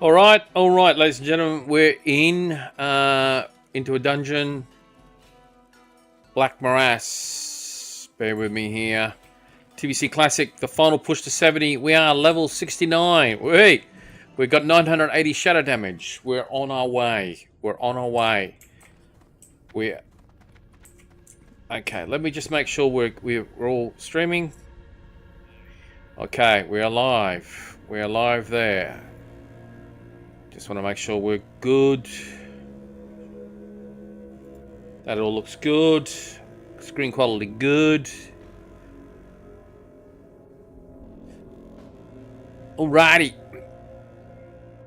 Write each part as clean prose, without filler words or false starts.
All right, ladies and gentlemen, we're into a dungeon. Black Morass. Bear with me here. TBC Classic, the final push to 70. We are level 69. Wait, we've got 980 shadow damage. We're on our way. We're okay. Let me just make sure we're all streaming. Okay, we're live. We're live there. Just want to make sure we're good. That all looks good. Screen quality good. Alrighty.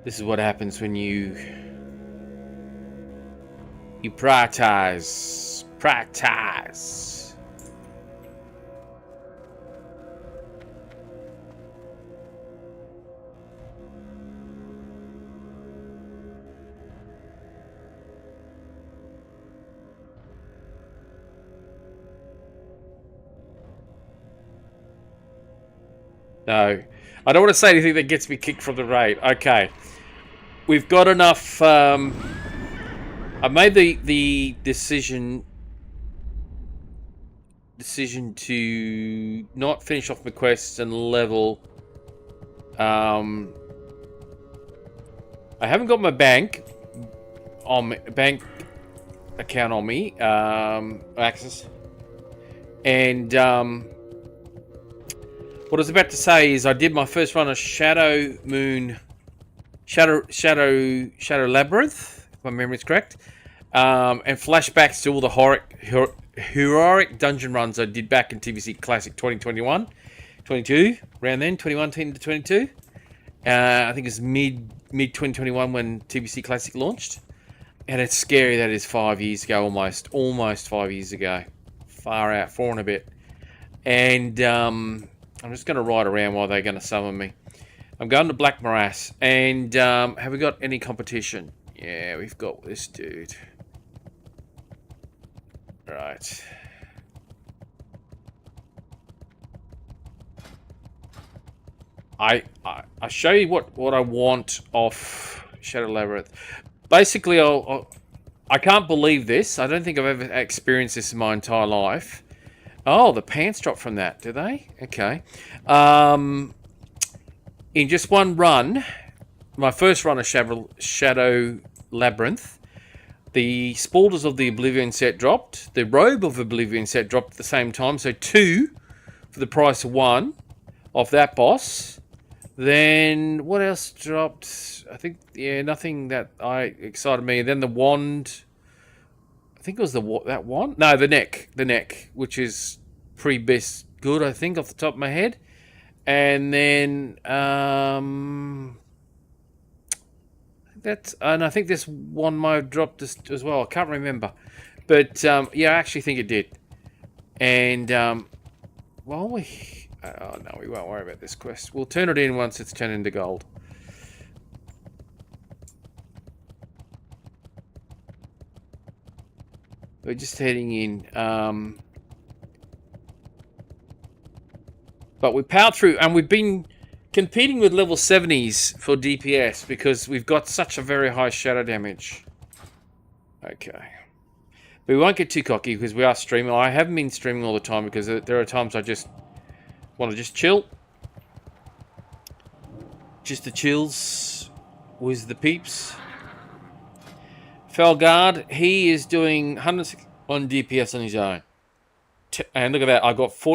This is what happens when you prioritize. Practice. No. I don't want to say anything that gets me kicked from the raid. Okay. We've got enough. I made the decision to not finish off my quests and level. I haven't got my bank account on me, access, and what I was about to say is I did my first run of Shadow Labyrinth, if my memory is correct, and flashbacks to all the heroic dungeon runs I did back in TBC Classic 2021, 22, around then, 21 to 22. I think it's mid 2021 when TBC Classic launched, and it's scary that it's 5 years ago, almost 5 years ago, far out, 4 and a bit, and I'm just going to ride around while they're going to summon me. I'm going to Black Morass, and have we got any competition? Yeah, we've got this dude. Right. I show you what I want off Shadow Labyrinth. Basically, I can't believe this. I don't think I've ever experienced this in my entire life. Oh, the pants drop from that, do they? Okay. In just one run, my first run of Shadow Labyrinth, the Spaulders of the Oblivion set dropped. The Robe of Oblivion set dropped at the same time. So 2 for the price of 1 of that boss. Then what else dropped? I think, yeah, nothing that excited me. Then the wand. I think it was that wand. No, the neck, which is pretty best good. I think off the top of my head. And then and I think this one might have dropped as well. I can't remember, but yeah, I actually think it did. And well, oh no, we won't worry about this quest. We'll turn it in once it's turned into gold. We're just heading in. But we powered through, and we've been competing with level 70s for DPS because we've got such a very high shadow damage. Okay. But we won't get too cocky because we are streaming. I haven't been streaming all the time because there are times I just want to just chill. Just the chills with the peeps. Felguard, he is doing 161 DPS on his own. And look at that,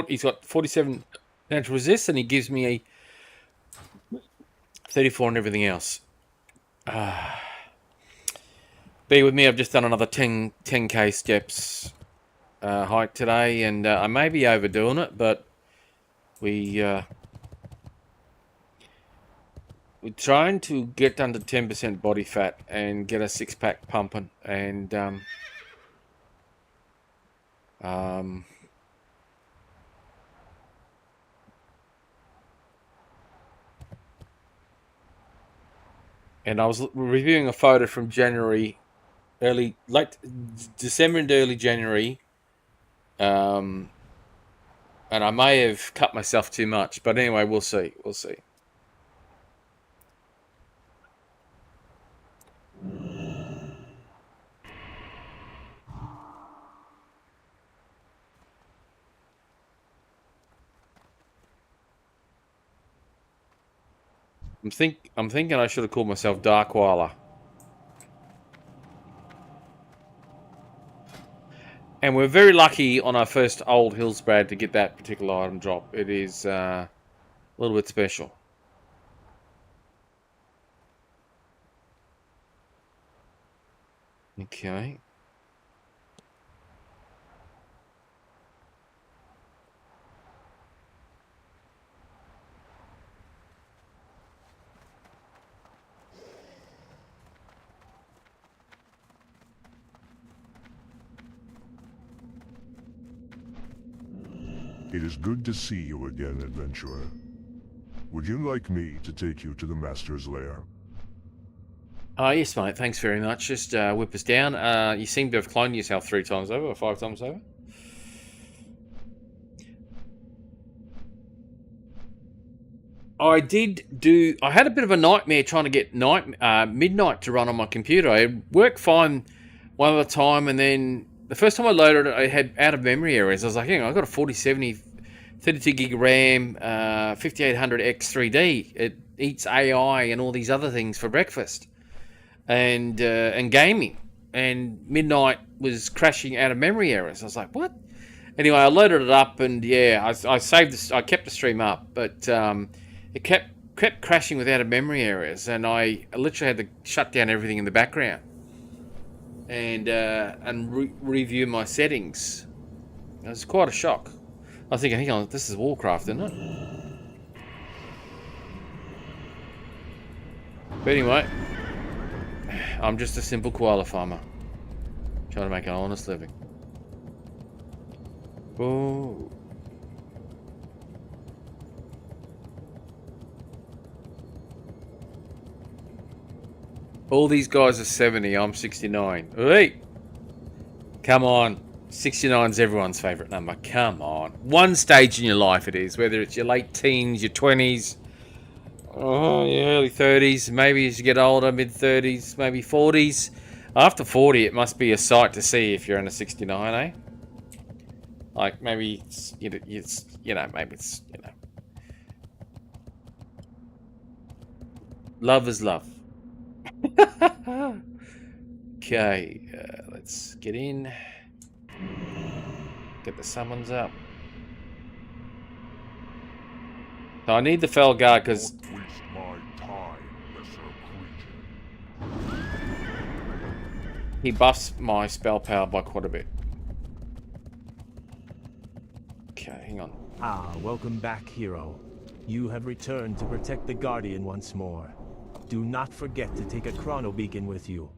he's got 47 natural resist, and he gives me a 34 and everything else. Bear with me, I've just done another 10k steps hike today, and I may be overdoing it, but we're trying to get under 10% body fat and get a 6-pack pumping, and and I was reviewing a photo from January, late December and early January, and I may have cut myself too much, but anyway, we'll see. I'm thinking I should have called myself Darkweiler. And we're very lucky on our first old Hillsbrad to get that particular item drop. It is a little bit special. Okay. It is good to see you again, adventurer. Would you like me to take you to the Master's lair? Yes, mate. Thanks very much. Just whip us down. You seem to have cloned yourself 3 times over, or 5 times over. I had a bit of a nightmare trying to get midnight to run on my computer. It worked fine one at a time, and then the first time I loaded it, I had out of memory errors. I was like, hang on, I've got a 4070, 32 gig RAM, 5800X 3D. It eats AI and all these other things for breakfast, and gaming. And midnight was crashing out of memory errors. I was like, what? Anyway, I loaded it up, and yeah, I saved this. I kept the stream up, but it kept crashing with out of memory errors, and I literally had to shut down everything in the background and review my settings. It was quite a shock. I was thinking, hang on, this is Warcraft, isn't it? But anyway, I'm just a simple koala farmer trying to make an honest living. Oh. All these guys are 70, I'm 69. Hey! Come on. 69's everyone's favourite number. Come on. One stage in your life it is, whether it's your late teens, your 20s, your early 30s, maybe as you get older, mid-30s, maybe 40s. After 40, it must be a sight to see if you're in a 69, eh? Like, maybe it's, maybe it's, love is love. Okay, let's get in. Get the summons up. So I need the Felguard because he buffs my spell power by quite a bit. Okay, hang on. Ah, welcome back, hero. You have returned to protect the Guardian once more. Do not forget to take a chrono beacon with you.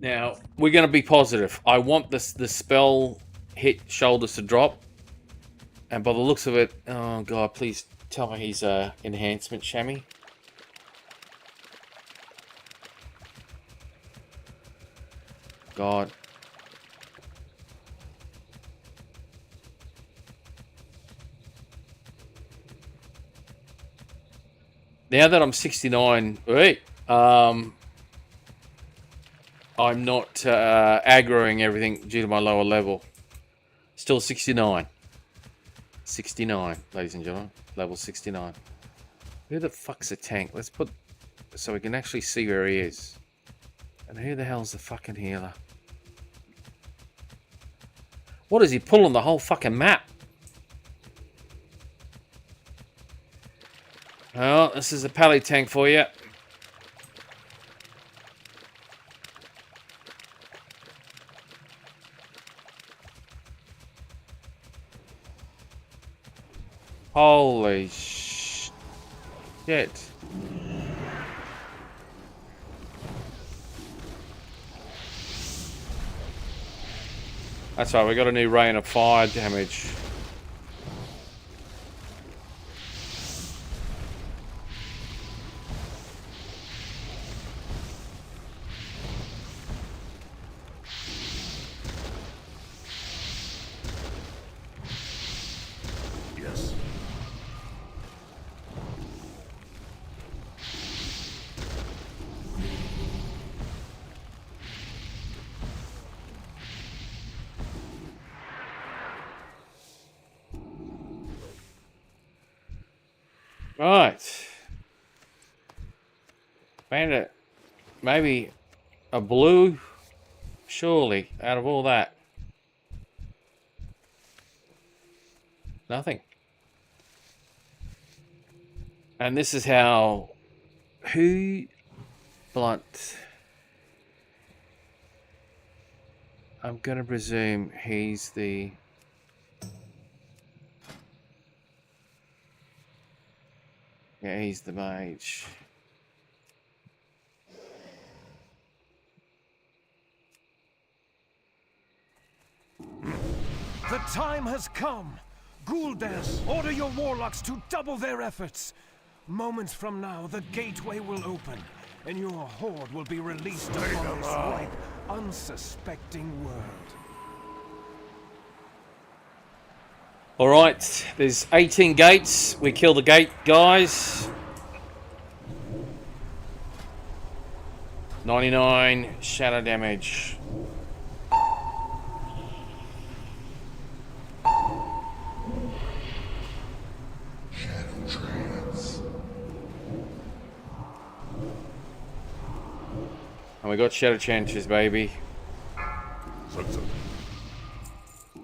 Now, we're going to be positive. I want the spell hit shoulders to drop. And by the looks of it, oh god, please tell me he's a enhancement chamois. God. Now that I'm 69, wait, I'm not aggroing everything due to my lower level. Still 69. 69, ladies and gentlemen. Level 69. Who the fuck's a tank? Let's put... so we can actually see where he is. And who the hell's the fucking healer? What is he pulling the whole fucking map? Oh, this is a pally tank for you. Holy shit. That's right, we got a new rain of fire damage. Yes. Right. Found maybe a blue, surely, out of all that. Nothing. And this is how... Who... Blunt. I'm going to presume he's the... Yeah, he's the mage. The time has come! Gul'dan, order your warlocks to double their efforts! Moments from now, the gateway will open, and your horde will be released upon this ripe, unsuspecting world. Alright, there's 18 gates. We kill the gate guys. 99 shadow damage. And we got shadow chances, baby.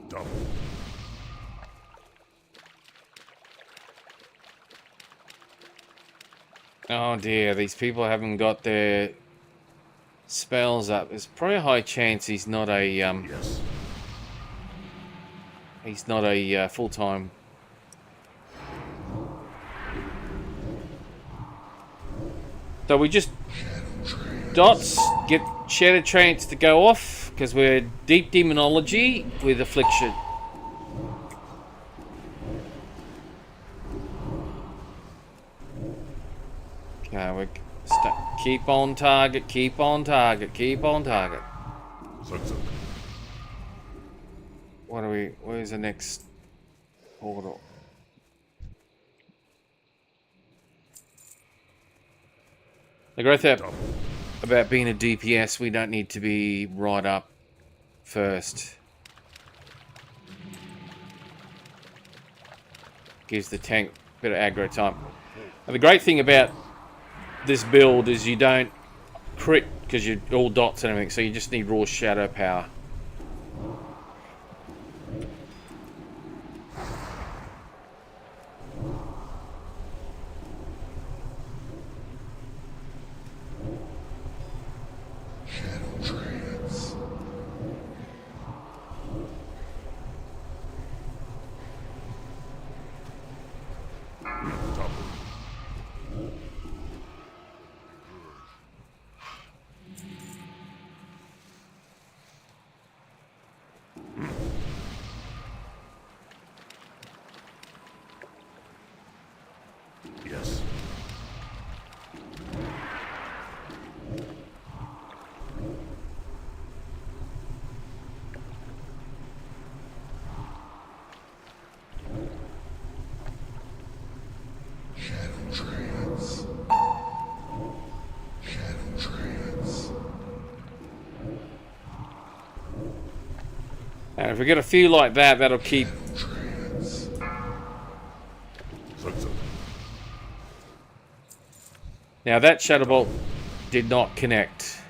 Double. Oh dear, these people haven't got their spells up. There's probably a high chance he's not a Yes. he's not a full-time. So we just dots get shadow trains to go off because we're deep demonology with affliction. Okay, we keep on target, keep on target, keep on target. What are we? Where's the next portal? The great thing about being a DPS, we don't need to be right up first. Gives the tank a bit of aggro time. And the great thing about this build is you don't crit because you're all dots and everything, so you just need raw shadow power. Yes. And if we get a few like that, that'll keep... Now that shadow bolt did not connect.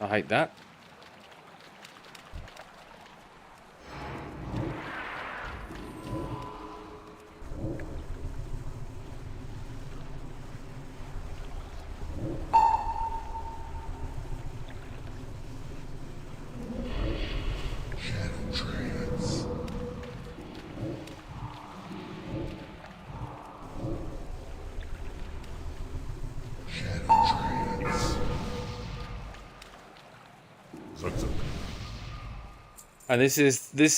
I hate that. And this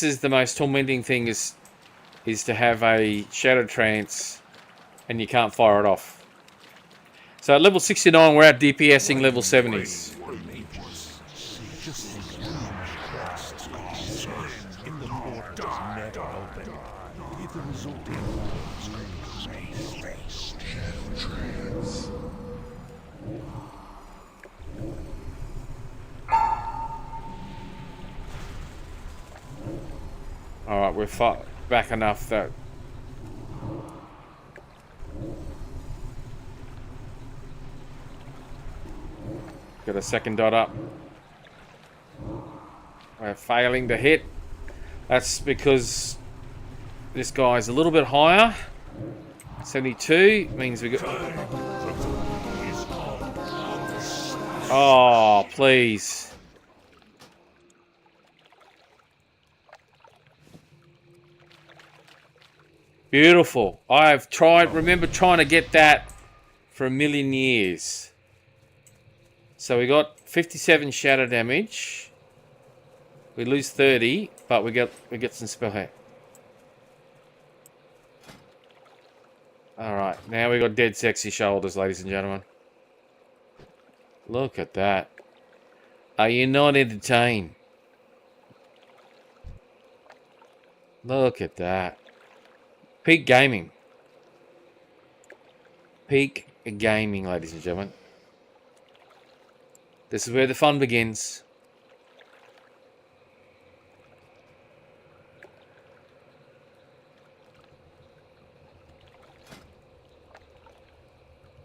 is the most tormenting thing is to have a shadow trance and you can't fire it off. So at level 69 we're out DPSing level 70s. Alright, we're far back enough that... Got a second dot up. We're failing to hit. That's because this guy's a little bit higher. 72 means we got... Oh, please. Beautiful. I've remember trying to get that for a million years. So we got 57 shadow damage. We lose 30, but we get some spell hit. Alright, now we got dead sexy shoulders, ladies and gentlemen. Look at that. Are you not entertained? Look at that. Peak gaming. Peak gaming, ladies and gentlemen. This is where the fun begins.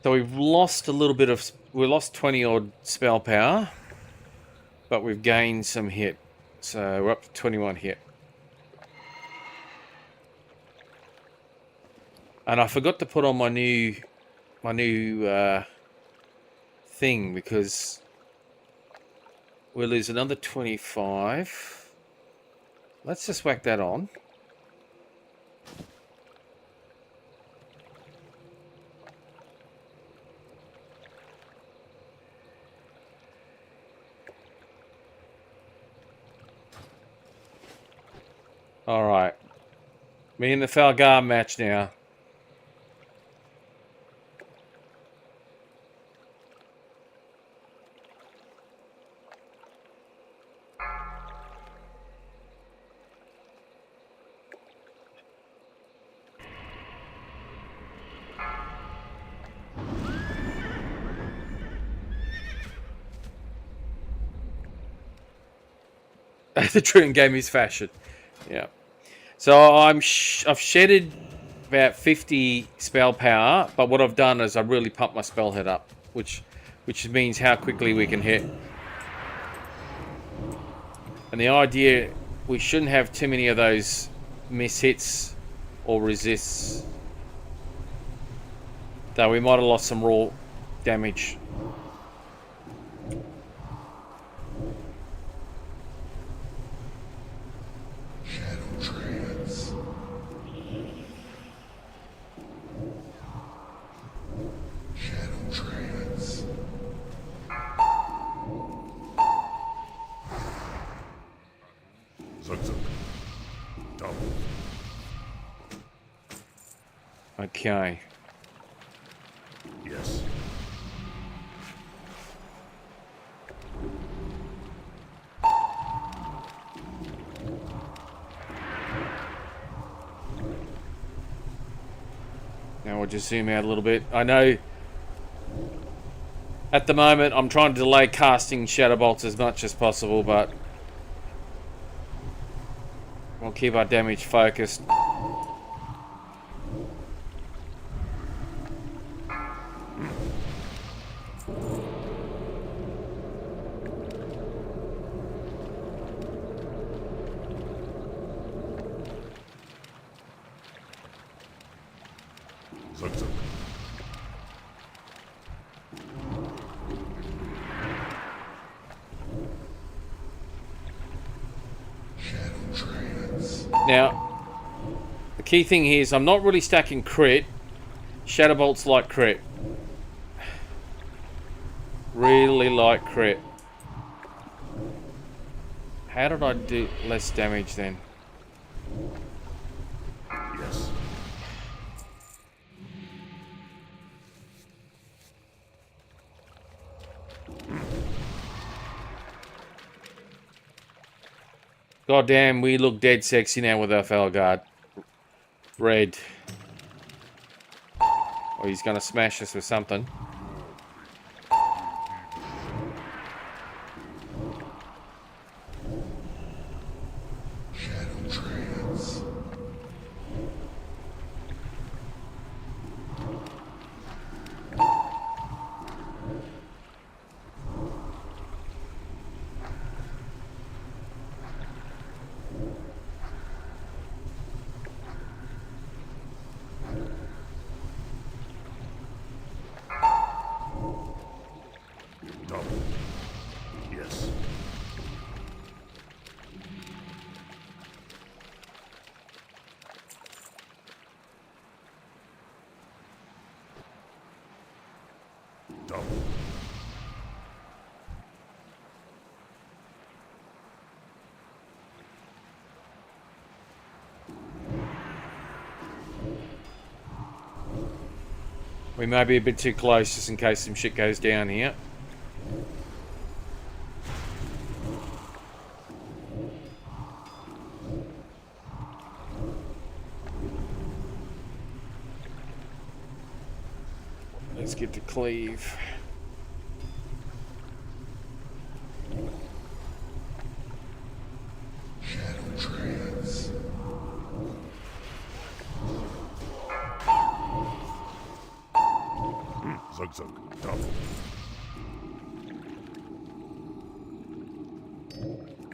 So we've lost a little bit of... We lost 20 odd spell power. But we've gained some hit. So we're up to 21 hit. And I forgot to put on my new thing because we'll lose another 25. Let's just whack that on. All right, me and the Falgar match now. The true in game is fashion. Yeah. So I've shedded about 50 spell power, but what I've done is I've really pumped my spell head up, which means how quickly we can hit. And the idea, we shouldn't have too many of those miss hits or resists. Though we might have lost some raw damage. Okay. Yes. Now we'll just zoom out a little bit. I know at the moment I'm trying to delay casting Shadow Bolts as much as possible, but we'll keep our damage focused. Now, the key thing here is I'm not really stacking crit. Shadowbolt's like crit. Really like crit. How did I do less damage then? Yes. God damn, we look dead sexy now with our Felguard. Red. Oh, he's gonna smash us with something. Double. Yes. Double. We may be a bit too close just in case some shit goes down here. Let's get to cleave. Zug zug. Double.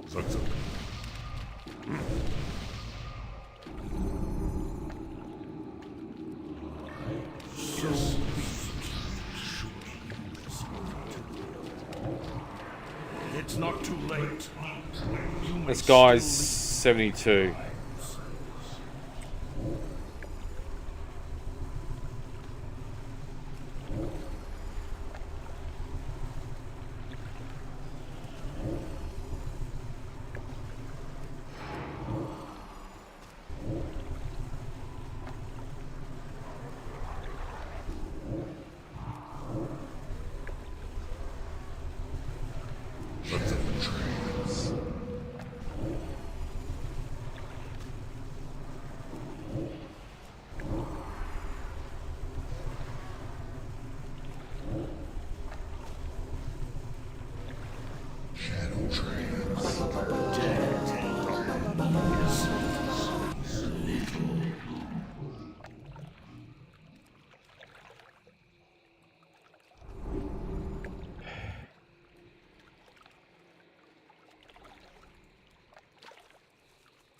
Zug zug. Yes. It's not too late. This guy's 72.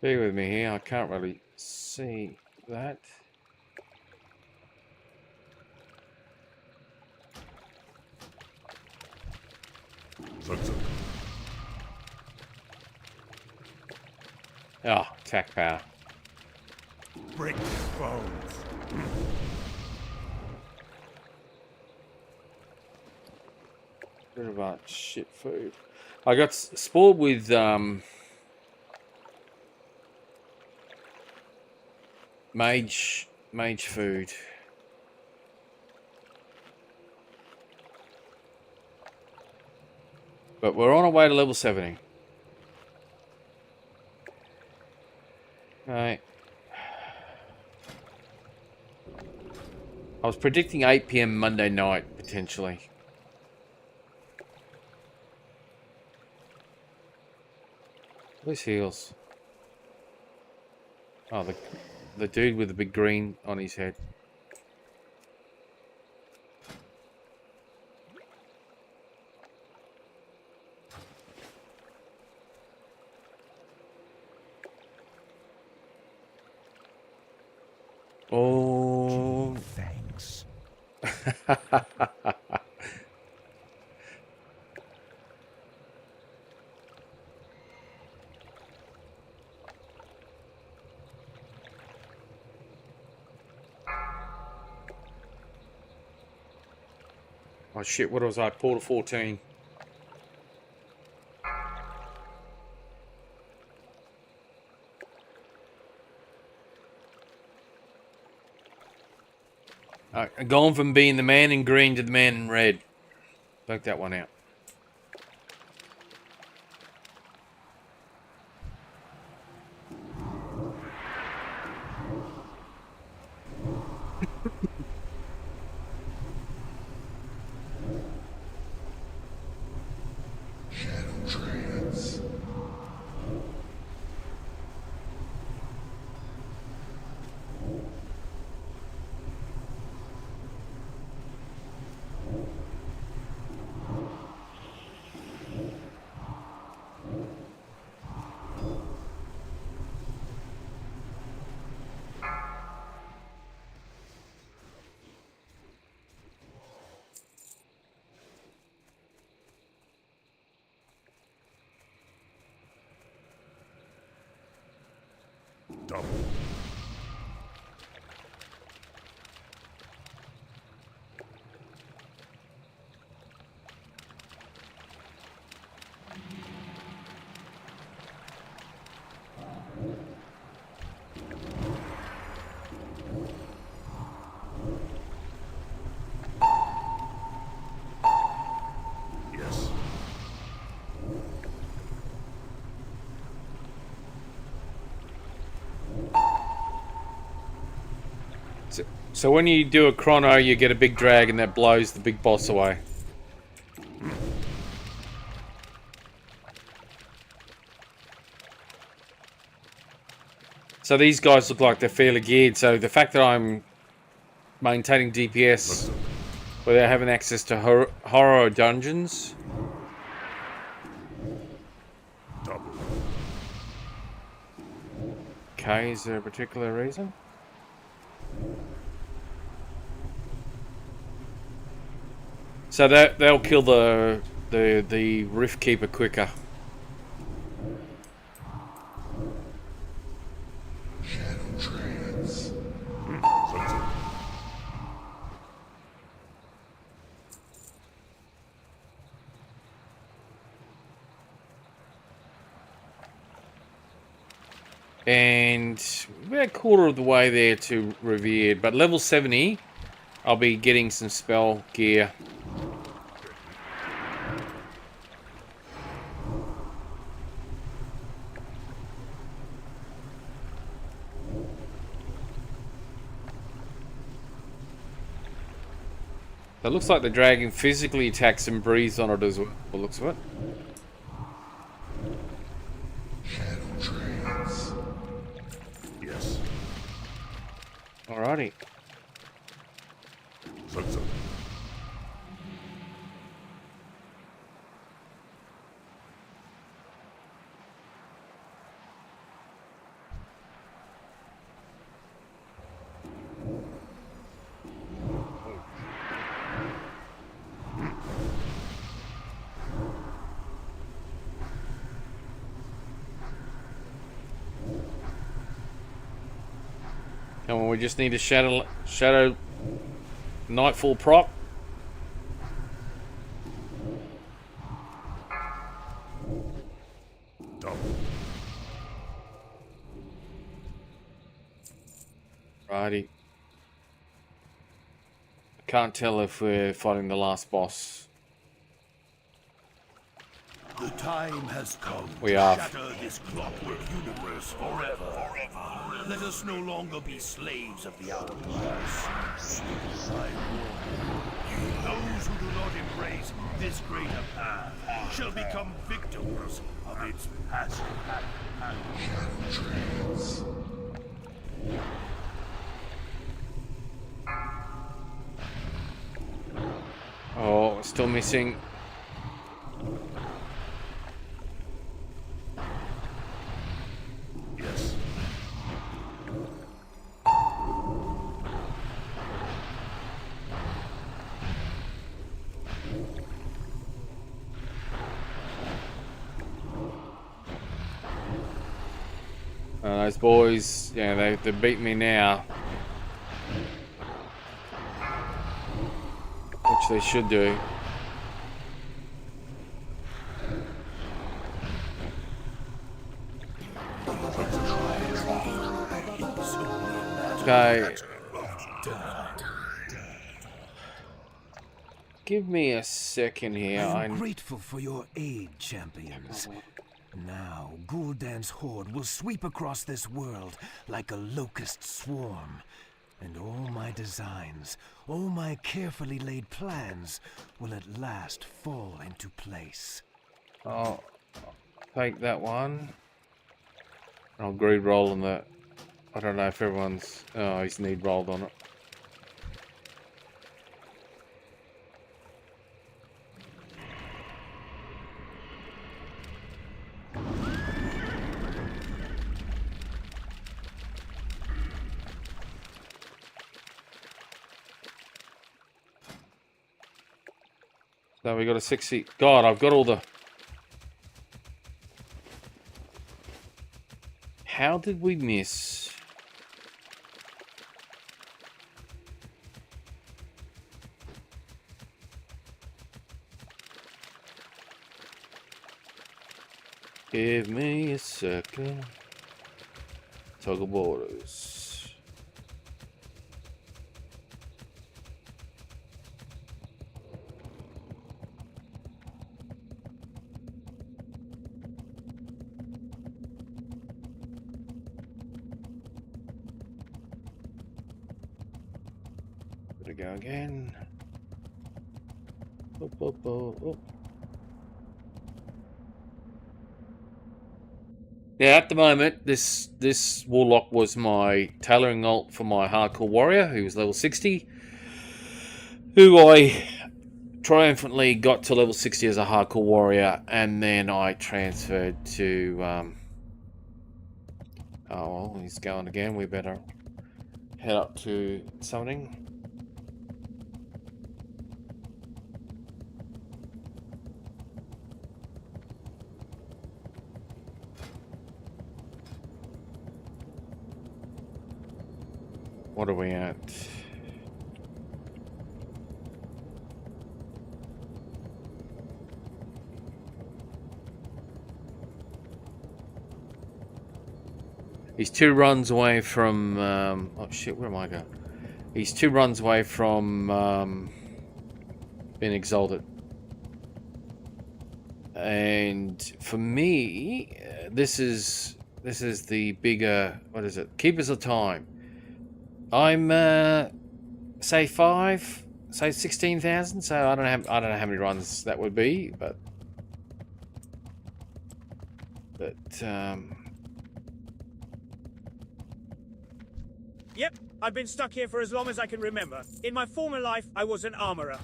Bear with me here, I can't really see that. Zug zug. Oh, attack power. Break bones. Bit of shit food. I got spoiled with mage food. But we're on our way to level 70. Right. I was predicting 8 PM Monday night, potentially. Where's heals? Oh, the dude with the big green on his head. Oh, Thanks. Oh shit, what was I? Portal 14. Gone from being the man in green to the man in red. Work that one out. Double. Yes. So when you do a chrono, you get a big drag and that blows the big boss away. So these guys look like they're fairly geared. So the fact that I'm maintaining DPS without having access to horror dungeons. Double. Okay, is there a particular reason? So they'll kill the Rift Keeper quicker. Shadow trance. And we're a quarter of the way there to Revered, but level 70, I'll be getting some spell gear. It looks like the dragon physically attacks and breathes on it as well, by the looks of it. Shadow trance. Yes. Alrighty. So. Come on, we just need a shadow nightfall proc. Double. Righty. I can't tell if we're fighting the last boss. The time has come We to are. shatter this clockwork universe forever. Let us no longer be slaves of the hourglass. I warn you, those who do not embrace this greater path shall become victims of its passion. Shadow trance. Oh, still missing. Yes. Those boys, yeah, they beat me now. Which which they should do. Okay. Give me a second here. I'm grateful for your aid, champions. Now, Gul'dan's horde will sweep across this world like a locust swarm. And all my designs, all my carefully laid plans will at last fall into place. I'll take that one. I'll greed roll on that. I don't know if everyone's... Oh, he's need rolled on it. So we got a 60. God, I've got all the... How did we miss? Give me a second. Toggle borders. Gotta go again. Oh. Now, at the moment, this Warlock was my tailoring ult for my Hardcore Warrior, who was level 60, who I triumphantly got to level 60 as a Hardcore Warrior, and then I transferred to... oh, well, he's going again. We better head up to summoning. What are we at? He's 2 runs away from... oh shit, where am I going? He's 2 runs away from being exalted. And for me, this is the bigger... What is it? Keepers of Time. I'm say 5, say 16,000. So I don't know how many runs that would be, but Yep, I've been stuck here for as long as I can remember. In my former life, I was an armorer.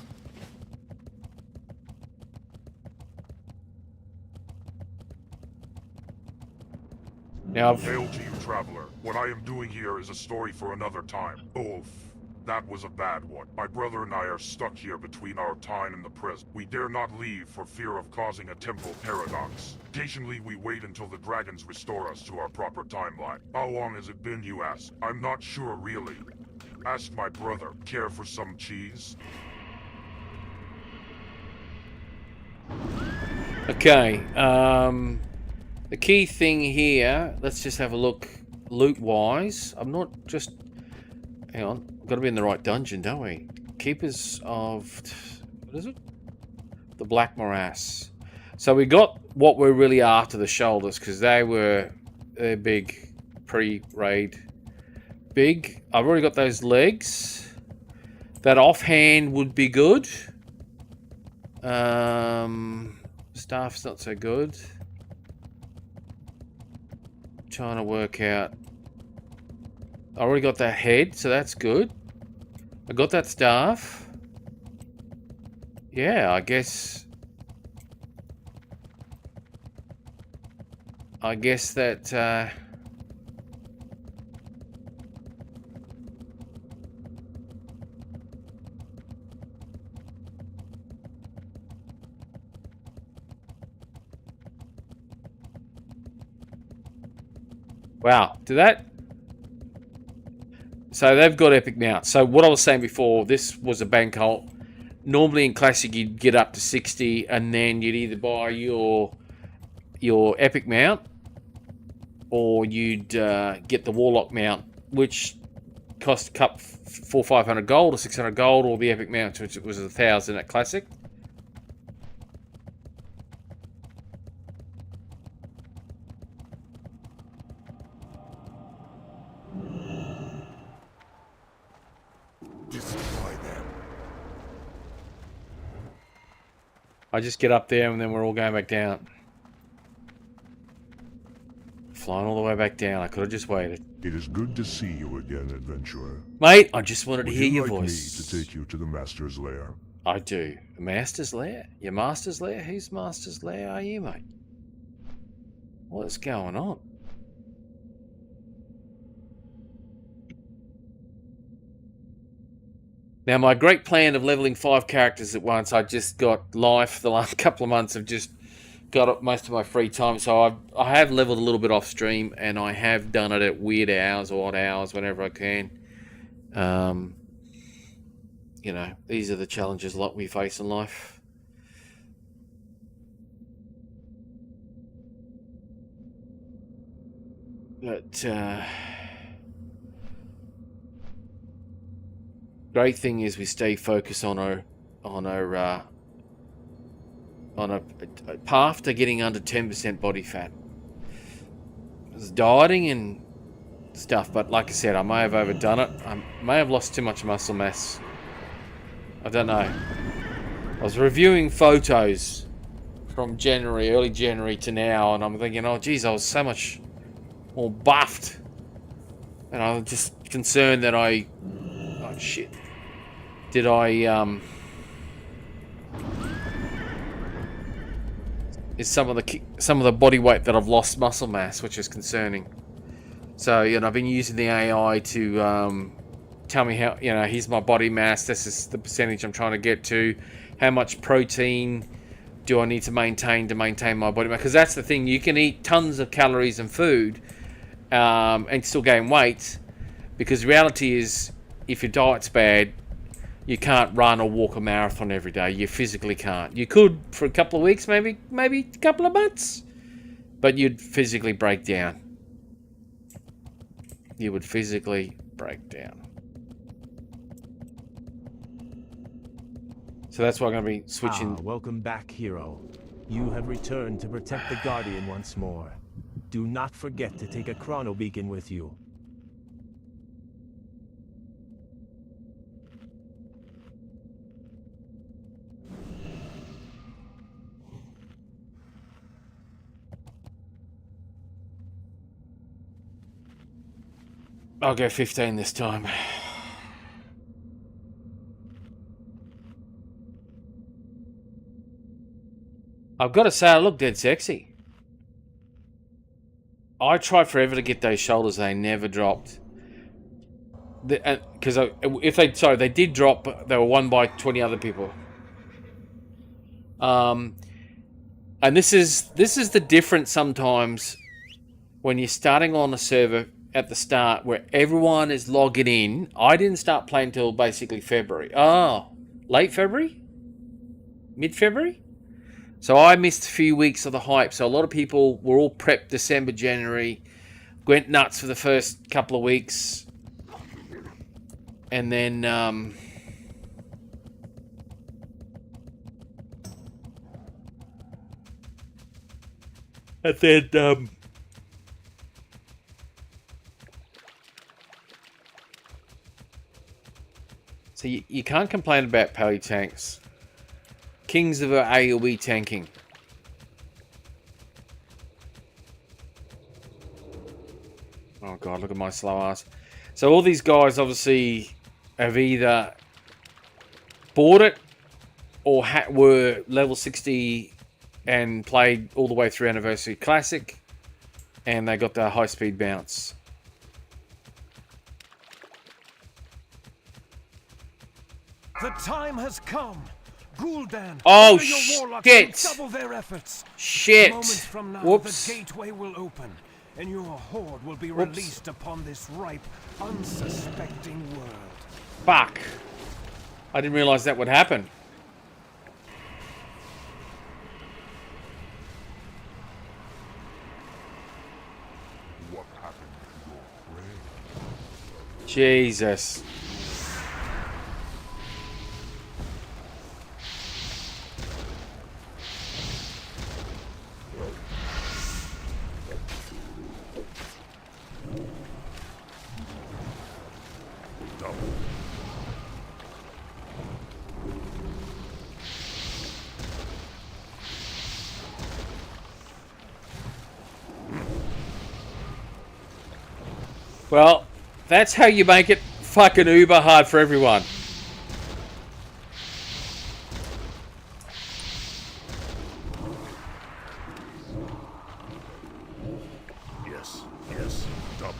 now Hail to you, traveler. What I am doing here is a story for another time. Ulf, that was a bad one. My brother and I are stuck here between our time and the present. We dare not leave for fear of causing a temporal paradox. Occasionally we wait until the dragons restore us to our proper timeline. How long has it been, you ask? I'm not sure, really. Ask my brother. Care for some cheese? okay. The key thing here, let's just have a look loot-wise. I'm not just... Hang on. We've got to be in the right dungeon, don't we? Keepers of... What is it? The Black Morass. So we got what we're really after, the shoulders, because they're big pre-raid. Big. I've already got those legs. That offhand would be good. Staff's not so good. Trying to work out. I already got that head, so that's good. I got that staff. Yeah, I guess that wow, do that. So they've got epic mount. So what I was saying before, this was a bank ult. normally in Classic you'd get up to 60, and then you'd either buy your epic mount, or you'd get the Warlock mount, which cost a cup 400-500 gold or 600 gold, or the epic mount, which was 1,000 at Classic. Destroy them. I just get up there and then we're all going back down. Flying all the way back down. I could have just waited. It is good to see you again, adventurer. Mate, I just wanted to hear your Would you like voice. me to take you to the Master's lair? I do. Master's lair? Your Master's lair? Whose Master's lair are you, mate? What's going on? Now, my great plan of leveling 5 characters at once, I just got life the last couple of months. I've just got up most of my free time. So I have leveled a little bit off stream, and I have done it at weird hours or odd hours whenever I can. You know, these are the challenges a lot we face in life. But great thing is we stay focused on a path to getting under 10% body fat. It's dieting and stuff, but like I said, I may have overdone it. I may have lost too much muscle mass. I don't know. I was reviewing photos from January, early January to now, and I'm thinking, oh geez, I was so much more buffed. And I'm just concerned that oh shit. Did I, is some of the body weight that I've lost muscle mass, which is concerning. So, you know, I've been using the AI to tell me how, you know, here's my body mass, this is the percentage I'm trying to get to, how much protein do I need to maintain my body mass, because that's the thing, you can eat tons of calories and food and still gain weight, because the reality is, if your diet's bad, you can't run or walk a marathon every day. You physically can't. You could for a couple of weeks, maybe a couple of months, but you'd physically break down. You would physically break down. So that's why I'm going to be switching. Welcome back, hero. You have returned to protect the Guardian once more. Do not forget to take a chrono beacon with you. I'll go 15 this time. I've got to say, I look dead sexy. I tried forever to get those shoulders. They never dropped. Because they did drop, but they were won by 20 other people. And this is the difference sometimes when you're starting on a server at the start where everyone is logging in. I didn't start playing until basically February. Oh, late February? Mid-February? So I missed a few weeks of the hype. So a lot of people were all prepped December, January, went nuts for the first couple of weeks. And then so you can't complain about pally tanks. Kings of AoE tanking. Oh god, look at my slow ass. So all these guys obviously have either bought it or were level 60 and played all the way through Anniversary Classic, and they got the high speed bounce. The time has come. Gul'dan, Oh, order your warlocks shit. to double their efforts. Shit. Moments from now, Whoops. the gateway will open, and your horde will be released upon this ripe, unsuspecting world. Fuck. I didn't realize that would happen. What happened to your brain? Jesus. Double. Well, that's how you make it fucking uber hard for everyone. Yes, yes, double.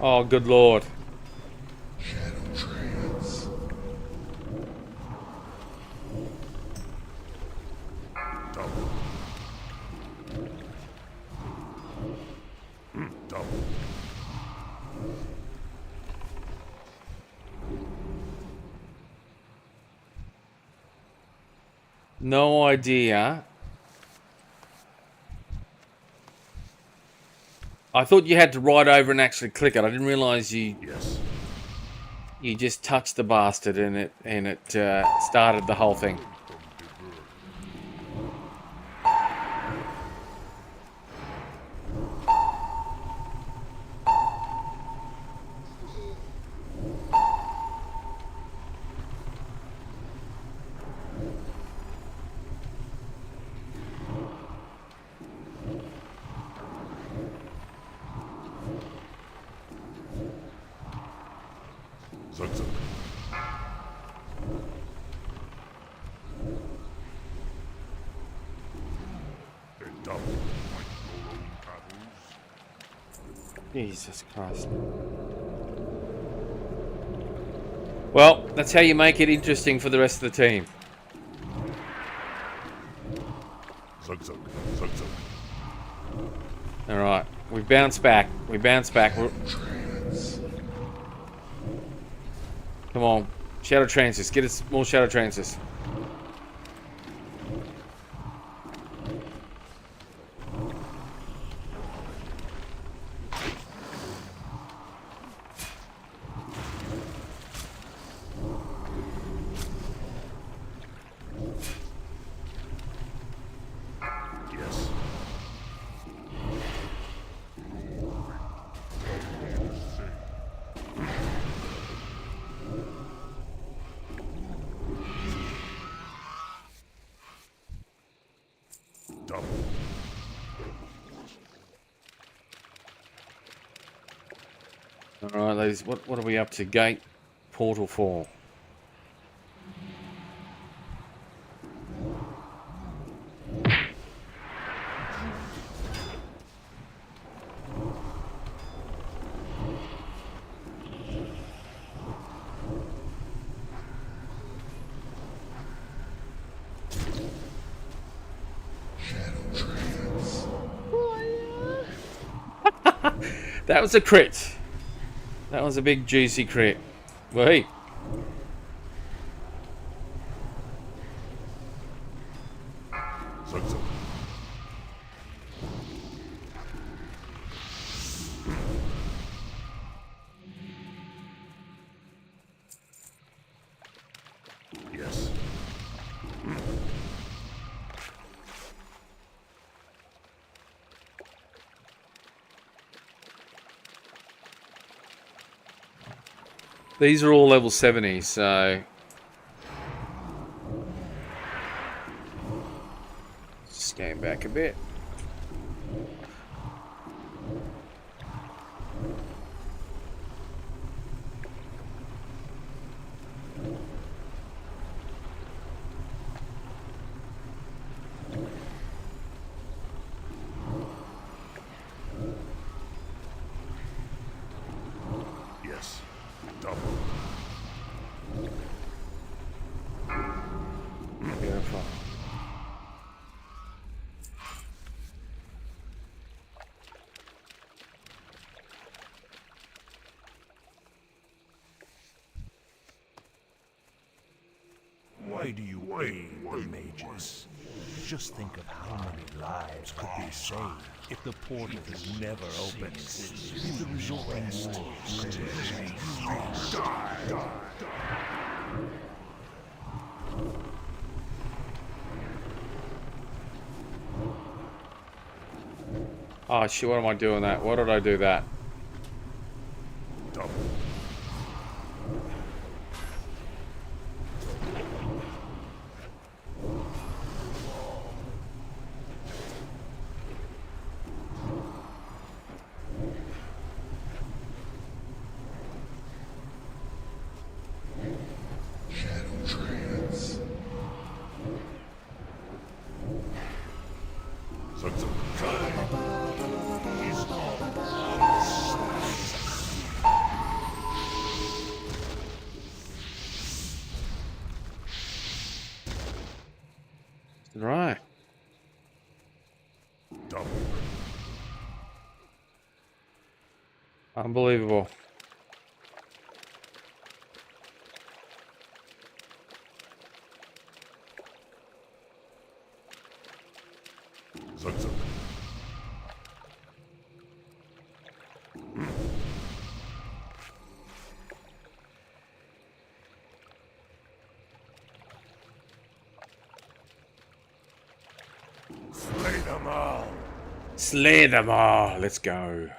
Oh, good lord. Shadow trance. Double. Double. No idea. I thought you had to ride over and actually click it. I didn't realize Yes. you just touched the bastard and it started the whole thing. Zug zug. A double. Like your own battles. Jesus Christ. Well, that's how you make it interesting for the rest of the team. Zug zug. Zug zug. Alright, we bounce back. We bounce back. Come on. Shadow Trances. Get us more Shadow Trances. Yes. Double. Alright, ladies. What are we up to? Gate Portal 4. That was a crit. That was a big juicy crit. Wait. Zug zug. Yes. These are all level 70, so... Scan back a bit. Yes. Double. Beautiful. Why do you aid the mages? Just think of how many lives could be saved if the portal is never opened. If the resulting Oh shit, what am I doing that? Why did I do that? Right. Unbelievable. Slay them all. Slay them all. Let's go.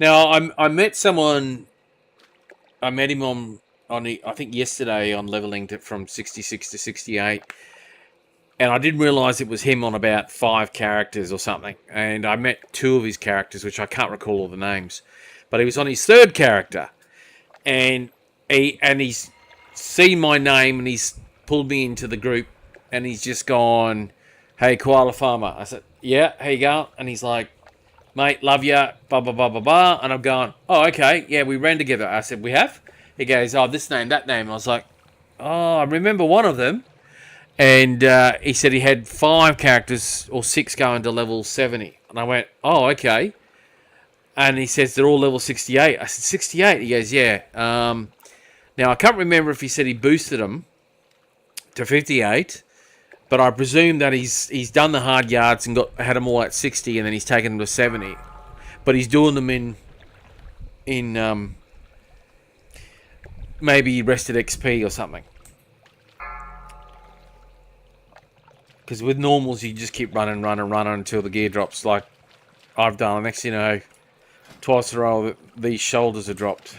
Now, I met someone. I met him on I think yesterday on leveling from 66 to 68, and I didn't realise it was him on about 5 characters or something. And I met 2 of his characters, which I can't recall all the names, but he was on his 3rd character, and he's seen my name and he's pulled me into the group, and he's just gone, "Hey, Koala Farmer." I said, "Yeah, how you going?" And he's like, "Mate, love ya, blah, blah, blah, blah, blah." And I'm going, "Oh, okay, yeah, we ran together." I said, "We have?" He goes, "Oh, this name, that name." I was like, "Oh, I remember one of them." And he said he had 5 characters or 6 going to level 70. And I went, "Oh, okay." And he says they're all level 68. I said, 68? He goes, "Yeah." Now, I can't remember if he said he boosted them to 58. But I presume that he's done the hard yards and had them all at 60, and then he's taken them to 70. But he's doing them in maybe rested XP or something. Because with normals, you just keep running until the gear drops, like I've done. Next thing you know, twice in a row, these shoulders are dropped.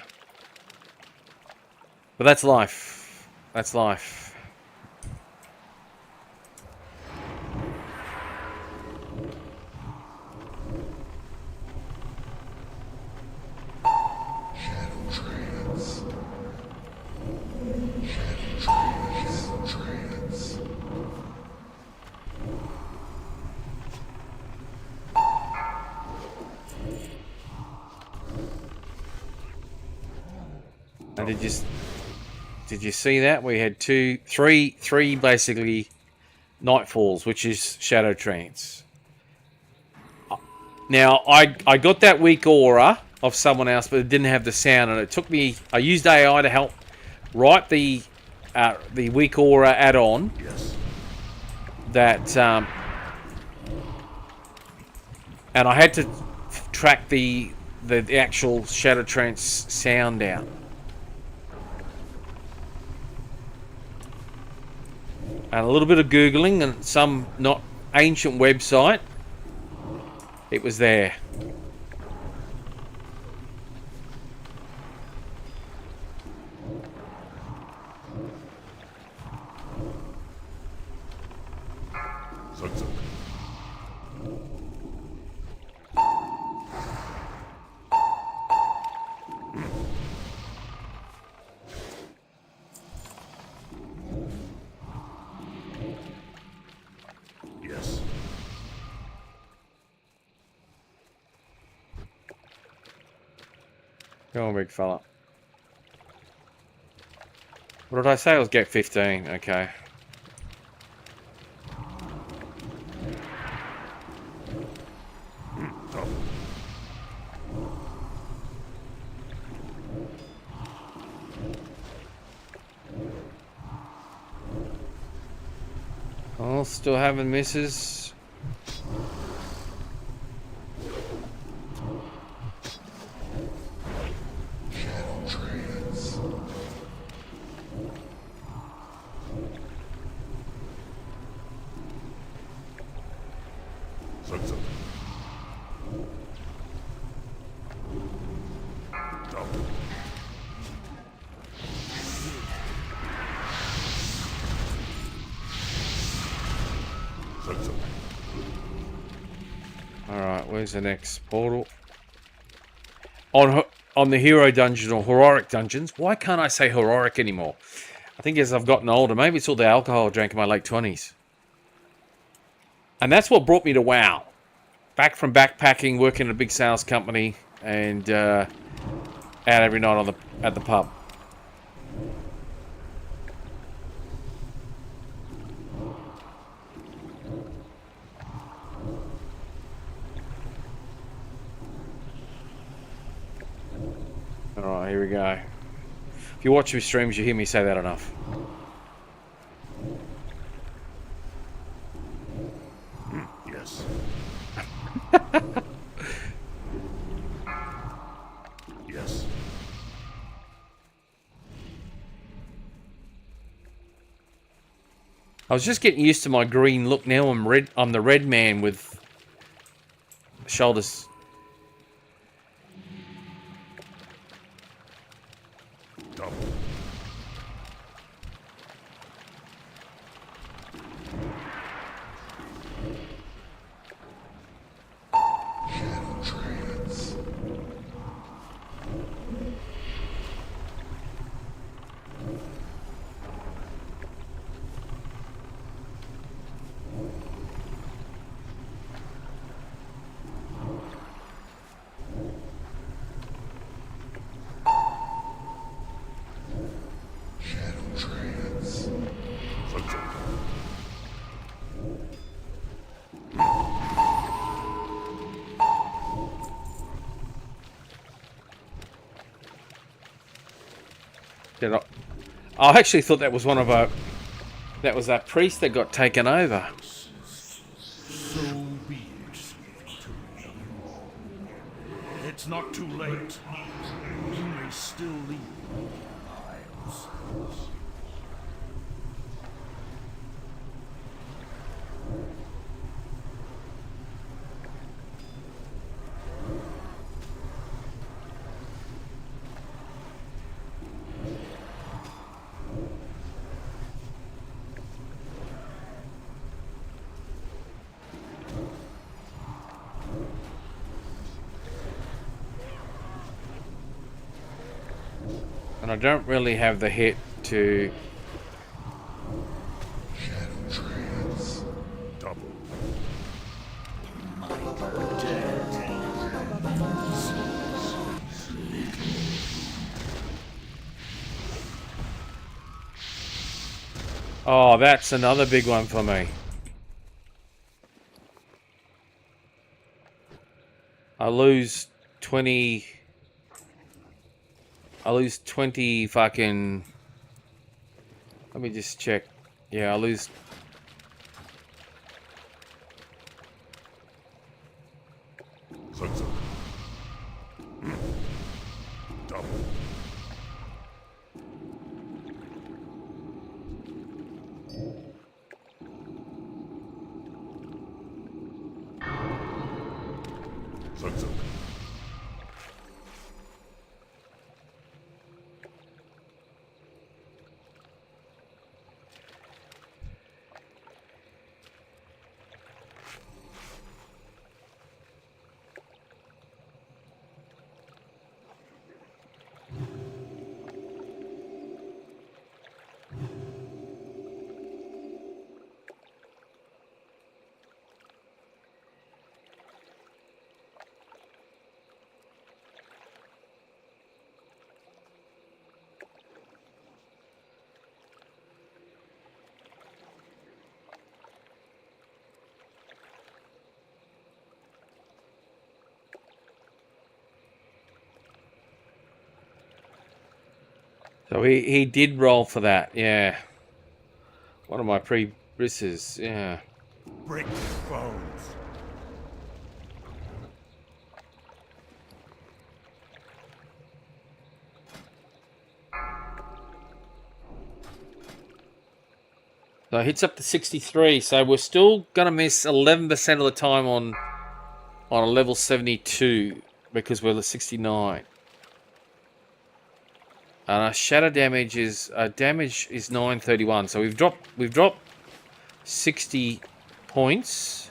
But that's life. That's life. And did you see that? We had three basically nightfalls, which is Shadow Trance. Now, I got that weak aura of someone else, but it didn't have the sound, and it took me. I used AI to help write the weak aura add-on. Yes. That and I had to track the actual Shadow Trance sound down. And a little bit of Googling and some not ancient website. It was there. Yes. Go on, big fella. What did I say? It was get 15. Okay. Oh, still having misses. Sense it. Double. Sense it. Alright, where's the next portal? On the hero dungeon or heroic dungeons. Why can't I say heroic anymore? I think as I've gotten older, maybe it's all the alcohol I drank in my late 20s. And that's what brought me to WoW. Back from backpacking, working at a big sales company, and out every night at the pub. Alright, here we go. If you watch my streams, you hear me say that enough. Yes. Yes. I was just getting used to my green look. Now I'm red. I'm the red man with shoulders. Double. Trance. I actually thought that was one of our... That was that priest that got taken over. So be it. It's not too late. You may still lead lives. And I don't really have the hit to... Double. Oh, that's another big one for me. I lose 20... I lose 20 fucking... Let me just check. Yeah, I lose... Sense it. Double. Sense it. So he did roll for that, yeah. One of my Brisses, yeah. Break his bones. So it hits up to 63, so we're still gonna miss 11% of the time on a level 72 because we're at 69. And our shatter damage is 931. So we've dropped 60 points.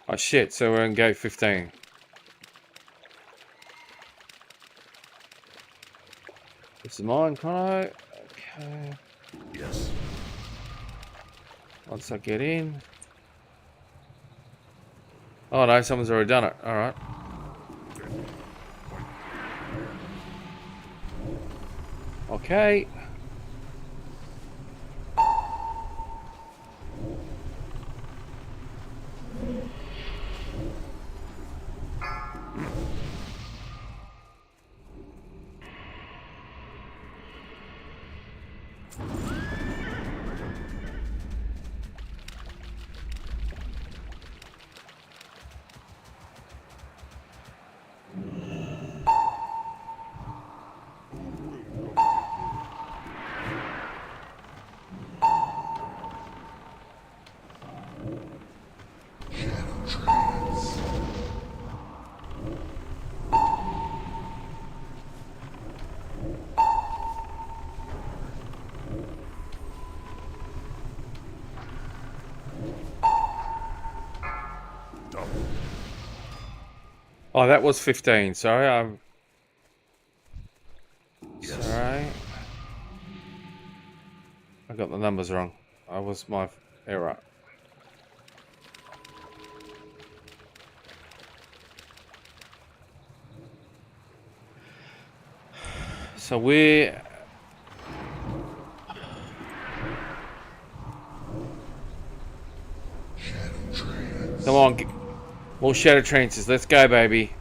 Oh shit, so we're in go 15. This is mine, Chrono. Okay. Yes. Once I get in. Oh no, someone's already done it. Alright. Okay. Oh, that was 15. Sorry, I'm... Yes. Sorry. I got the numbers wrong. I was my error. So we're... Come on, more shadow trances. Let's go, baby.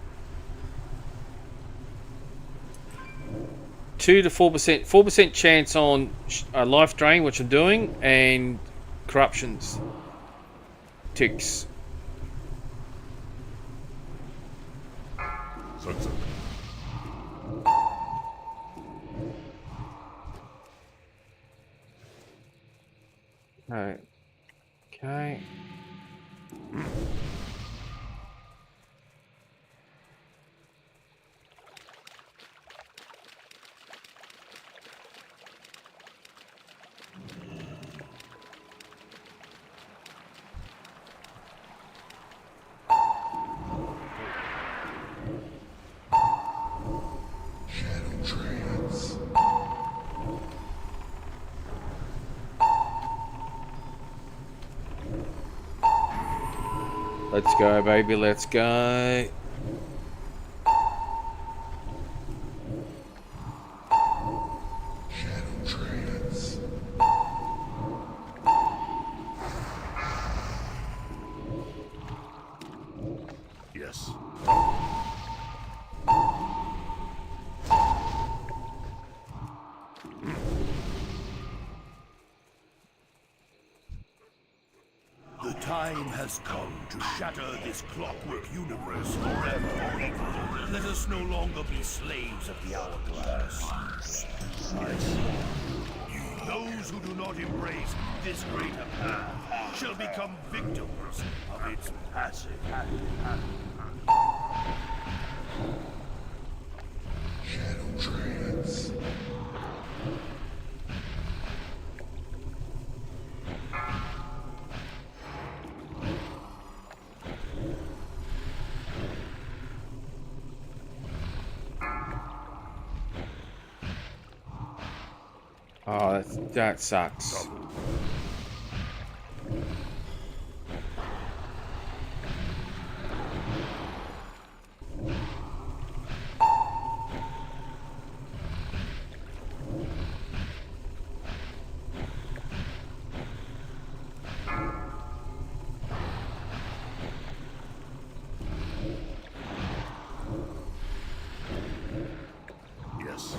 2 to 4%, 4% chance on life drain, which I'm doing, and corruptions. Ticks. Sunset. Alright. Okay. Let's go, baby. Let's go. Yes. The time has come to shatter this clockwork universe forever. Let us no longer be slaves of the hourglass. Those who do not embrace this greater path shall become victims of its passive. Shadow trance. Oh, that sucks. Yes.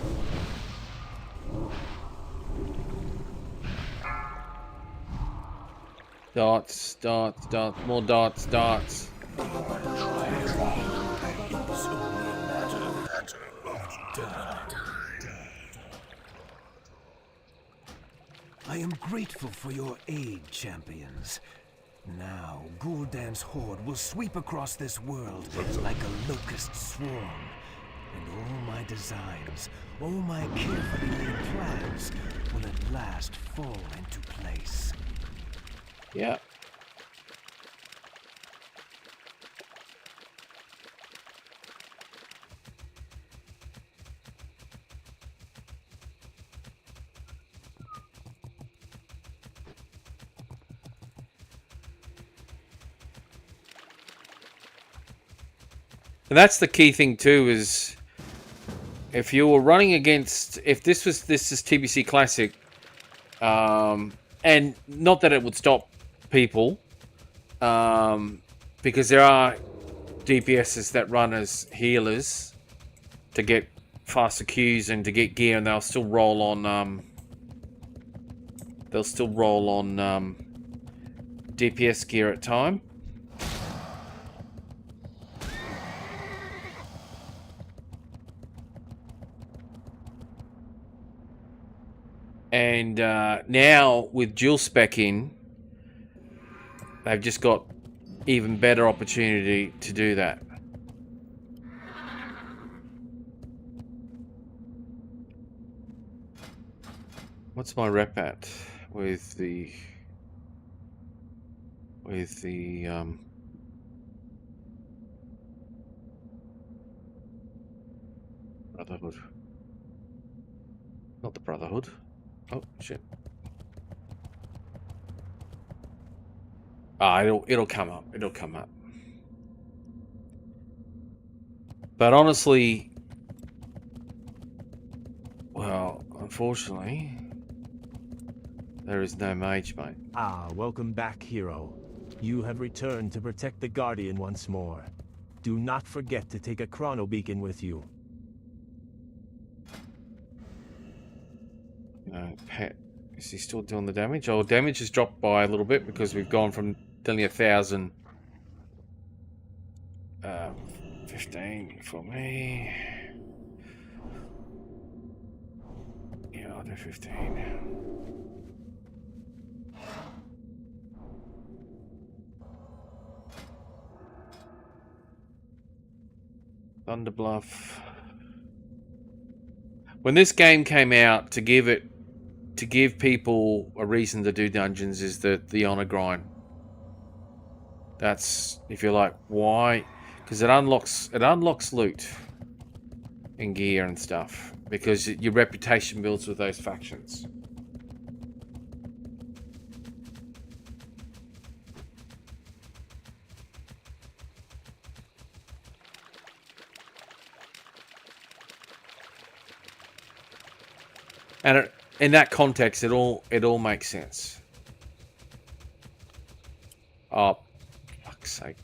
Dots, dots, dots, more dots, dots. I am grateful for your aid, champions. Now, Gul'dan's horde will sweep across this world like a locust swarm. And all my designs, all my carefully laid plans will at last fall into place. Yeah. And that's the key thing too, is if you were running against, if this is TBC Classic, and not that it would stop people, because there are DPSs that run as healers to get faster queues and to get gear, and they'll still roll on DPS gear at time. And now with dual spec in, they've just got even better opportunity to do that. What's my rep at with the Brotherhood? Not the Brotherhood. Oh shit. Ah, it'll come up. It'll come up. But honestly, well, unfortunately, there is no mage, mate. Ah, welcome back, hero. You have returned to protect the Guardian once more. Do not forget to take a chrono beacon with you. Pet, is he still doing the damage? Oh, damage has dropped by a little bit because we've gone from nearly 1,000. 15 for me. Yeah, I'll do 15. Thunder Bluff. When this game came out, to give people a reason to do dungeons is the honor grind. That's, if you're like, why? Because it unlocks loot and gear and stuff, because your reputation builds with those factions. And in that context, it all makes sense. Oh, fuck's sake!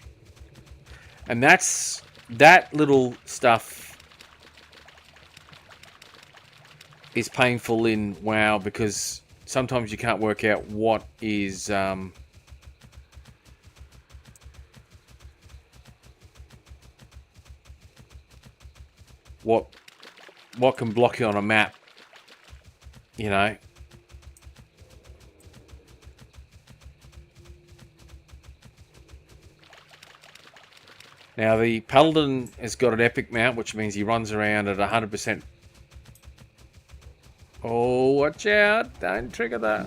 And that little stuff is painful in WoW, because sometimes you can't work out what is what can block you on a map. You know. Now the Paladin has got an epic mount, which means he runs around at 100%. Oh, watch out! Don't trigger that.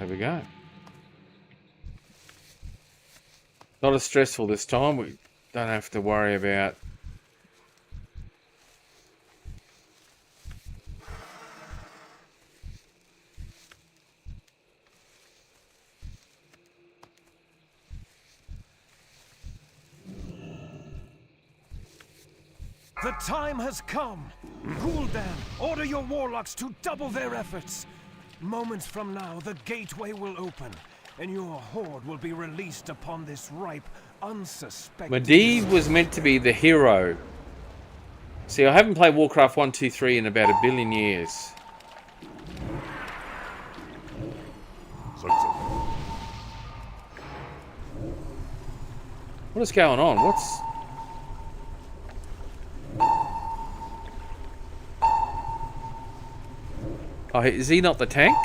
we go. Not as stressful this time. We don't have to worry about... The time has come! Gul'dan, order your warlocks to double their efforts! Moments from now, the gateway will open, and your horde will be released upon this ripe, unsuspecting... Medivh was meant to be the hero. See, I haven't played Warcraft 1, 2, 3 in about 1 billion years. What is going on? What's... Oh, is he not the tank?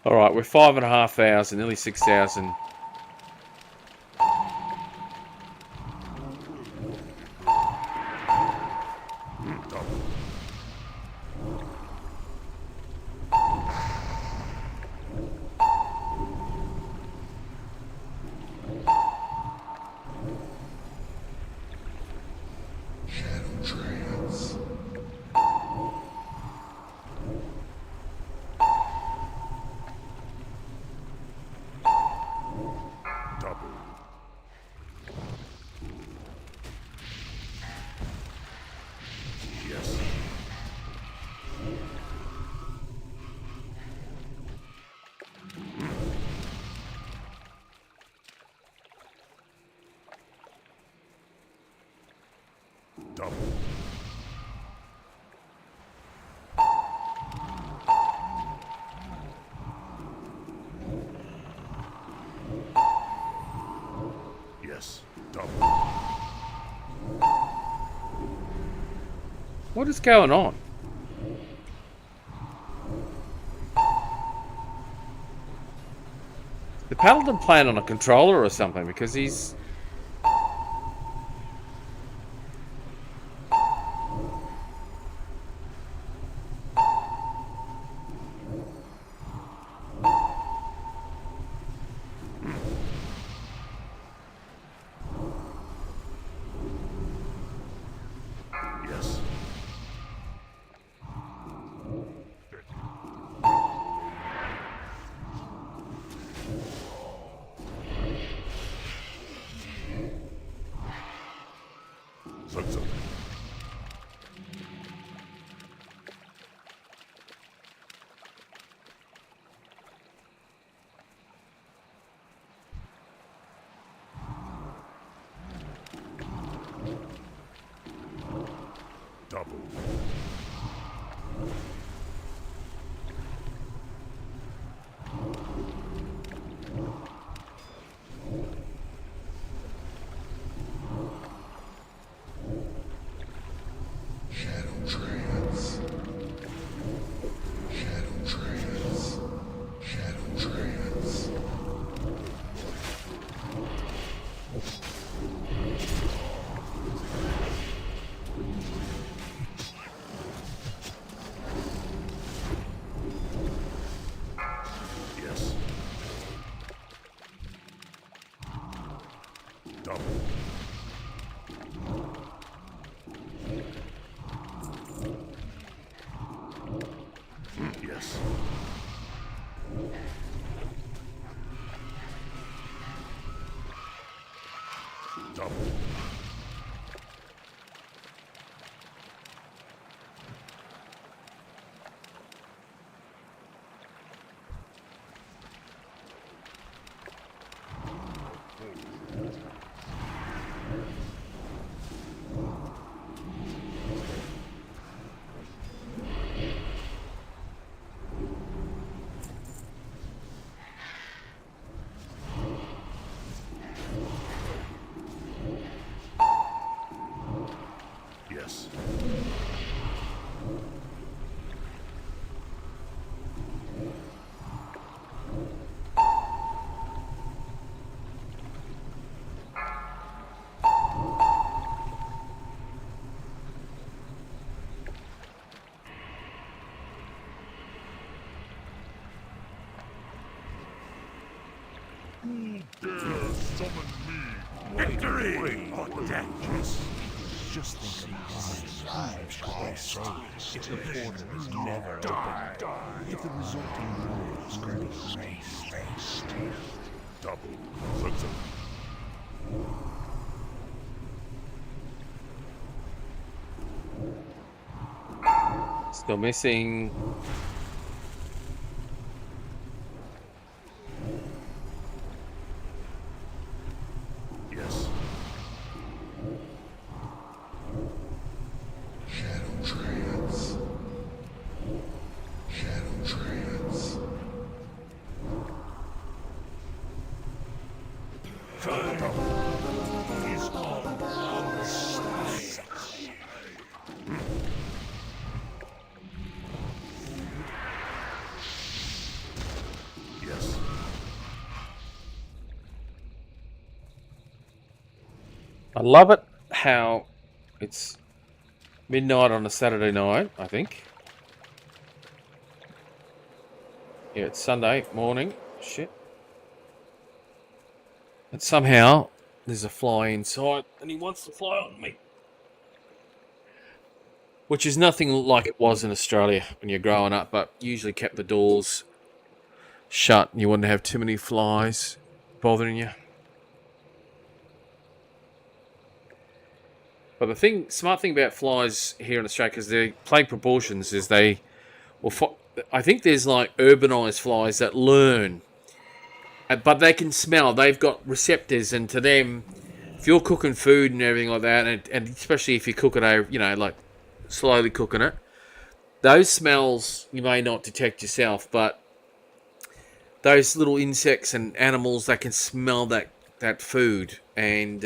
All right, we're 5,500, nearly 6,000. What is going on? The Paladin playing on a controller or something, because he's... Dare summon me. Victory or death. Just think of how many lives could they save if the portal is never opened. If the resulting wars could be erased. Double success. Still missing. Yes. Shadow trance. Shadow trance. Is all our side. Yes. I love it how it's midnight on a Saturday night, I think. Yeah, it's Sunday morning. Shit. And somehow there's a fly inside and he wants to fly on me. Which is nothing like it was in Australia when you're growing up, but usually kept the doors shut and you wouldn't have too many flies bothering you. But the smart thing about flies here in Australia, because they plague proportions, is I think there's like urbanized flies that learn, but they can smell. They've got receptors, and to them, if you're cooking food and everything like that, and especially if you cook it over, like slowly cooking it, those smells you may not detect yourself, but those little insects and animals, they can smell that food, and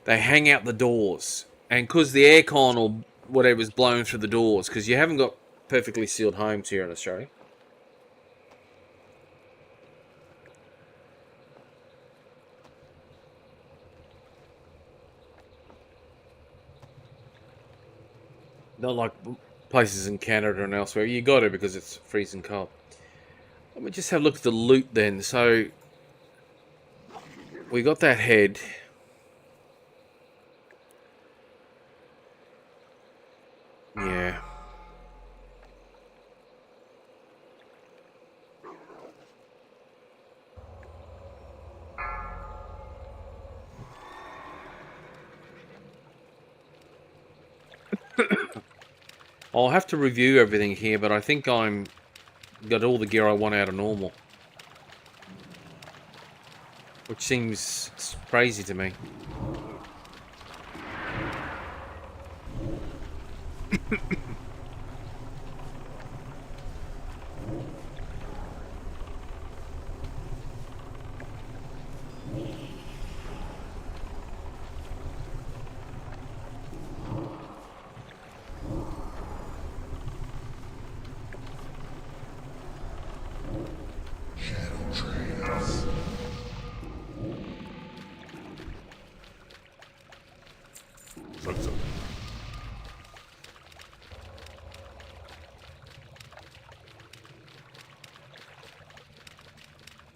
they hang out the doors, and because the aircon or whatever's blown through the doors, because you haven't got perfectly sealed homes here in Australia. Not like places in Canada and elsewhere. You got to, because it's freezing cold. Let me just have a look at the loot then. So we got that head. Yeah. I'll have to review everything here, but I think I'm got all the gear I want out of normal. Which seems crazy to me. Shadow trance. Success.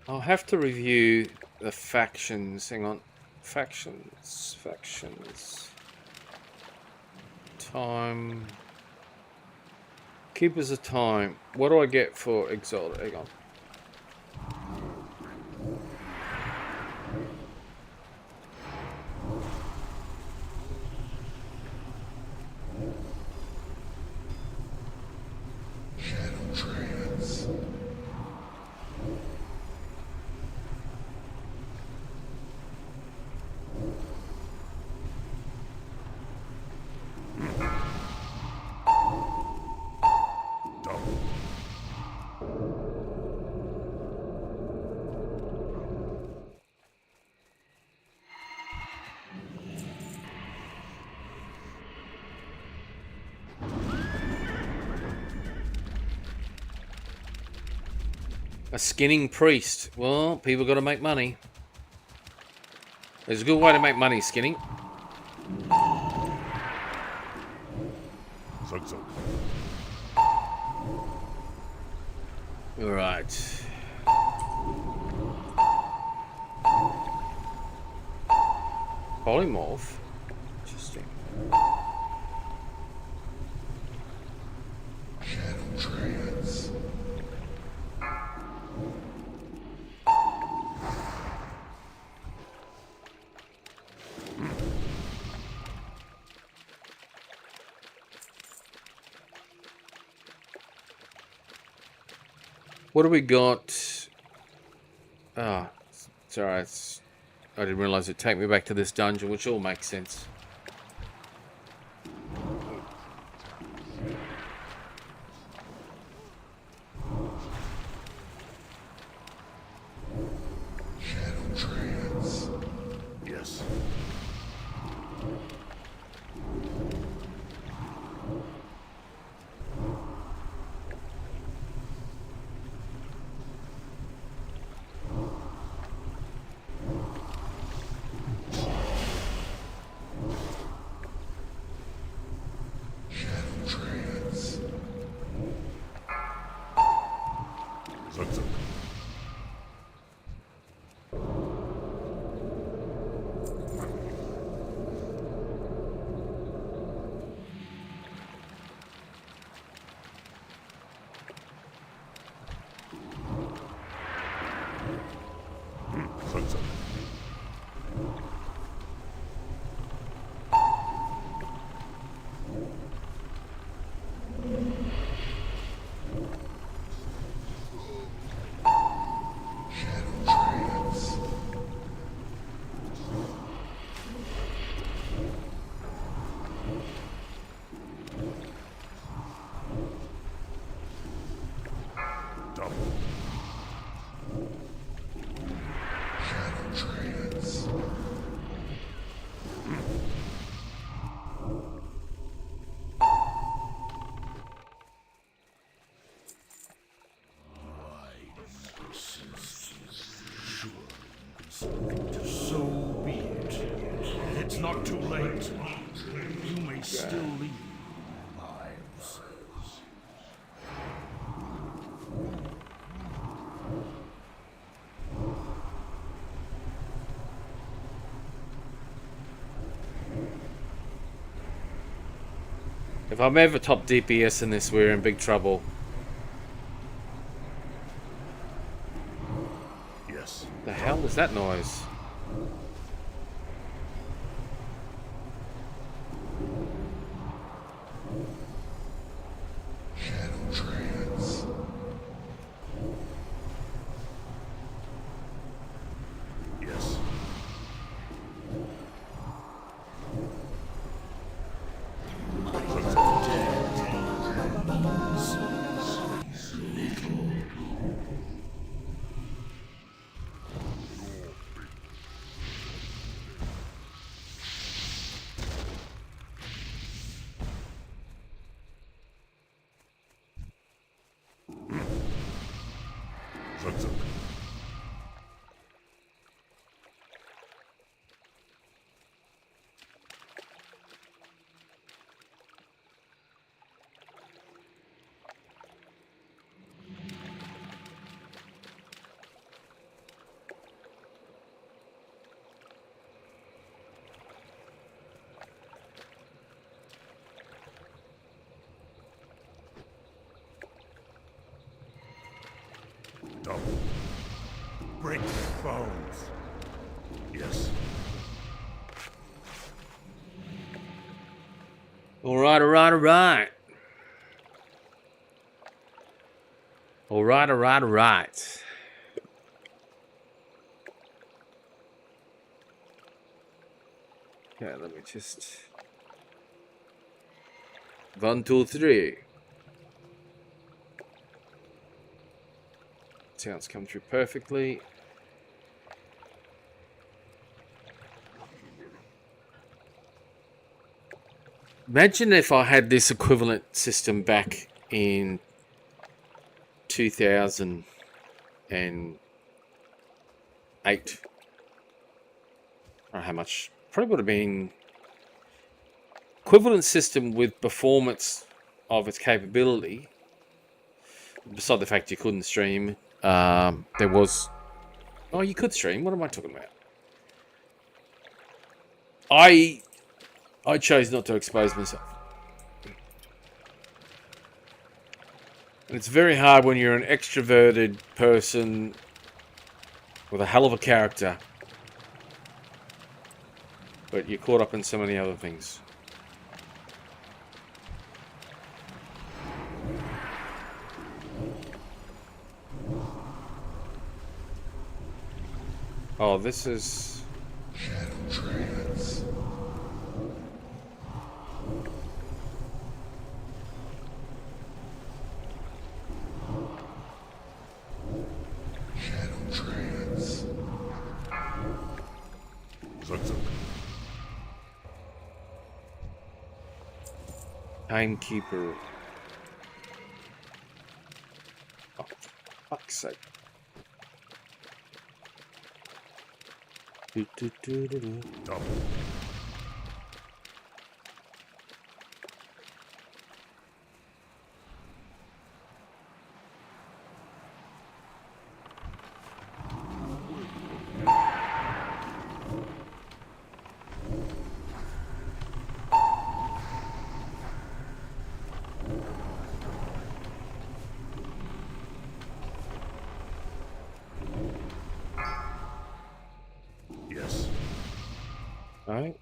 I'll have to review the factions. Hang on. Factions. Time. Keepers of time. What do I get for Exalted? Hang on. Shadow trance. Double. A skinning priest. Well, people got to make money. There's a good way to make money, skinning. Success. All right. Polymorph. Interesting. Shadow trance. What do we got? Ah, it's alright. I didn't realize it'd take me back to this dungeon, which all makes sense. Shadow trance. Yes. Shadow trance. Zug. Zug. Shadow trance. Double. Shadow trance. So be it. It's not too late. You may still lead our lives. If I'm ever top DPS in this, we're in big trouble. Yes. The hell is that noise? Shadow trance. Yes. Zug. Double. Break bones. Yes. Alright. Alright. Okay, let me just... 1, 2, 3. Sounds come through perfectly. Imagine if I had this equivalent system back in 2008. I don't know how much. Probably would have been equivalent system with performance of its capability. Beside the fact you couldn't stream, there was... Oh, you could stream. What am I talking about? I chose not to expose myself. And it's very hard when you're an extroverted person with a hell of a character, but you're caught up in so many other things. Oh, this is... Shadow trance. Shadow trance. Timekeeper. Oh, for fuck's sake. Double. Yes. Alright.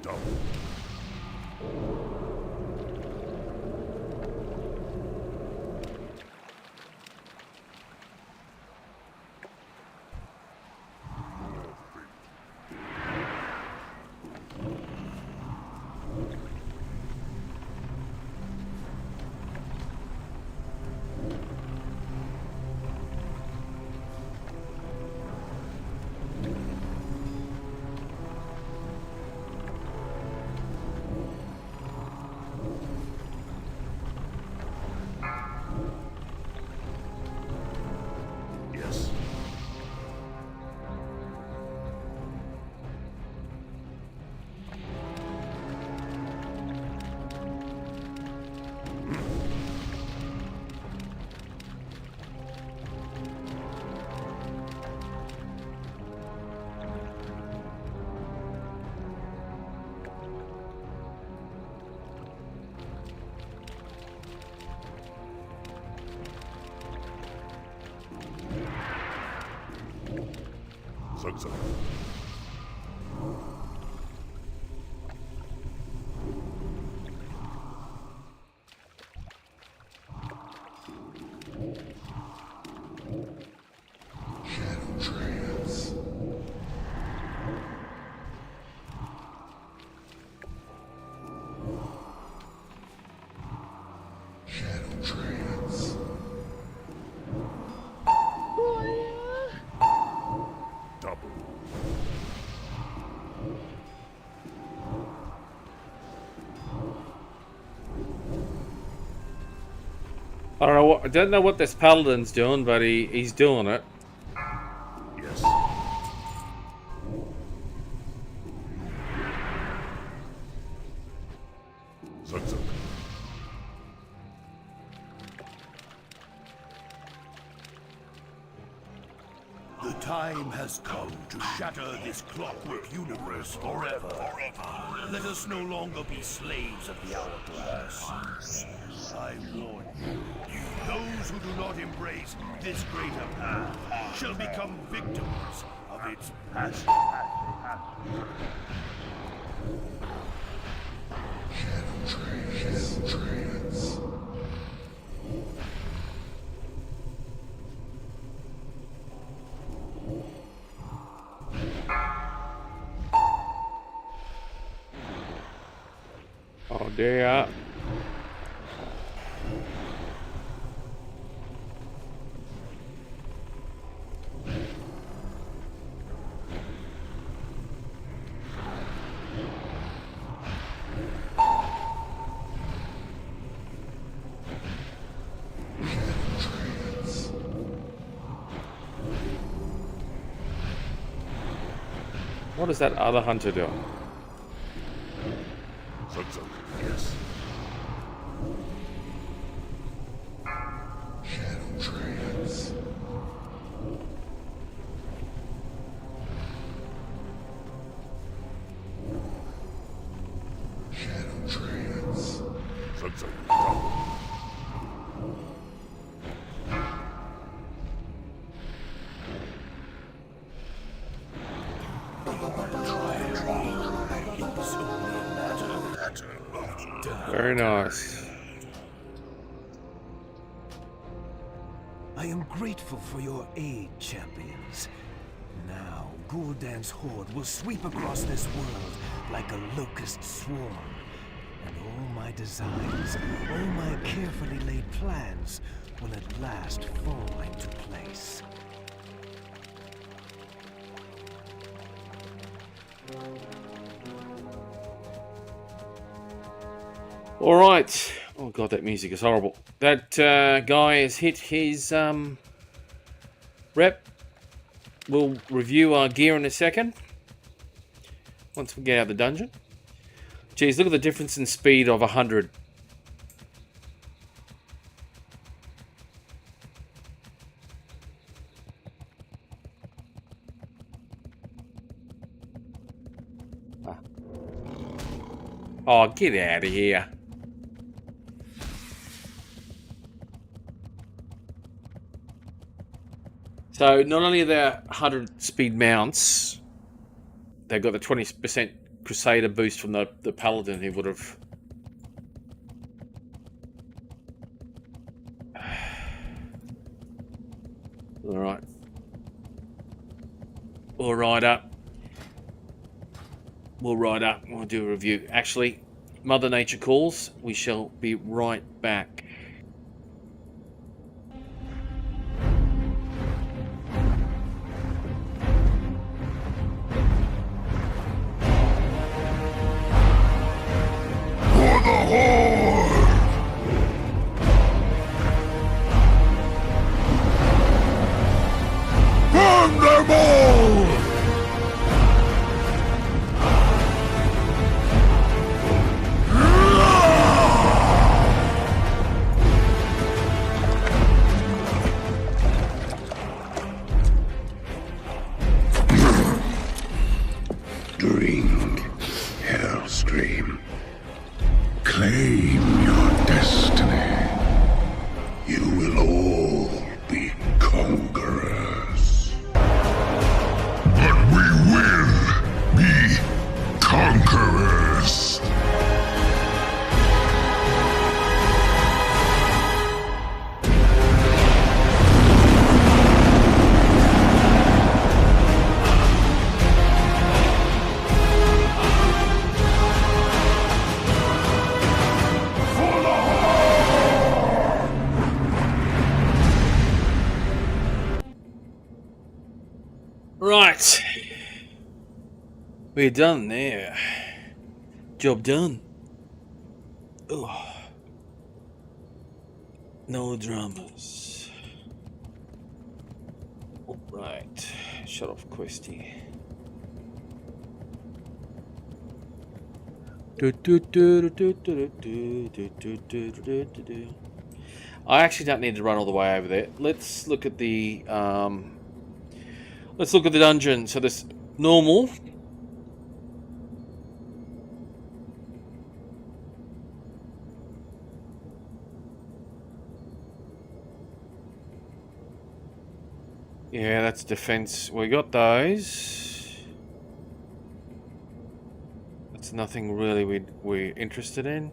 Double. Yes. Zug. Shadow trance. Shadow trance. Double. I don't know what this paladin's doing, but he's doing it. Yes. Zug. The time has come to shatter this clockwork universe forever. Let us no longer be slaves of the hourglass. I warn you, those who do not embrace this greater path shall become victims of its passion. Shadow trance. there. What is that other hunter doing? Yes. Shadow trance. Shadow trance. Very nice. I am grateful for your aid, champions. Now, Gul'dan's horde will sweep across this world like a locust swarm. And all my designs, all my carefully laid plans will at last fall into place. All right. Oh god, that music is horrible. That guy has hit his rep. We'll review our gear in a second. Once we get out of the dungeon. Geez, look at the difference in speed of 100. Oh, get out of here. So, not only are there 100 speed mounts, they've got the 20% Crusader boost from the Paladin who would have... Alright. We'll ride up. We'll ride up. We'll do a review. Actually, Mother Nature calls. We shall be right back. For the Horde! Burn them all! Drink, Hellscream. Claim your destiny. You will all be conquerors. But we will be conquerors. Right. We're done there. Job done. Oh. No dramas. Right. Shut off Questy. I actually don't need to run all the way over there. Let's look at the dungeon. So this normal. Yeah, that's defense. We got those. That's nothing really we're interested in.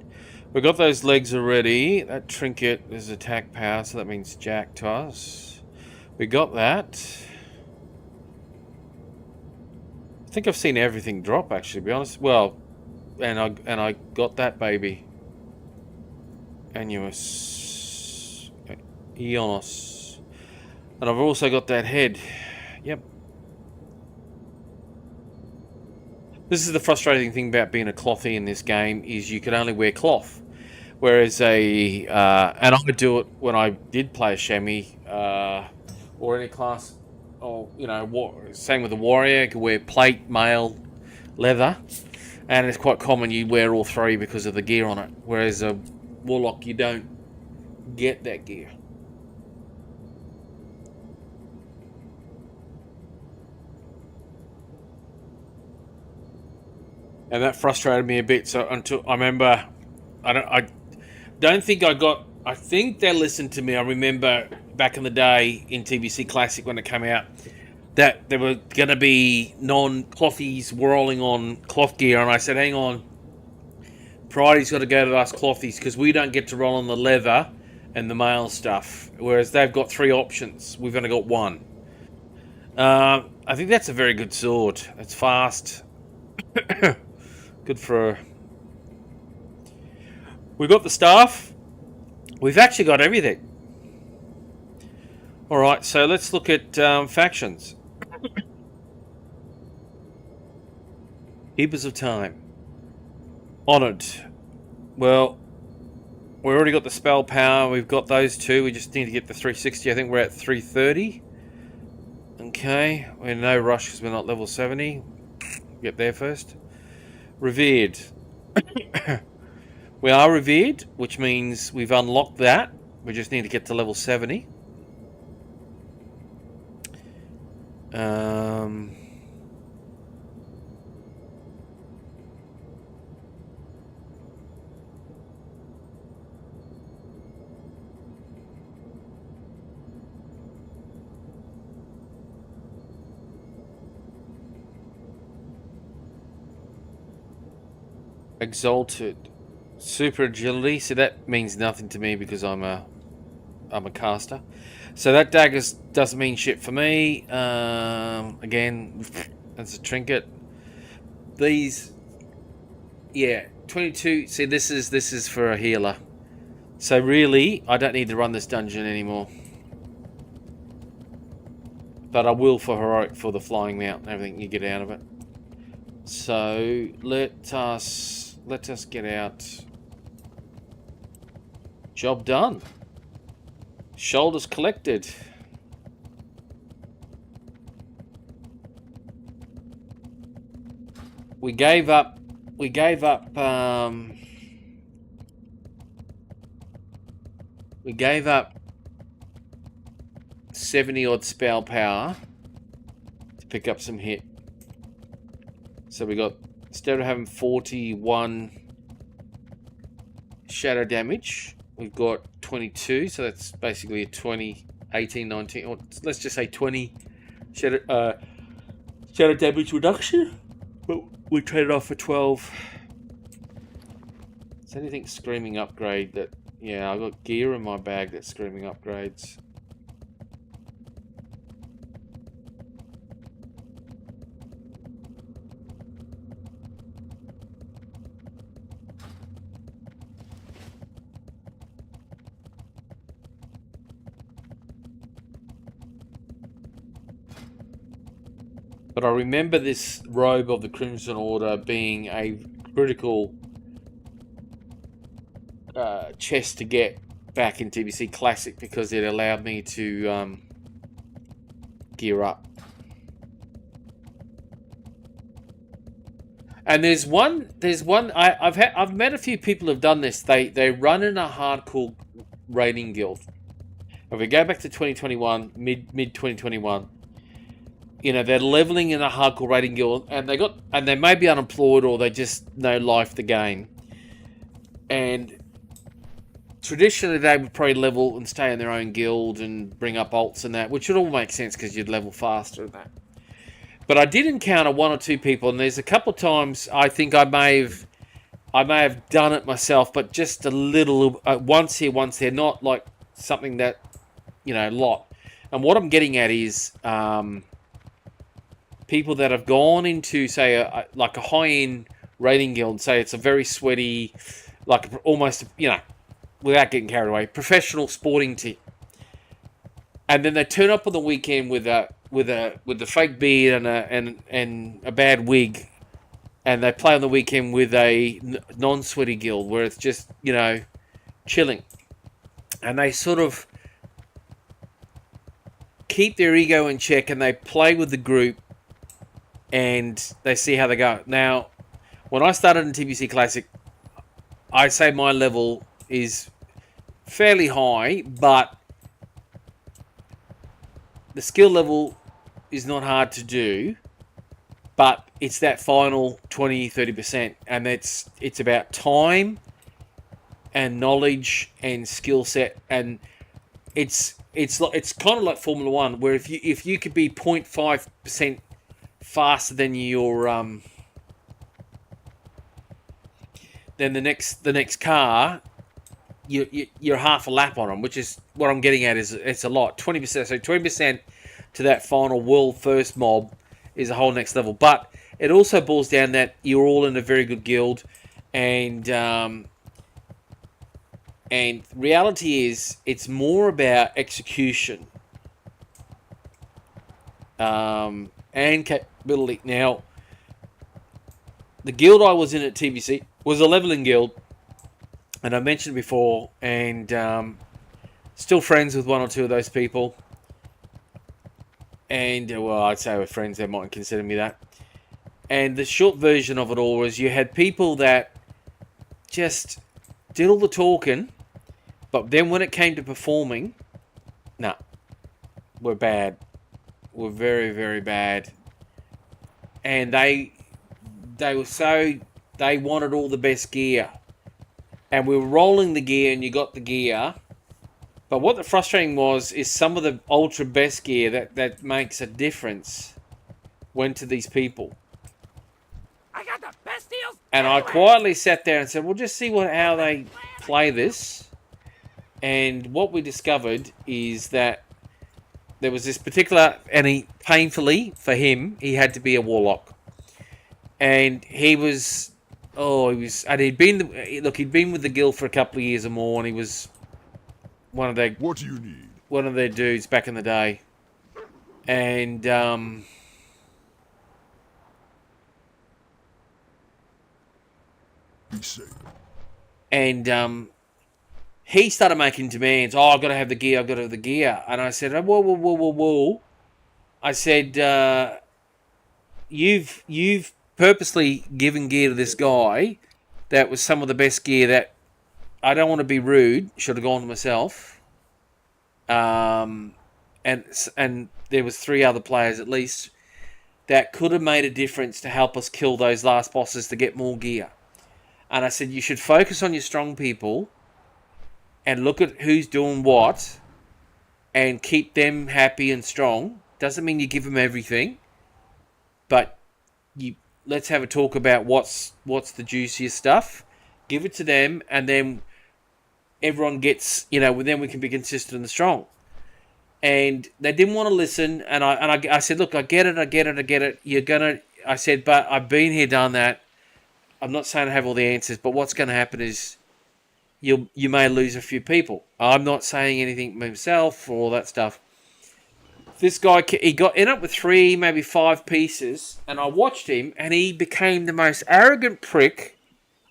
We got those legs already. That trinket is attack power, so that means jack to us. We got that. I think I've seen everything drop, actually, to be honest. Well, and I got that baby. Annuus. Ionos. And I've also got that head. Yep. This is the frustrating thing about being a clothy in this game, is you can only wear cloth. Whereas and I would do it when I did play a chamois, or any class, or, you know, same with a warrior, you could wear plate, mail, leather. And it's quite common you wear all three because of the gear on it. Whereas a warlock, you don't get that gear. And that frustrated me a bit. So until I remember, I don't think I got. I think they listened to me. I remember back in the day in TVC Classic when it came out, that there were going to be non-clothies rolling on cloth gear, and I said, hang on, priority's got to go to us clothies, because we don't get to roll on the leather and the mail stuff, whereas they've got 3 options. We've only got 1. I think that's a very good sword. It's fast. Good for... We've got the staff. We've actually got everything. Alright, so let's look at factions. Keepers of Time. Honoured. Well, we already got the spell power. We've got those 2. We just need to get the 360. I think we're at 330. Okay. We're in no rush because we're not level 70. Get there first. Revered. We are revered, which means we've unlocked that. We just need to get to level 70. Exalted. Super agility. So that means nothing to me because I'm a caster. So that dagger doesn't mean shit for me. Again, that's a trinket. These, yeah, 22. See, this is for a healer. So really, I don't need to run this dungeon anymore. But I will for heroic, for the flying mount and everything you get out of it. So let us get out. Job done. Shoulders collected. We gave up 70 odd spell power to pick up some hit. So we got, instead of having 41 shadow damage, we've got 22, so that's basically a 20, 18, 19, or let's just say 20 shadow damage reduction. But we traded off for 12. Is anything screaming upgrade that... Yeah, I've got gear in my bag that's screaming upgrades. But I remember this robe of the Crimson Order being a critical chest to get back in TBC Classic because it allowed me to gear up. And there's one. I've met a few people who've done this. They run in a hardcore raiding guild. If we go back to 2021, mid 2021. You know, they're leveling in a hardcore raiding guild, and they may be unemployed or they just know life the game. And traditionally, they would probably level and stay in their own guild and bring up alts and that, which would all make sense because you'd level faster and that. But I did encounter 1 or 2 people, and there's a couple of times I think I may have done it myself, but just a little, once here, once there, not like something that, you know, lot. And what I'm getting at is people that have gone into, say, like a high-end raiding guild, say it's a very sweaty, like almost, you know, without getting carried away, professional sporting team. And then they turn up on the weekend with the fake beard and a bad wig, and they play on the weekend with a non-sweaty guild where it's just, you know, chilling. And they sort of keep their ego in check, and they play with the group, and they see how they go. Now, when I started in TBC Classic, I'd say my level is fairly high, but the skill level is not hard to do, but it's that final 20-30%, and it's about time and knowledge and skill set, and it's kind of like Formula One, where if you could be 0.5% faster than your than the next car, you're half a lap on them, which is what I'm getting at. Is it's a lot, 20%. So 20% to that final world first mob is a whole next level. But it also boils down that you're all in a very good guild, and reality is it's more about execution and capability. Now, the guild I was in at TBC was a leveling guild, and I mentioned before, and still friends with one or two of those people. And, well, I'd say we're friends, they might consider me that. And the short version of it all was you had people that just did all the talking, but then when it came to performing, nah, we're bad. We're very, very bad. And they wanted all the best gear. And we were rolling the gear, and you got the gear. But what the frustrating was is some of the ultra best gear that makes a difference went to these people. I got the best deals. And I quietly sat there and said, "We'll just see how they play this." And what we discovered is that there was this particular, and painfully for him, he had to be a warlock. And he'd been with the guild for a couple of years or more, and he was what do you need? One of their dudes back in the day. And he started making demands. "Oh, I've got to have the gear, I've got to have the gear." And I said, whoa. I said, you've purposely given gear to this guy that was some of the best gear that, I don't want to be rude, should have gone to myself. And there was 3 other players at least that could have made a difference to help us kill those last bosses to get more gear. And I said, you should focus on your strong people and look at who's doing what and keep them happy and strong. Doesn't mean you give them everything, but let's have a talk about what's the juiciest stuff. Give it to them, and then everyone gets, then we can be consistent and strong. And they didn't want to listen, and I said, look, I get it. I said, but I've been here, done that. I'm not saying I have all the answers, but what's going to happen is you may lose a few people. I'm not saying anything myself or all that stuff. This guy, he ended up with 3, maybe 5 pieces, and I watched him, and he became the most arrogant prick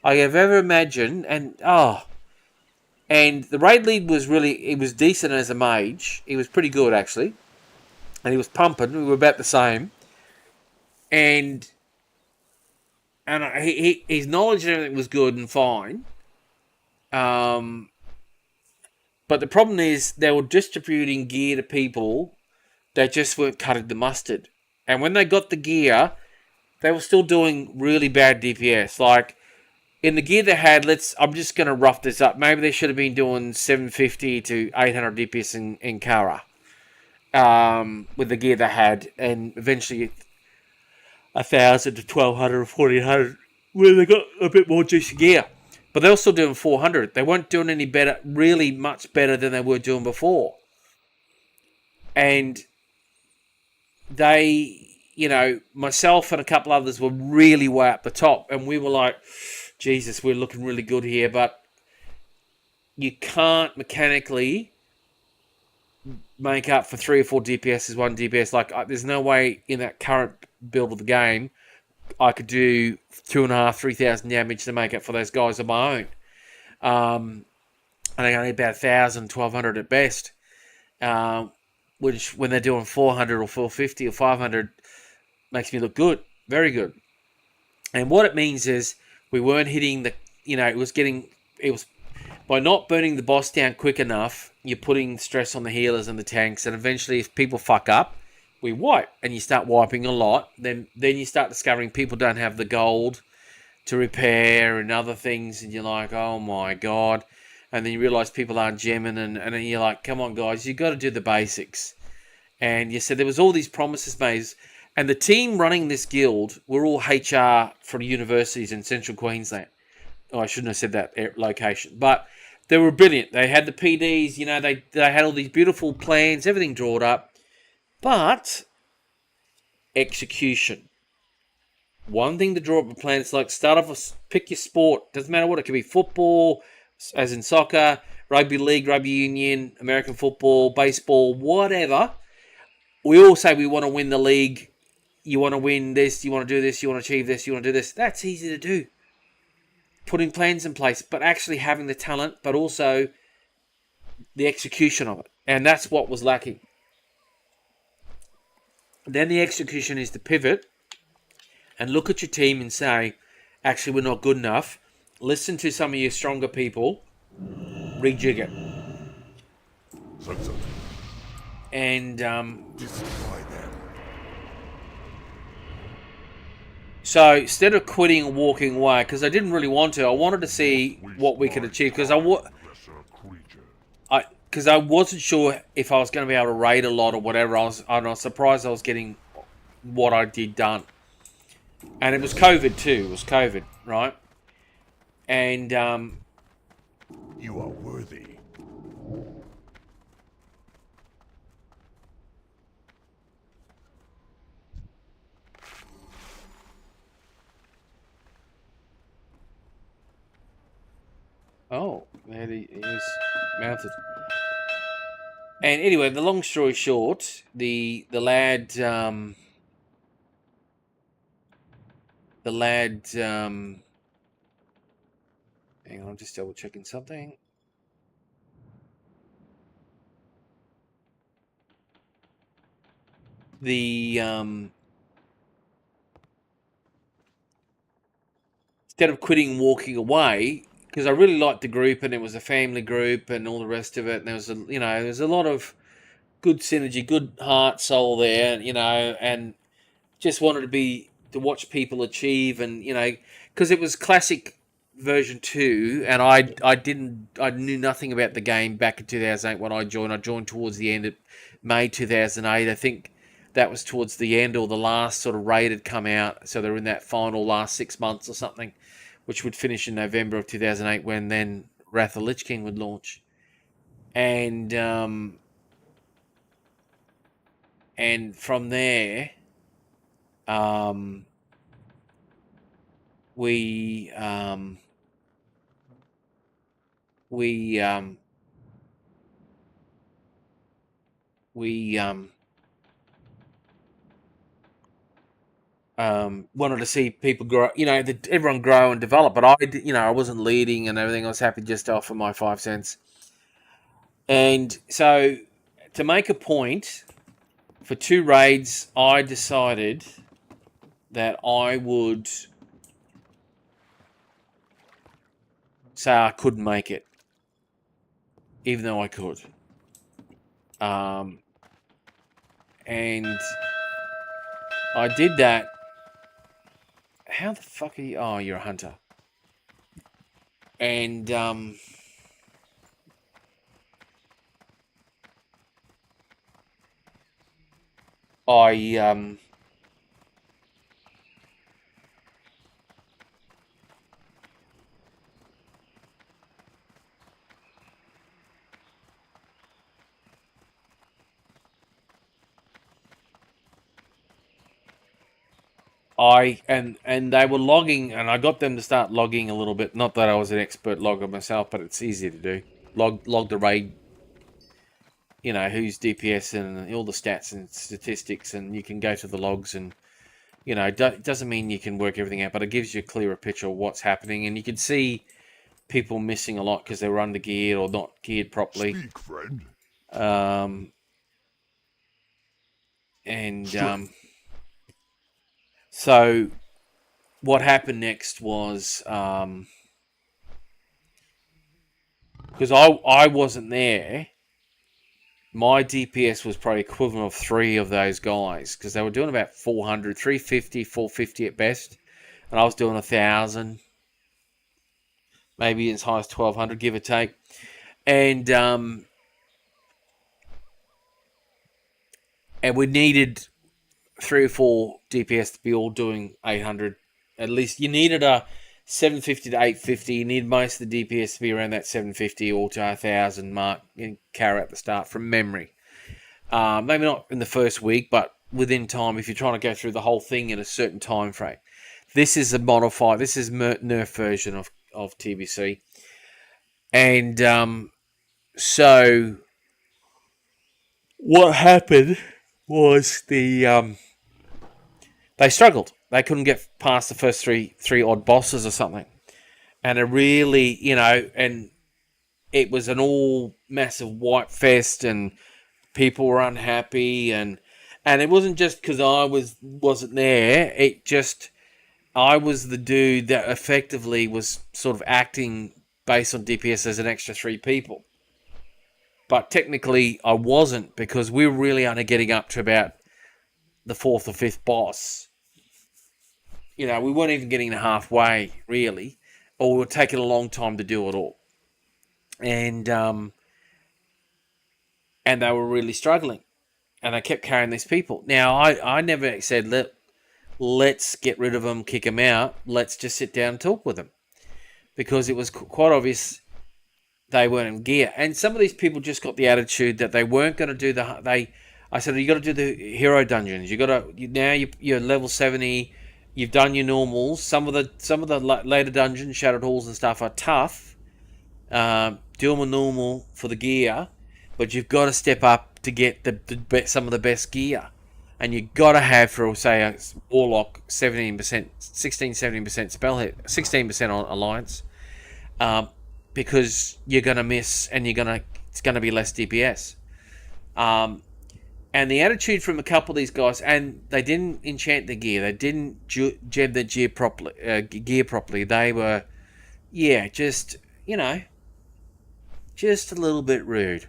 I have ever imagined, and the raid lead he was decent as a mage. He was pretty good, actually. And he was pumping. We were about the same. And his knowledge and everything was good and fine. But the problem is they were distributing gear to people that just weren't cutting the mustard. And when they got the gear, they were still doing really bad DPS. Like, in the gear they had, I'm just going to rough this up. Maybe they should have been doing 750 to 800 DPS in Kara. With the gear they had. And eventually 1,000 to 1,200 or 1,400. Where they got a bit more juicy gear. But they were still doing 400. They weren't doing any better, really much better than they were doing before. And they, myself and a couple others were really way up the top. And we were like, Jesus, we're looking really good here. But you can't mechanically make up for 3 or 4 DPSs, 1 DPS. Like, there's no way in that current build of the game I could do 2,500, 3,000 damage to make up for those guys on my own. I think I need about 1,000, 1,200 at best. Which, when they're doing 400 or 450 or 500, makes me look good. Very good. And what it means is we weren't hitting the, it was by not burning the boss down quick enough, you're putting stress on the healers and the tanks, and eventually if people fuck up, we wipe, and you start wiping a lot, then you start discovering people don't have the gold to repair and other things, and you're like, oh my god, and then you realise people aren't gemming, and then you're like, come on guys, you got to do the basics. And you said there was all these promises made, and the team running this guild were all HR from universities in central Queensland. Oh, I shouldn't have said that location, but they were brilliant. They had the PDs, they had all these beautiful plans, everything drawn up, but execution. One thing to draw up a plan, it's like start off, pick your sport. Doesn't matter what, it could be football, as in soccer, rugby league, rugby union, American football, baseball, whatever. We all say we want to win the league. You want to win this, you want to do this, you want to achieve this, you want to do this. That's easy to do. Putting plans in place, but actually having the talent, but also the execution of it. And that's what was lacking. Then the execution is to pivot and look at your team and say, actually, we're not good enough. Listen to some of your stronger people. Rejig it. And so instead of quitting and walking away, because I didn't really want to, I wanted to see what we could achieve, because I wasn't sure if I was going to be able to raid a lot or whatever. I was surprised I was getting what I did done. And it was COVID too. It was COVID, right? And you are worthy. Oh, there he is mounted. And anyway, the long story short, the lad hang on, I'm just double checking something. The instead of quitting and walking away, because I really liked the group and it was a family group and all the rest of it, and there was there's a lot of good synergy, good heart, soul there, and just wanted to watch people achieve, and because it was classic version 2, and I knew nothing about the game back in 2008 when I joined. I joined towards the end of May 2008. I think that was towards the end, or the last sort of raid had come out, so they're in that final last 6 months or something, which would finish in November of 2008, when then Wrath of the Lich King would launch. And from there, we wanted to see people grow, everyone grow and develop, but I wasn't leading and everything. I was happy just to offer my 5 cents. And so, to make a point, for 2 raids, I decided that I would say I couldn't make it, even though I could. And I did that. How the fuck are you? Oh, you're a hunter. And and they were logging, and I got them to start logging a little bit. Not that I was an expert logger myself, but it's easy to do. log the raid. You know, who's DPS and all the stats and statistics, and you can go to the logs and, you know, it doesn't mean you can work everything out, but it gives you a clearer picture of what's happening, and you can see people missing a lot because they were under geared or not geared properly. Speak, friend. So what happened next was, because I wasn't there, my DPS was probably equivalent of 3 of those guys, because they were doing about 400, 350, 450 at best, and I was doing 1,000, maybe as high as 1,200, give or take. And we needed 3 or 4 DPS to be all doing 800. At least you needed a 750 to 850. You need most of the DPS to be around that 750 or to 1,000 mark in carry at the start from memory. Maybe not in the first week, but within time if you're trying to go through the whole thing in a certain time frame. This is a modified, this is nerf version of TBC. And so what happened was they struggled. They couldn't get past the first three odd bosses or something. And it really, you know, and it was an all massive white fest and people were unhappy, and it wasn't just because I wasn't there. It just, I was the dude that effectively was sort of acting based on DPS as an extra 3 people. But technically I wasn't, because we were really only getting up to about the 4th or 5th boss. You know, we weren't even getting to halfway, really. Or we were taking a long time to do it all. And they were really struggling. And I kept carrying these people. Now, I never said, let's get rid of them, kick them out. Let's just sit down and talk with them. Because it was quite obvious they weren't in gear. And some of these people just got the attitude that they weren't going to do I said, you got to do the hero dungeons. Now you're level 70. You've done your normals. Some of the later dungeons, Shattered Halls and stuff, are tough. Do them normal for the gear, but you've got to step up to get some of the best gear. And you've got to have, for say, a Warlock 16-17% spell hit, 16% on Alliance, because you're going to miss and it's going to be less DPS. And the attitude from a couple of these guys, and they didn't enchant the gear. They didn't gem the gear properly. They were, just a little bit rude.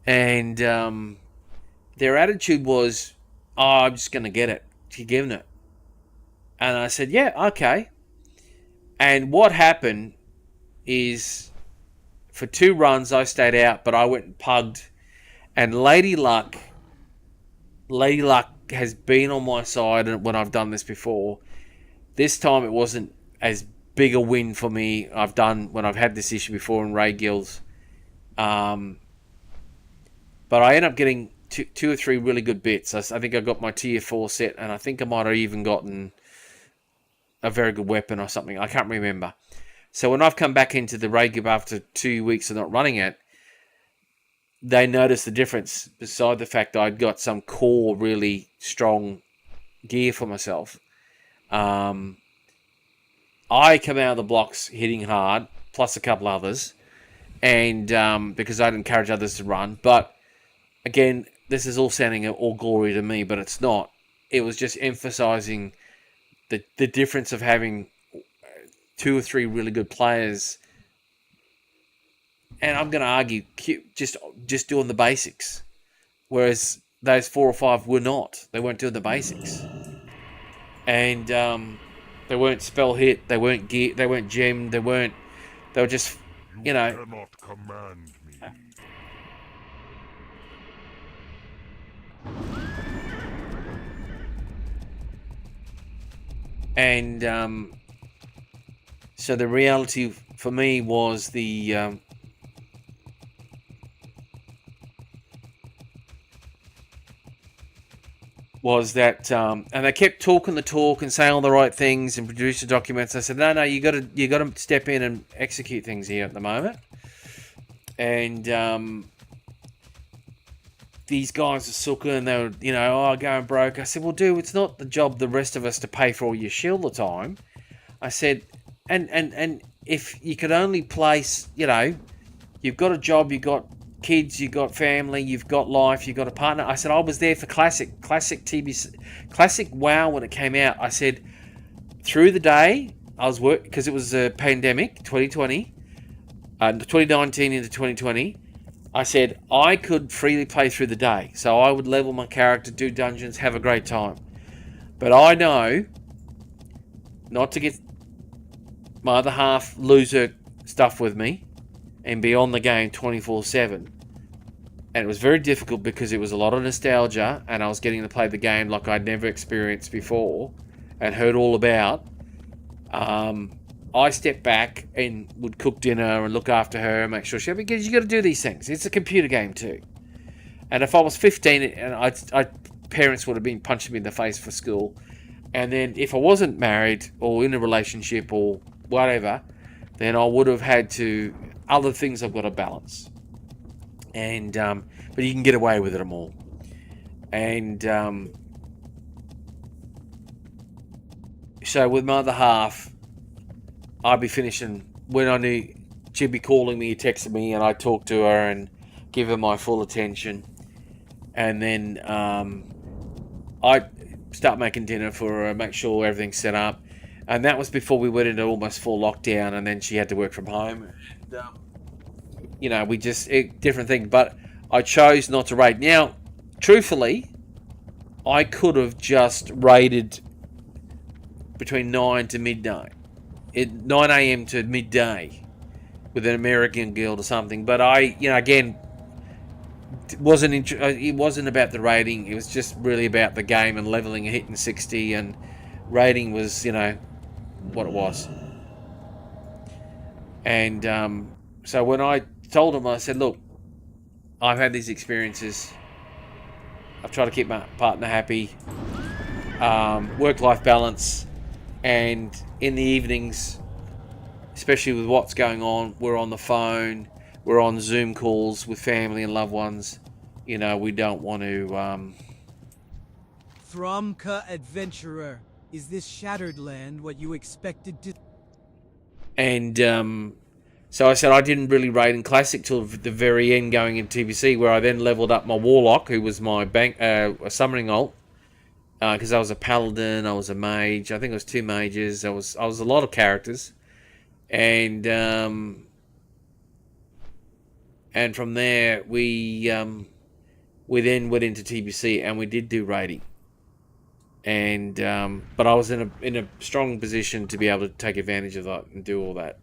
And their attitude was, I'm just going to get it. You're giving it. And I said, yeah, okay. And what happened is, for 2 runs, I stayed out, but I went and pugged. And Lady Luck has been on my side when I've done this before. This time it wasn't as big a win for me. I've done when I've had this issue before in raid guilds. But I ended up getting 2 or 3 really good bits. I think I got my tier 4 set, and I think I might have even gotten a very good weapon or something. I can't remember. So when I've come back into the raid guild after 2 weeks of not running it, they noticed the difference, beside the fact that I'd got some core, really strong gear for myself. I come out of the blocks hitting hard, plus a couple others, and because I'd encourage others to run. But again, this is all sounding all glory to me, but it's not. It was just emphasizing the difference of having 2 or 3 really good players. And I'm going to argue just doing the basics, whereas those 4 or 5 were not. They weren't doing the basics, and they weren't spell hit. They weren't gear. They weren't gemmed. They were just, You cannot command me. And so the reality for me was that, and they kept talking the talk and saying all the right things and produce the documents. I said, no, you got to step in and execute things here at the moment. And these guys are sucker, and they were, going broke. I said, well, dude, it's not the job the rest of us to pay for all your shit all the time. I said, and if you could only place, you've got a job, you've got kids, you've got family, you've got life, you've got a partner. I said, I was there for classic TV, classic WoW when it came out. I said, through the day, I was working, because it was a pandemic, 2020, 2019 into 2020. I said, I could freely play through the day. So I would level my character, do dungeons, have a great time. But I know not to get my other half lose her stuff with me and be on the game 24/7. And it was very difficult because it was a lot of nostalgia, and I was getting to play the game like I'd never experienced before and heard all about. I stepped back and would cook dinner and look after her and make sure because you got to do these things. It's a computer game too. And if I was 15, and parents would have been punching me in the face for school. And then if I wasn't married or in a relationship or whatever, then I would have had to other things I've got to balance. And but you can get away with it all. And so with my other half, I'd be finishing when I knew she'd be calling me, texting me, and I'd talk to her and give her my full attention. And then I'd start making dinner for her, make sure everything's set up. And that was before we went into almost full lockdown, and then she had to work from home. And, we just, different things. But I chose not to raid. Now, truthfully, I could have just raided between 9 to midnight. 9 a.m. to midday with an American guild or something. But I, again, it wasn't about the raiding. It was just really about the game and leveling and hitting 60, and raiding was, what it was. And so when I told him, I said, look, I've had these experiences. I've tried to keep my partner happy. Work-life balance. And in the evenings, especially with what's going on, we're on the phone, we're on Zoom calls with family and loved ones. We don't want to... Thromka Adventurer, is this Shattered Land what you expected to... And so I said I didn't really raid in Classic till the very end going in TBC, where I then leveled up my Warlock, who was my summoning ult. Because I was a paladin, I was a mage. I think I was 2 mages. I was a lot of characters, and from there we then went into TBC, and we did do raiding. And but I was in a strong position to be able to take advantage of that and do all that.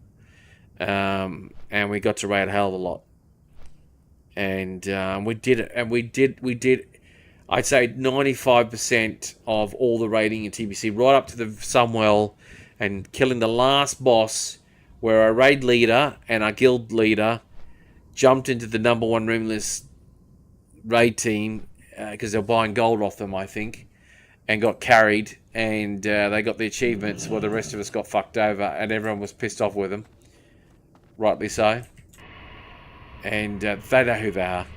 And we got to raid a hell of a lot, and we did it, and we did. I'd say 95% of all the raiding in TBC, right up to the Sunwell, and killing the last boss, where our raid leader and our guild leader jumped into the number 1 rimless raid team because they're buying gold off them, I think, and got carried, and they got the achievements while the rest of us got fucked over, and everyone was pissed off with them, rightly so. And they know who they are.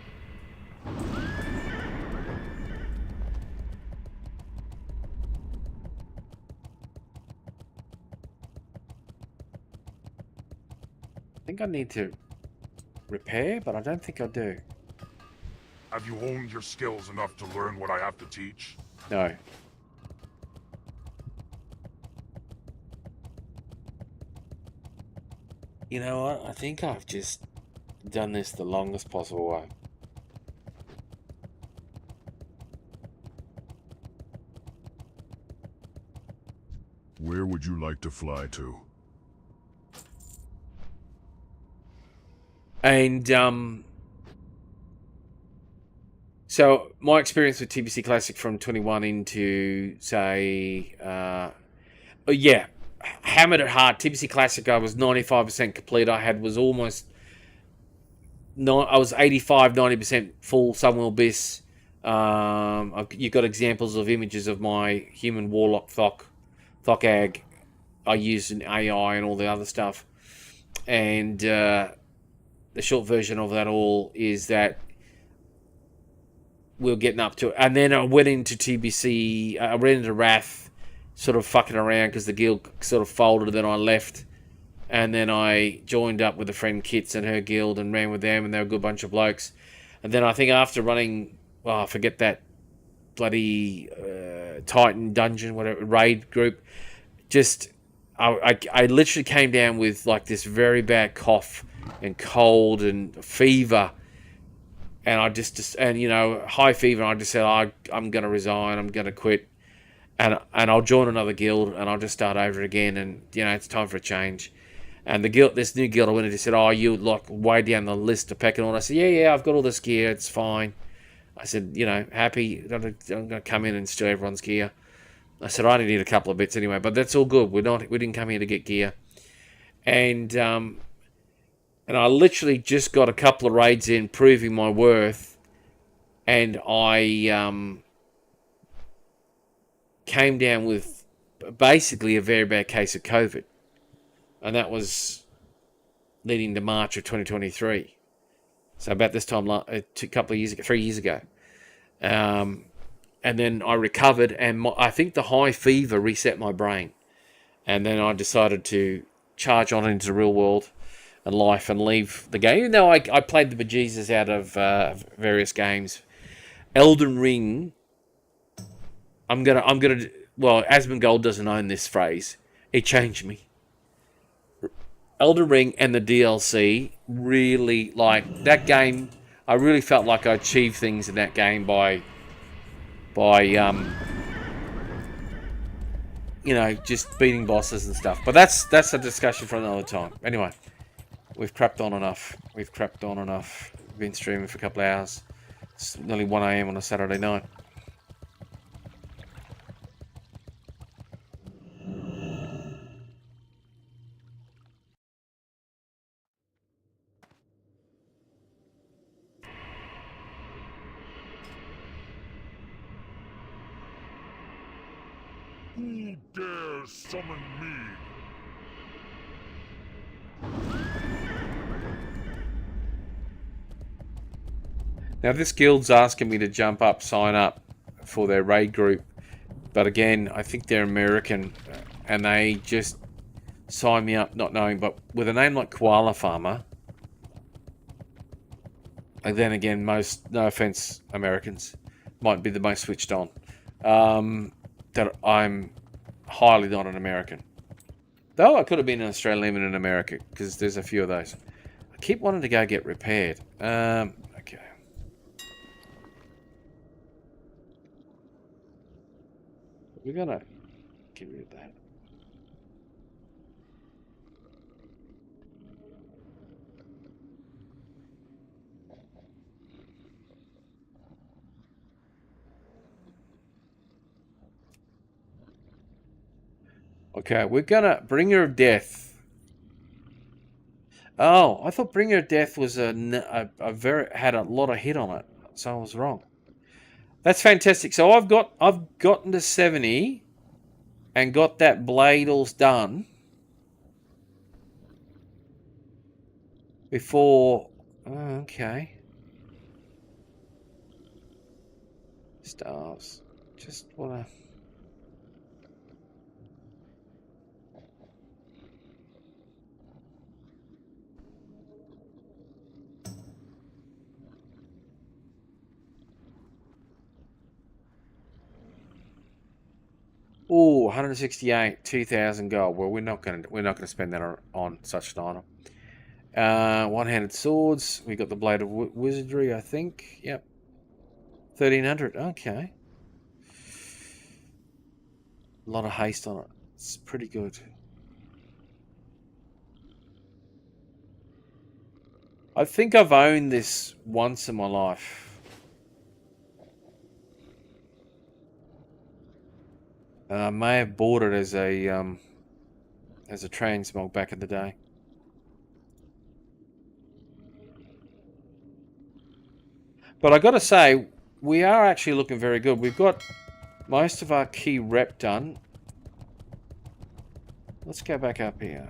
I think I need to repair, but I don't think I do. Have you honed your skills enough to learn what I have to teach? No. You know what? I think I've just done this the longest possible way. Where would you like to fly to? And so my experience with TBC Classic from 21 into, say, hammered it hard. TBC Classic, I was 95% complete. I was almost, I was 85, 90% full Sunwell Biss. You've got examples of images of my human Warlock Thok-Ag. I used an AI and all the other stuff. And the short version of that all is that we were getting up to it. And then I went into TBC, I went into Wrath, sort of fucking around because the guild sort of folded, and then I left. And then I joined up with a friend Kits and her guild and ran with them, and they were a good bunch of blokes. And then I think after running, well, I forget that bloody Titan dungeon, whatever, raid group, just, I literally came down with like this very bad cough and cold and fever. And I just and you know, high fever, and I just said, I'm going to resign, I'm going to quit. And I'll join another guild, and I'll just start over again, and, you know, it's time for a change. And the guild, this new guild I went into, said, oh, you like way down the list of pecking order. I said, yeah, I've got all this gear, it's fine. I said, you know, happy, I'm going to come in and steal everyone's gear. I said, I only need a couple of bits anyway, but that's all good. We didn't come here to get gear. And I literally just got a couple of raids in, proving my worth, and I came down with basically a very bad case of COVID. And that was leading to March of 2023. So about this time, a couple of years ago, 3 years ago. And then I recovered, and I think the high fever reset my brain. And then I decided to charge on into the real world and life and leave the game. Even though I played the bejesus out of various games. Elden Ring, I'm gonna, well, Asmongold doesn't own this phrase. It changed me. Elden Ring and the DLC really, like, that game, I really felt like I achieved things in that game by you know, just beating bosses and stuff. But that's a discussion for another time. Anyway, we've crapped on enough. We've been streaming for a couple of hours. It's nearly 1 AM on a Saturday night. Who dares summon me? Now this guild's asking me to jump up, sign up for their raid group. But again, I think they're American, and they just sign me up not knowing. But with a name like Koala Farmer, and then again, most, no offense, Americans, might be the most switched on. That I'm highly not an American. Though I could have been an Australian even in America, because there's a few of those. I keep wanting to go get repaired. Okay. We're gonna get rid of that. Okay, we're gonna Bringer of Death. Oh, I thought Bringer of Death was had a lot of hit on it, so I was wrong. That's fantastic. So I've gotten to 70 and got that blade all done before. Oh, okay. Stars. Just wanna. Oh, 168, 2,000 gold. Well, we're not gonna spend that on such an item. One-handed swords. We got the blade of wizardry, I think. Yep. 1,300. Okay. A lot of haste on it. It's pretty good. I think I've owned this once in my life. I may have bought it as a transmog back in the day. But I got to say, we are actually looking very good. We've got most of our key rep done. Let's go back up here.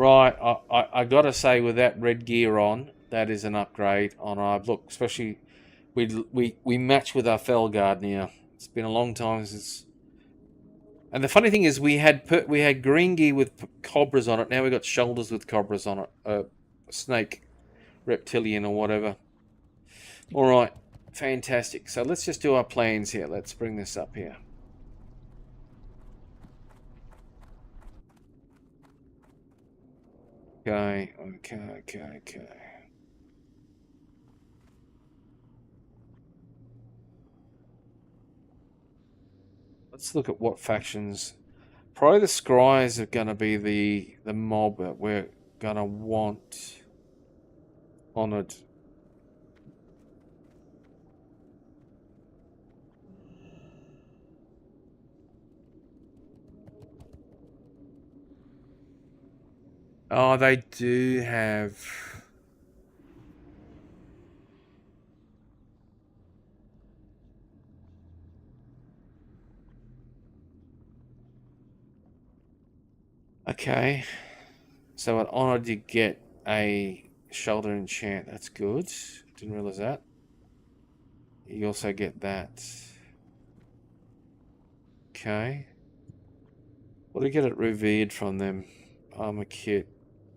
Right, I gotta say, with that red gear on, that is an upgrade on our look. Especially, we match with our Felguard now. It's been a long time since. And the funny thing is, we had green gear with cobras on it. Now we got shoulders with cobras on it. Snake, reptilian, or whatever. All right, fantastic. So let's just do our plans here. Let's bring this up here. Okay. Let's look at what factions. Probably the Scries are going to be the mob that we're going to want honored. Oh, they do have... Okay. So at honored you get a shoulder enchant. That's good. Didn't realize that. You also get that. Okay. What do you get at revered from them? Armor kit,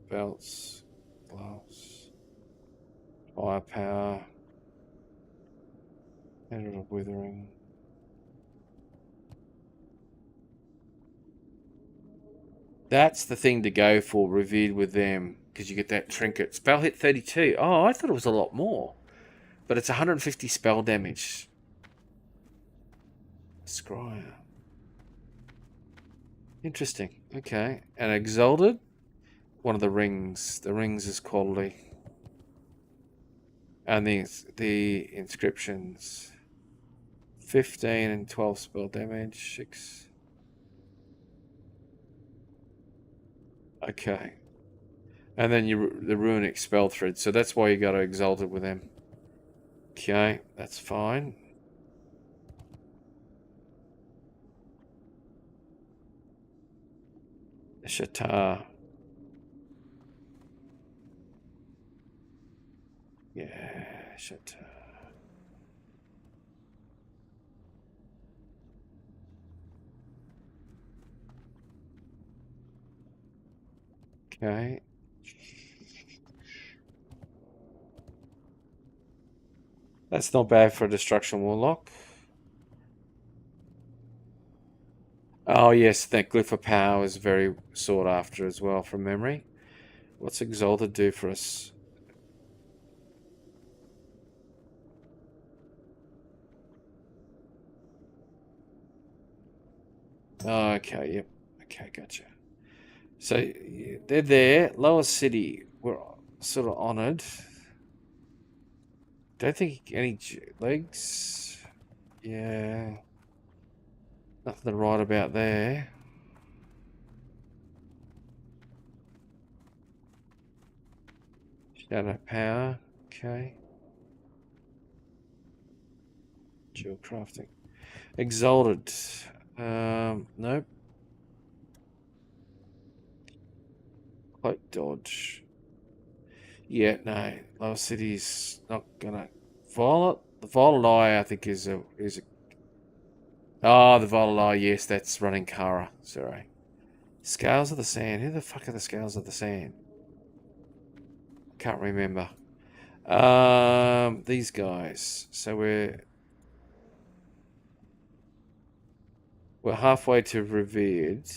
belts, gloves, firepower, Energy of Withering. That's the thing to go for, revered with them, because you get that trinket. Spell hit 32. Oh, I thought it was a lot more. But it's 150 spell damage. Scryer. Interesting. Okay. And Exalted? One of the rings. The rings is quality. And the inscriptions. 15 and 12 spell damage. 6. Okay. And then the runic spell thread. So that's why you got to Exalted with them. Okay, that's fine. Shatar. Yeah, Shatar. Okay. That's not bad for a Destruction Warlock. Oh yes, that Glyph of Power is very sought after as well from memory. What's Exalted do for us? Oh, okay, yep. Okay, gotcha. So yeah, they're there. Lower City, we're sort of honoured. Don't think any legs. Yeah. Nothing to write about there. Shadow Power. Okay. Dual crafting. Exalted. Nope. Cloak dodge. Yeah, no. Lower City's not gonna. Violet. The Violet Eye, I think, is a. Oh, the Violet Eye. Yes, that's running Kara. Sorry. Scales of the Sand. Who the fuck are the Scales of the Sand? Can't remember. These guys. So we're halfway to Revered.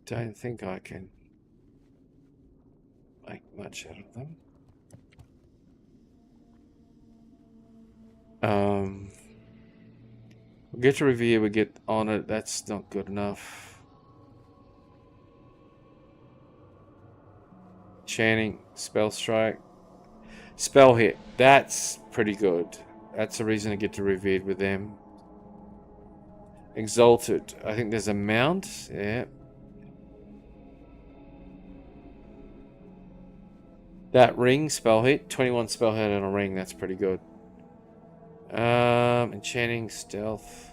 Don't think I can make much out of them. We'll get to Revere, we get on it. That's not good enough. Chanting, Spell Strike, Spell Hit. That's pretty good. That's a reason to get to Revered with them. Exalted. I think there's a mount. Yeah. That ring, spell hit. 21 spell hit on a ring. That's pretty good. Enchanting, stealth.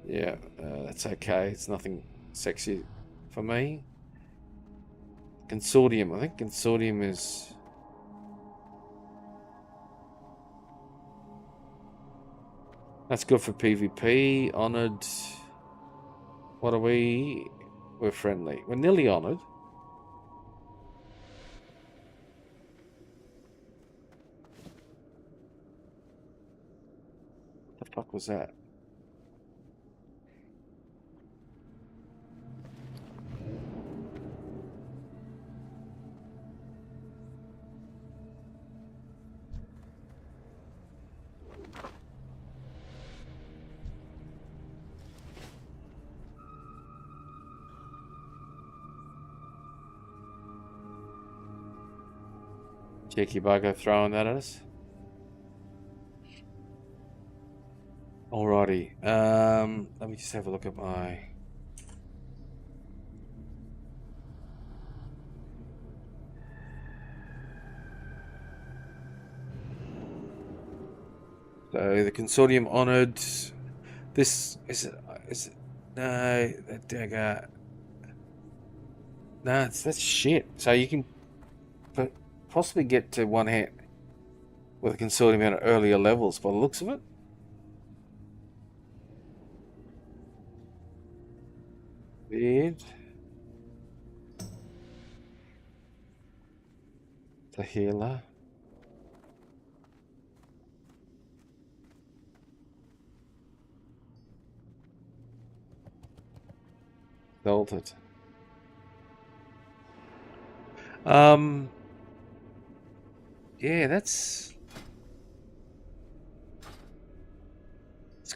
Yeah, that's okay. It's nothing sexy for me. Consortium. I think Consortium is... That's good for PvP. Honoured. What are we? We're friendly. We're nearly honoured. What the fuck was that? Cheeky bugger throwing that at us. Alrighty. Let me just have a look at my... So the Consortium honoured. This is it. No, that dagger. No, that's shit. So you can possibly get to one hit with a Consortium at earlier levels by the looks of it. Weird. The healer. Salted. Yeah, it's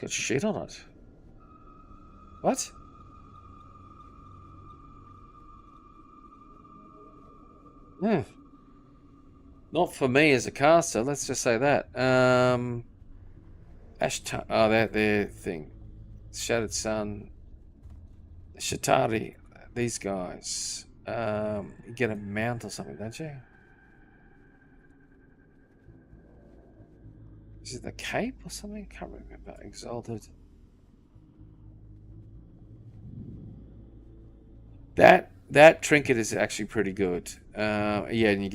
got shit on it. What? Hmm. Not for me as a caster, let's just say that. Oh, that their thing. Shattered Sun. Shatari, these guys. You get a mount or something, don't you? Is it the cape or something? I can't remember. Exalted. That trinket is actually pretty good. Yeah, and you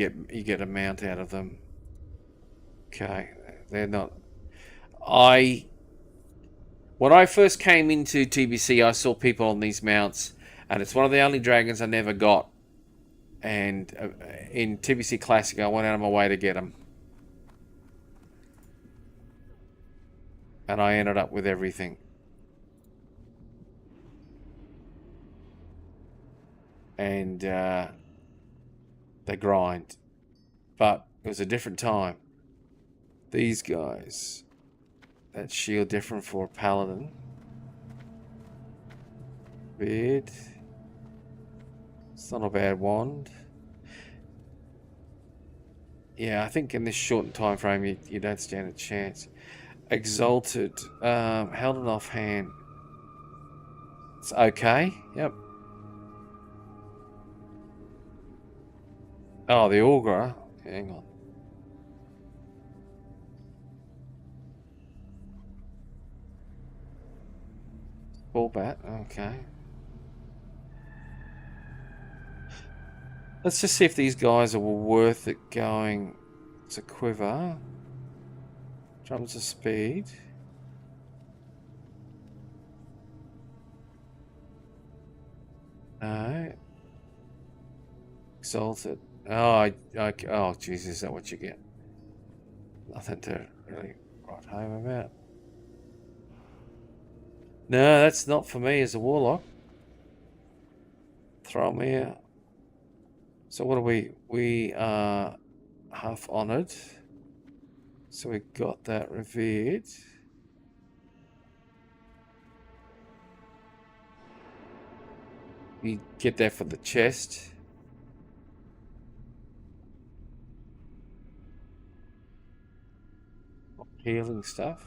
get a mount out of them. Okay, they're not. When I first came into TBC, I saw people on these mounts, and it's one of the only dragons I never got. And in TBC Classic, I went out of my way to get them. And I ended up with everything. And they grind. But it was a different time. These guys. That shield different for a paladin. Weird. It's not a bad wand. Yeah, I think in this shortened time frame you don't stand a chance. Exalted. Held it offhand. It's okay. Yep. Oh, the Augur. Hang on. Ball bat. Okay. Let's just see if these guys are worth it going to quiver. Drums of speed. No. Exalted. Oh, oh, Jesus, is that what you get? Nothing to really write home about. No, that's not for me as a warlock. Throw me out. So what are we? We are half honoured. So we got that revered. We get that for the chest. Healing stuff.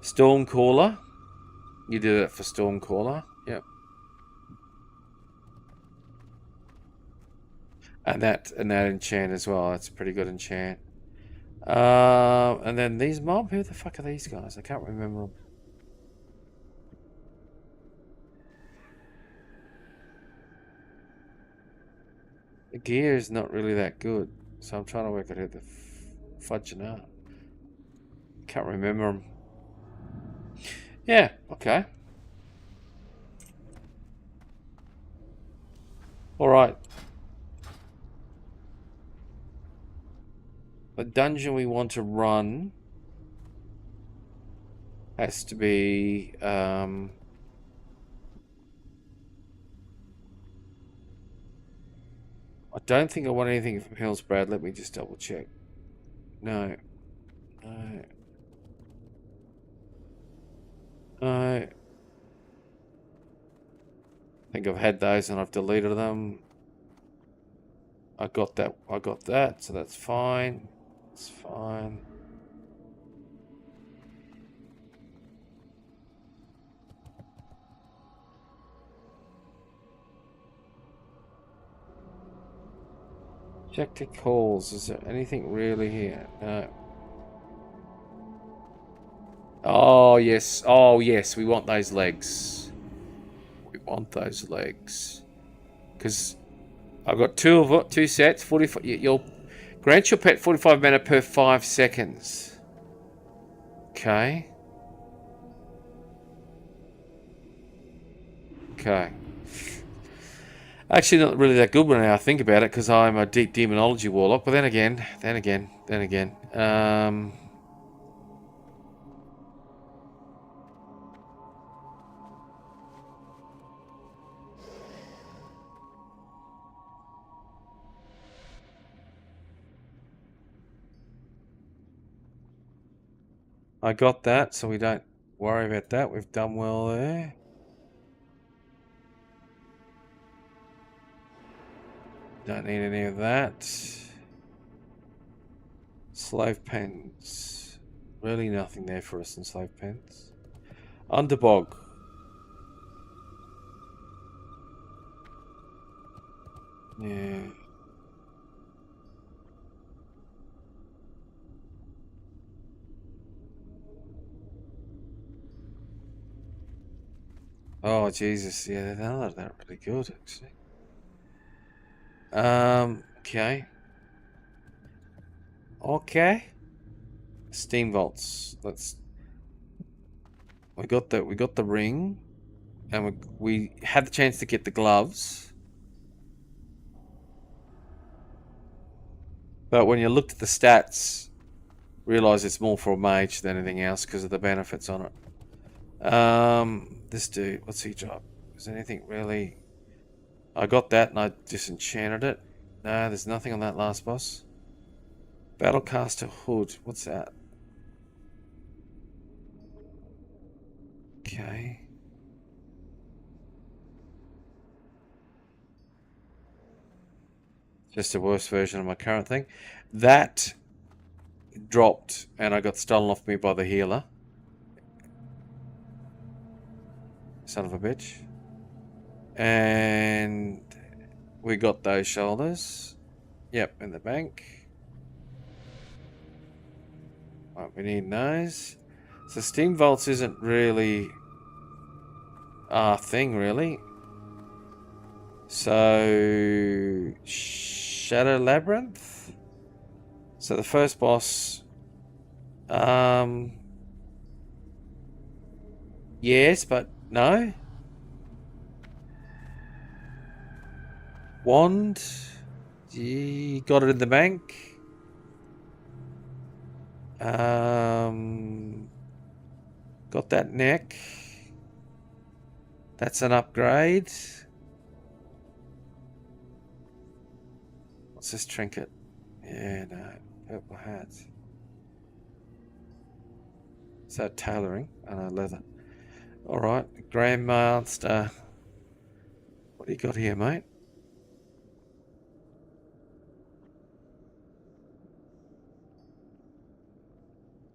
Stormcaller. You do that for Stormcaller. Yep. And that enchant as well. That's a pretty good enchant. And then these mob. Who the fuck are these guys? I can't remember them. The gear is not really that good, so I'm trying to work out who the fudging are. Can't remember them. Yeah, okay. Alright. The dungeon we want to run has to be I don't think I want anything from Hillsbrad. Let me just double check. No. No. No. I think I've had those and I've deleted them. I got that, so that's fine. It's fine. Check calls. Is there anything really here? No. Oh yes. Oh yes. We want those legs. We want those legs. Because I've got two sets. 45. You'll grant your pet 45 mana per 5 seconds. Okay. Okay. Actually, not really that good when I think about it, because I'm a deep demonology warlock. But then again. I got that, so we don't worry about that. We've done well there. Don't need any of that. Slave pens. Really nothing there for us in slave pens. Underbog. Yeah. Oh Jesus, yeah, they're not really good actually. Okay. Okay. Steam vaults. We got the ring, and we had the chance to get the gloves. But when you looked at the stats, realize it's more for a mage than anything else because of the benefits on it. This dude, what's he drop? Is there anything really? I got that and I disenchanted it. No, there's nothing on that last boss. Battlecaster Hood. What's that? Okay. Just a worse version of my current thing. That dropped and I got stolen off me by the healer. Son of a bitch. And we got those shoulders. Yep, in the bank. Right, we need those. So Steam Vaults isn't really our thing, really. So Shadow Labyrinth. So the first boss. Yes, but no. Wand. You got it in the bank. Got that neck. That's an upgrade. What's this trinket? Yeah, no. Purple hat. So tailoring. I know, leather. Alright. Grandmaster. What do you got here, mate?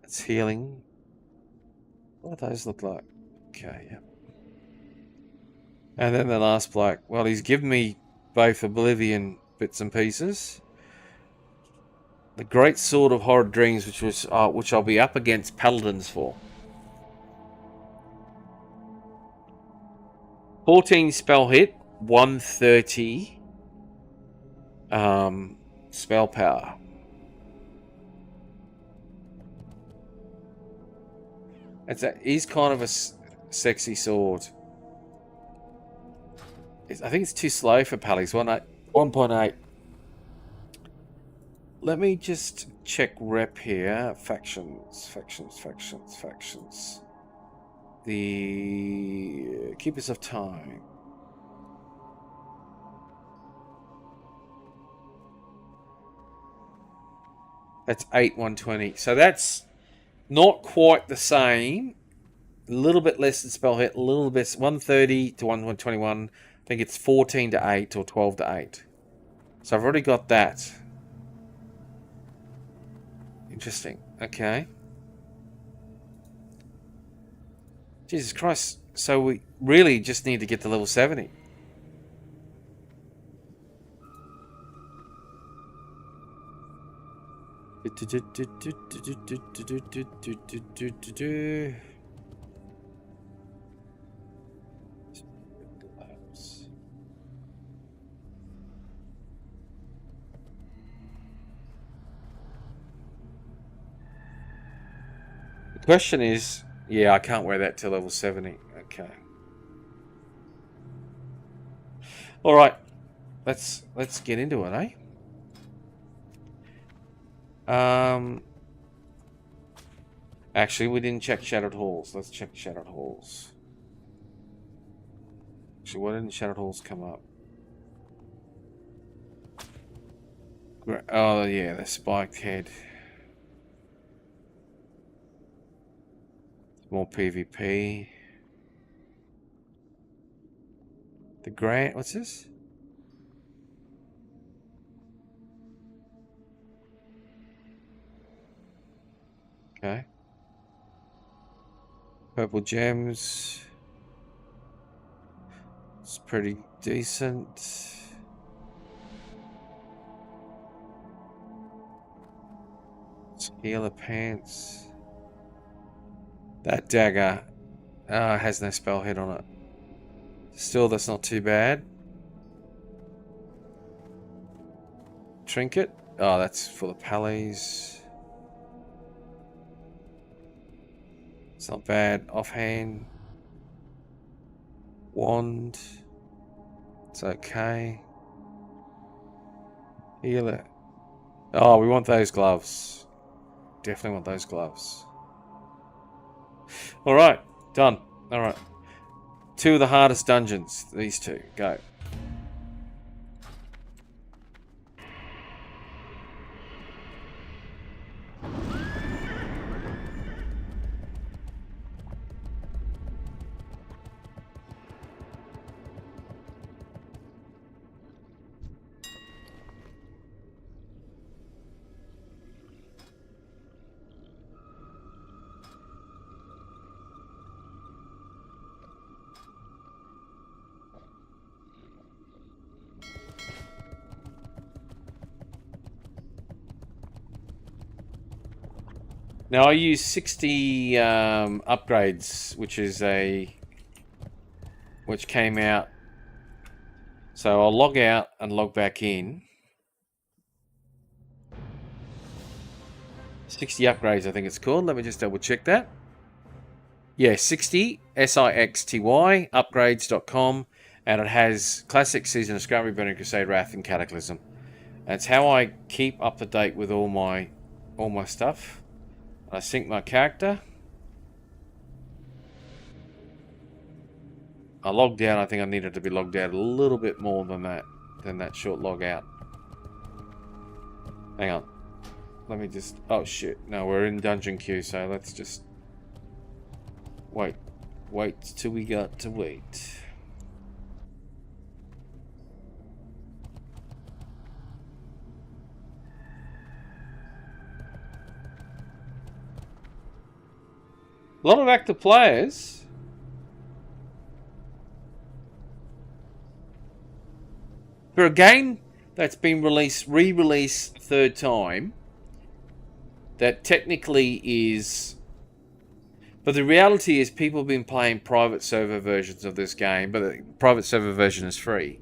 It's healing. What do those look like? Okay, yeah. And then the last bloke. Well, he's given me both Oblivion bits and pieces. The Great Sword of Horrid Dreams, which I'll be up against Paladins for. 14 spell hit, 130. Spell power. He's kind of a sexy sword. I think it's too slow for Pally's 1.8. Let me just check rep here. Factions. The Keepers of Time. That's 120. So that's not quite the same. A little bit less than spell hit. A little bit 130 to 121. I think it's 14 to 8 or 12 to 8. So I've already got that. Interesting. Okay. Jesus Christ. So we really just need to get to level 70. The question is, yeah, I can't wear that till level 70. Okay. All right. Let's get into it, eh? Actually, we didn't check Shattered Halls. Let's check Shattered Halls. Actually, why didn't Shattered Halls come up? Oh, yeah, the spiked head. More PvP. The Grant, what's this? Okay. Purple gems. It's pretty decent. Healer pants. That dagger has no spell hit on it. Still, that's not too bad. Trinket. Oh, that's for the pallies. It's not bad. Offhand. Wand. It's okay. Healer. Oh, we want those gloves. Definitely want those gloves. Alright, done. Alright. 2 of the hardest dungeons. These 2. Go. Now I use 60 upgrades, which came out. So I'll log out and log back in. 60 upgrades, I think it's called. Let me just double check that. Yeah, 60 SIXTY upgrades.com, and it has Classic, Season of Scrum, Burning Crusade, Wrath, and Cataclysm. That's how I keep up to date with all my stuff. I sync my character. I logged out. I think I needed to be logged out a little bit more than that short log out. Hang on. Let me just... Oh, shit. No, we're in dungeon queue, so let's just... Wait till we got to wait. A lot of active players. For a game that's been re-released third time, that technically is... But the reality is people have been playing private server versions of this game, but the private server version is free.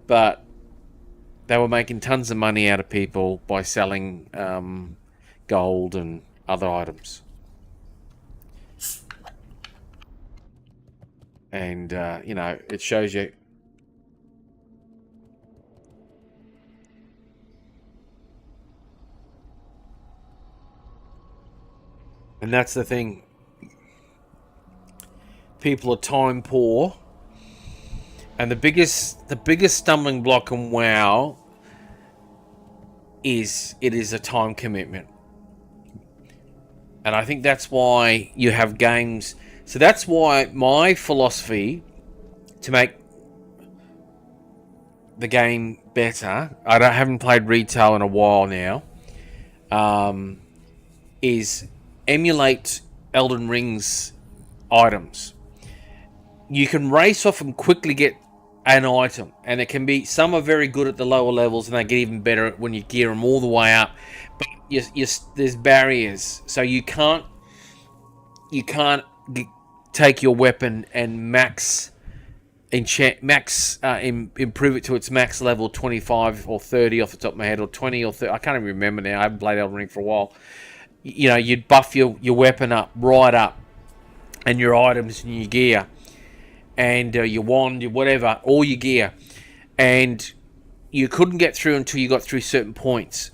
But they were making tons of money out of people by selling gold and other items. And, you know, it shows you. And that's the thing. People are time poor. And the biggest stumbling block in WoW is it is a time commitment. And I think that's why you have games. So that's why my philosophy to make the game better, haven't played retail in a while now, is emulate Elden Ring's items. You can race off and quickly get an item, and it can be, some are very good at the lower levels and they get even better when you gear them all the way up, but there's barriers, so you can't take your weapon and improve it to its max level 25 or 30 off the top of my head, or 20 or 30, I can't even remember now, I haven't played Elden Ring for a while. You know, you'd buff your weapon up, right up, and your items and your gear, and your wand, your whatever, all your gear, and you couldn't get through until you got through certain points.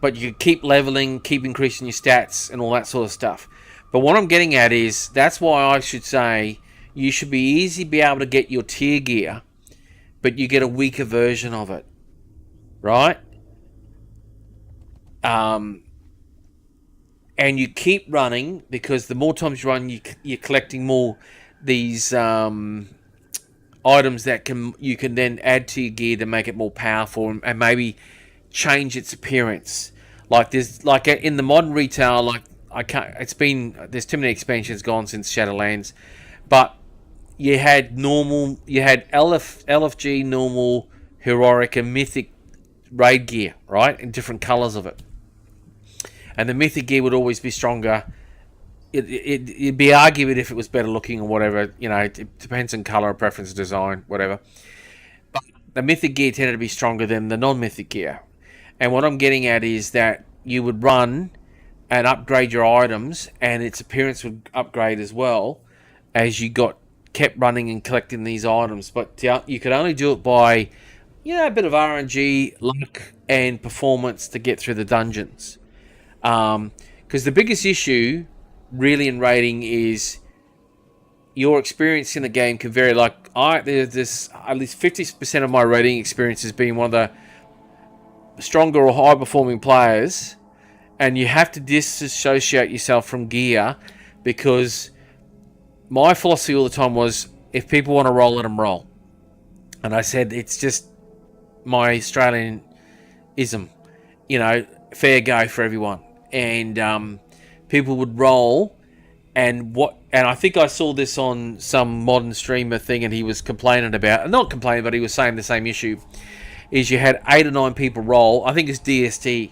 But you keep leveling, keep increasing your stats and all that sort of stuff. But what I'm getting at is, that's why I should say you should be able to get your tier gear, but you get a weaker version of it, right? And you keep running, because the more times you run, you're collecting more these items that you can then add to your gear to make it more powerful and maybe change its appearance. Like in the modern retail, there's too many expansions gone since Shadowlands, but you had LFG, normal, heroic, and mythic raid gear, right, in different colors of it. And the mythic gear would always be stronger. It'd be argued if it was better looking or whatever. You know, it depends on color, preference, design, whatever. But the mythic gear tended to be stronger than the non-mythic gear. And what I'm getting at is that you would run and upgrade your items, and its appearance would upgrade as well as you kept running and collecting these items. But you could only do it by, you know, a bit of RNG, luck, and performance to get through the dungeons. Because the biggest issue really in raiding is your experience in the game can vary. There's this, at least 50% of my raiding experience has been one of the stronger or high performing players, and you have to disassociate yourself from gear, because my philosophy all the time was, if people want to roll, let them roll. And I said, it's just my Australianism, you know, fair go for everyone. And people would roll, and I think I saw this on some modern streamer thing, and he was complaining about, not complaining, but he was saying the same issue, is you had 8 or 9 people roll, I think it's DST,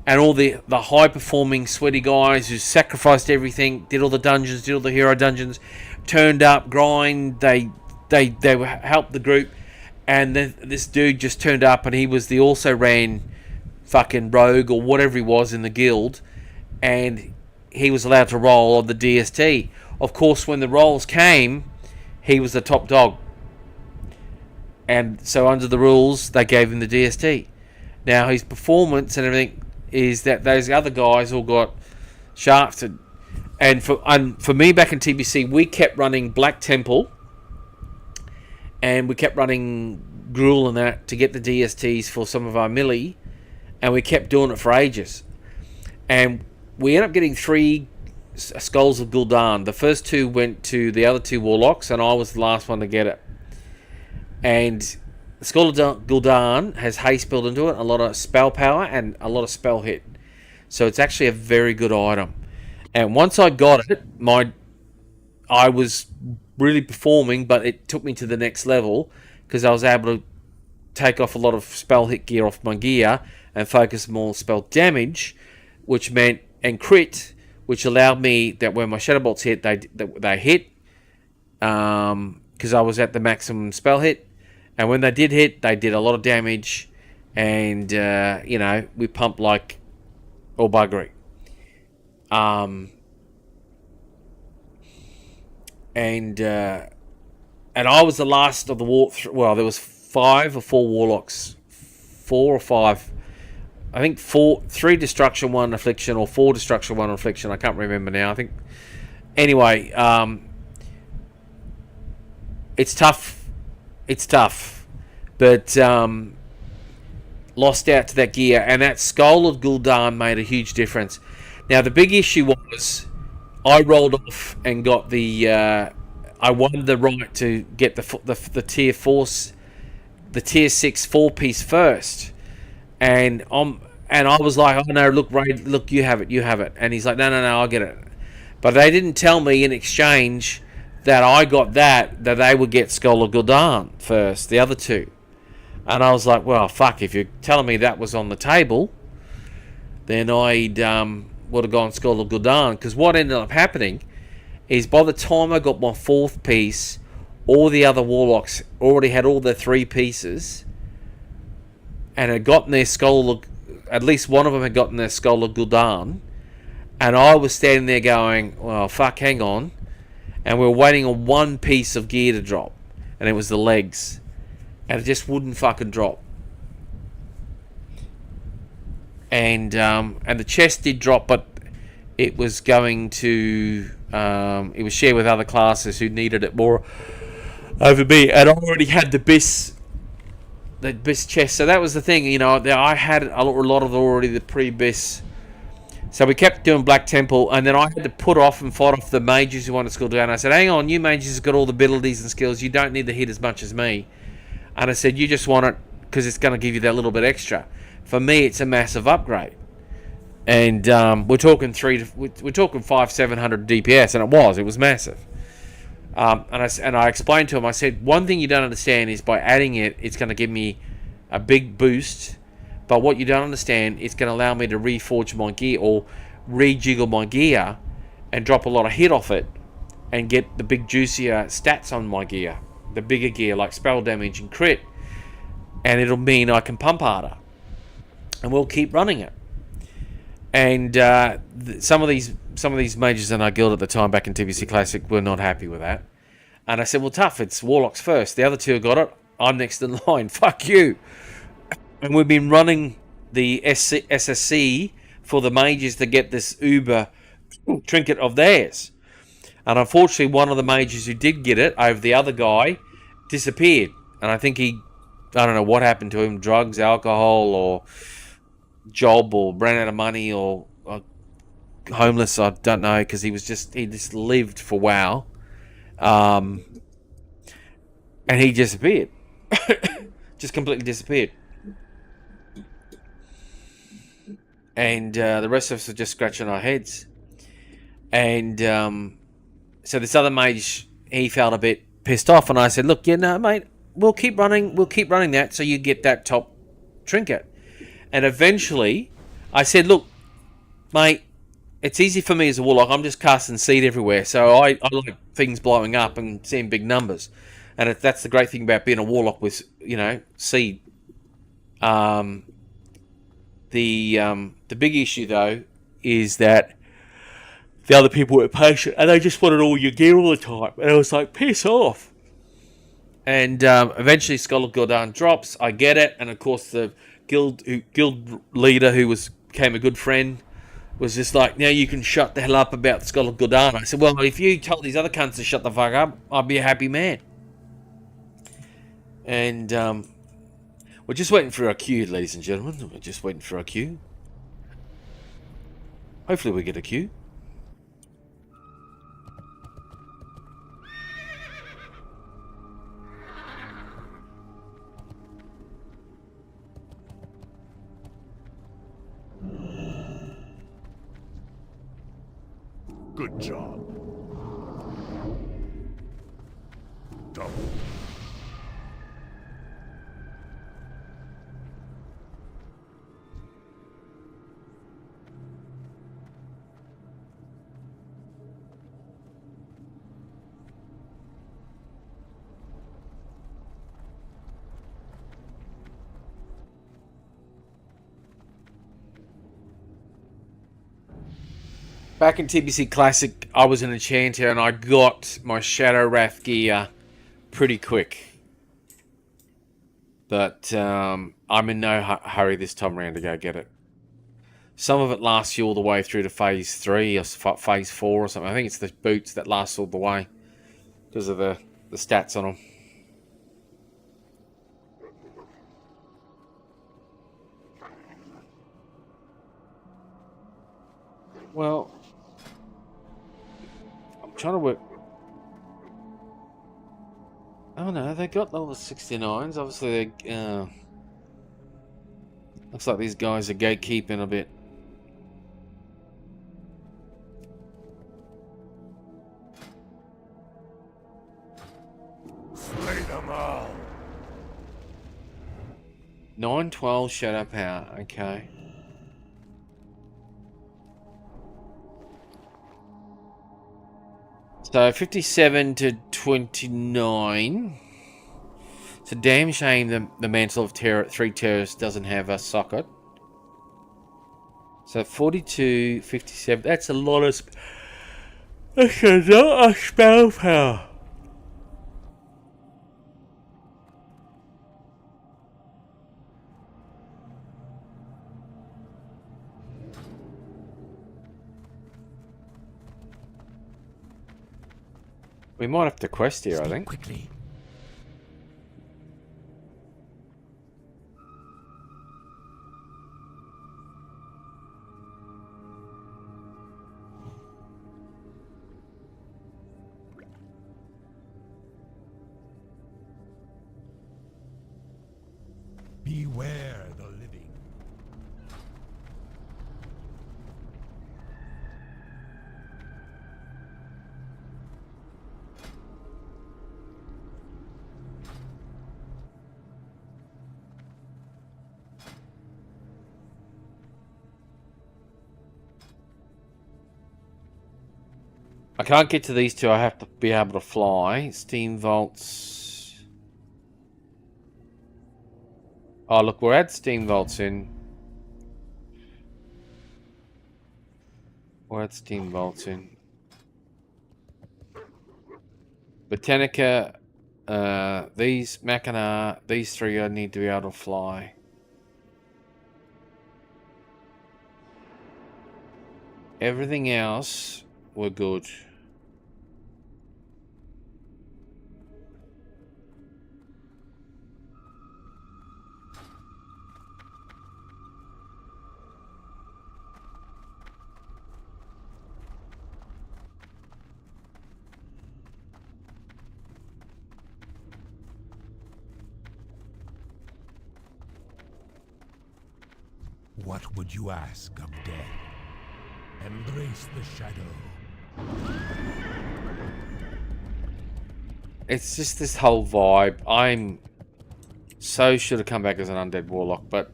and all the high performing sweaty guys who sacrificed everything, did all the dungeons, did all the hero dungeons, turned up, grind, they helped the group, and then this dude just turned up, and he was the also ran fucking rogue or whatever he was in the guild, and he was allowed to roll on the DST. Of course, when the rolls came, he was the top dog, and so under the rules they gave him the DST. Now his performance and everything is that those other guys all got shafted, and for me back in TBC, we kept running Black Temple, and we kept running Gruul and that to get the DSTs for some of our melee, and we kept doing it for ages. And we ended up getting 3 Skulls of Gul'dan. The first 2 went to the other 2 Warlocks, and I was the last one to get it. And the Skull of Gul'dan has haste built into it, a lot of spell power, and a lot of spell hit. So it's actually a very good item. And once I got it, I was really performing, but it took me to the next level, because I was able to take off a lot of spell hit gear off my gear and focus more spell damage, which meant, and crit, which allowed me that when my shadow bolts hit, they hit, because I was at the maximum spell hit, and when they did hit, they did a lot of damage, and you know, we pumped like all buggery. And I was the last of the well, there was 5 or 4 warlocks, 4 or 5. I think 3 destruction, 1 affliction, or 4 destruction, 1 affliction. I can't remember now. I think anyway. It's tough. It's tough, but lost out to that gear, and that Skull of Gul'dan made a huge difference. Now the big issue was I rolled off and got the. I won the right to get the tier 4, the tier 6 4-piece first, and I was like, oh no, look, Ray, look, you have it, and he's like, no, I'll get it, but they didn't tell me in exchange that I got that they would get Skull of Gul'dan first, the other 2, and I was like, well, fuck, if you're telling me that was on the table, then I'd would have gone Skull of Gul'dan, because what ended up happening is by the time I got my 4th piece, all the other warlocks already had all their 3 pieces and had gotten their at least one of them had gotten their Skull of Gul'dan, and I was standing there going, well, fuck, hang on, and we were waiting on 1 piece of gear to drop, and it was the legs, and it just wouldn't fucking drop. And the chest did drop, but it was going to it was shared with other classes who needed it more over me, and I already had the BIS chest, so that was the thing, you know. I had a lot of already the pre-BIS, so we kept doing Black Temple, and then I had to put off and fight off the mages who wanted skill down. I said, hang on, you mages have got all the abilities and skills, you don't need to hit as much as me. And I said, you just want it because it's going to give you that little bit extra. For me, it's a massive upgrade. And we're talking 500-700 DPS, and it was massive. And I explained to him, I said, one thing you don't understand is by adding it, it's going to give me a big boost. But what you don't understand, it's going to allow me to reforge my gear or rejiggle my gear and drop a lot of hit off it and get the big juicier stats on my gear, the bigger gear like spell damage and crit, and it'll mean I can pump harder, and we'll keep running it. And some of these mages in our guild at the time back in TVC Classic were not happy with that, and I said, well, tough, it's Warlocks first, the other 2 got it, I'm next in line, fuck you. And we've been running the SSC for the mages to get this Uber trinket of theirs. And unfortunately, one of the mages who did get it over the other guy disappeared. And I think I don't know what happened to him, drugs, alcohol, or job, or ran out of money, or homeless, I don't know, because he just lived for WoW. And he disappeared. Just completely disappeared. And the rest of us are just scratching our heads. And so this other mage, he felt a bit pissed off, and I said, look, yeah, no, mate, we'll keep running that so you get that top trinket. And eventually, I said, look, mate, it's easy for me as a warlock, I'm just casting seed everywhere, so I like things blowing up and seeing big numbers. And that's the great thing about being a warlock with, you know, seed. The big issue, though, is that the other people were patient, and they just wanted all your gear all the time. And I was like, piss off. And eventually Skull of Gul'dan drops. I get it. And, of course, the guild leader, who became a good friend, was just like, now you can shut the hell up about the Skull of Gul'dan. I said, well, if you told these other cunts to shut the fuck up, I'd be a happy man. And we're just waiting for our queue, ladies and gentlemen. We're just waiting for our queue. Hopefully we get a queue. Good job. Double. Back in TBC Classic, I was an enchanter and I got my Shadow Wrath gear pretty quick. But I'm in no hurry this time around to go get it. Some of it lasts you all the way through to Phase 3 or Phase 4 or something. I think it's the boots that last all the way because of the stats on them. Well, I'm trying to work. Oh no, they got all the 69s. Obviously, they looks like these guys are gatekeeping a bit. Slay them all. 912 shadow power. Okay. So 57 to 29. It's a damn shame the Mantle of Terror 3 Terrorists doesn't have a socket. So 42, 57. That's a lot of. That's a lot of spell power. We might have to quest here, I think. Quickly. Beware the living. I can't get to these two. I have to be able to fly. Steam Vaults. Oh, look, we're at Steam Vaults in. We're at Steam Vaults in. Botanica, these, Machina, these three I need to be able to fly. Everything else, we're good. What would you ask of death? Embrace the shadow. It's just this whole vibe. I'm so should have come back as an undead warlock, but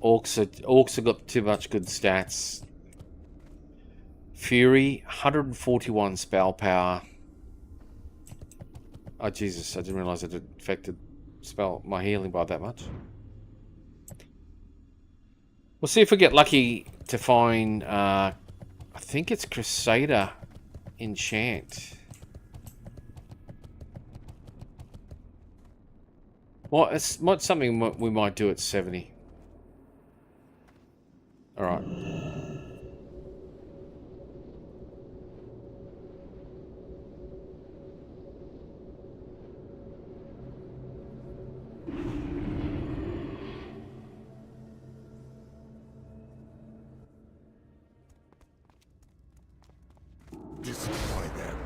orcs have got too much good stats. Fury, 141 spell power. Oh Jesus, I didn't realise it affected my healing by that much. We'll see if we get lucky to find, I think it's Crusader enchant. Well, it's something we might do at 70. Alright. Destroy them.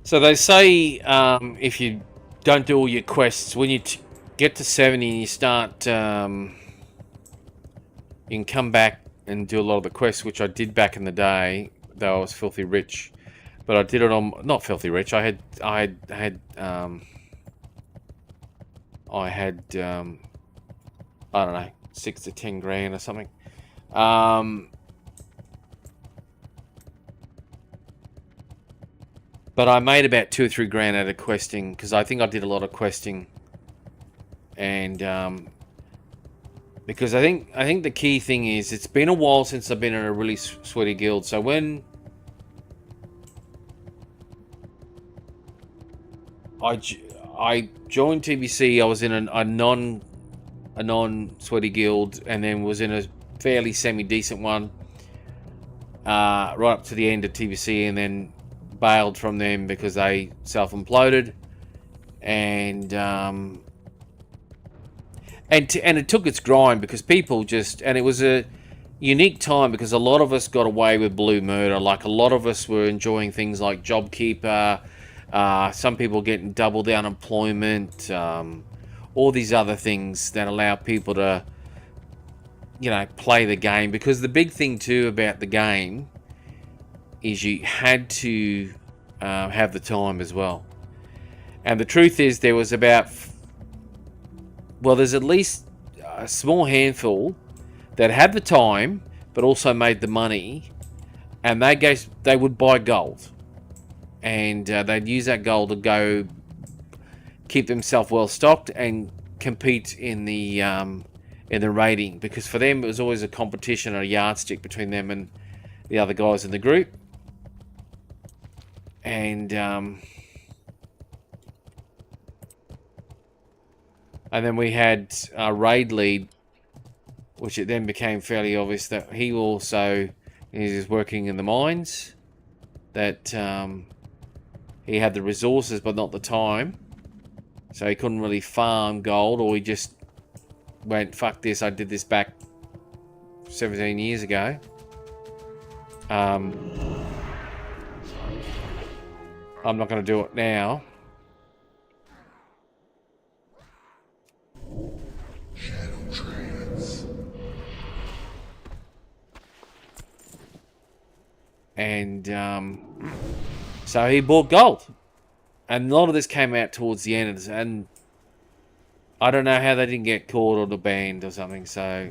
So they say if you don't do all your quests, when you get to 70 and you start, you can come back and do a lot of the quests, which I did back in the day, though I was filthy rich. But I did it on, not filthy rich. I had I don't know, 6 to 10 grand or something. But I made about 2 or 3 grand out of questing, because I think I did a lot of questing, and because I think the key thing is it's been a while since I've been in a really sweaty guild. So when I joined TBC, I was in a non sweaty guild, and then was in a fairly semi decent one right up to the end of TBC, and then bailed from them because they self-imploded, and it took its grind because people just, and it was a unique time because a lot of us got away with blue murder. Like, a lot of us were enjoying things like JobKeeper, some people getting double the unemployment, all these other things that allow people to, you know, play the game. Because the big thing too about the game is you had to have the time as well. And the truth is, there was about, well, there's at least a small handful that had the time but also made the money, and they would buy gold, and they'd use that gold to go keep themselves well stocked and compete in the raiding, because for them it was always a competition or a yardstick between them and the other guys in the group. And then we had our raid lead, which it then became fairly obvious that he also is working in the mines, that he had the resources but not the time, so he couldn't really farm gold, or he just went, fuck this, I did this back 17 years ago. I'm not going to do it now. Shadow trance. And so he bought gold, and a lot of this came out towards the end, and I don't know how they didn't get caught or banned or something. So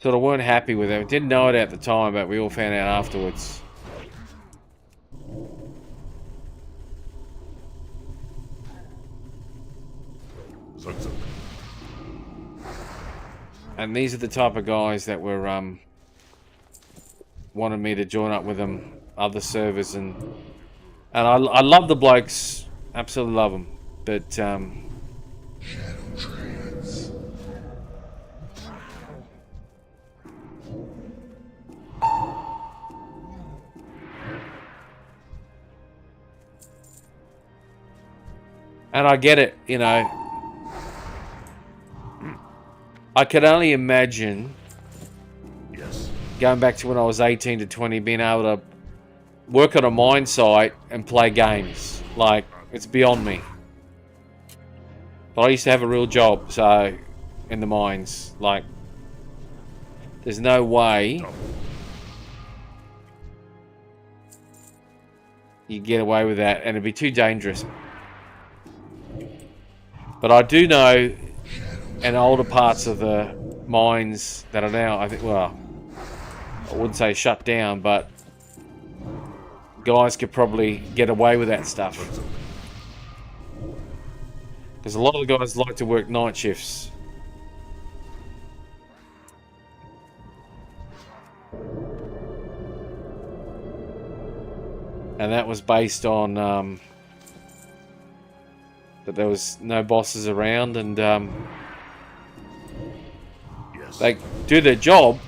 sort of weren't happy with it. Didn't know it at the time, but we all found out afterwards. And these are the type of guys that were wanted me to join up with them, other servers, and I love the blokes, absolutely love them, but Shadow trance. and I get it, you know. I could only imagine, going back to when I was 18 to 20, being able to work on a mine site and play games. Like, it's beyond me. But I used to have a real job, so, in the mines. Like, there's no way you get away with that, and it'd be too dangerous. But I do know, in older parts of the mines that are now, I think, well, I wouldn't say shut down, but guys could probably get away with that stuff. Because a lot of the guys like to work night shifts. And that was based on that there was no bosses around, and they do their job,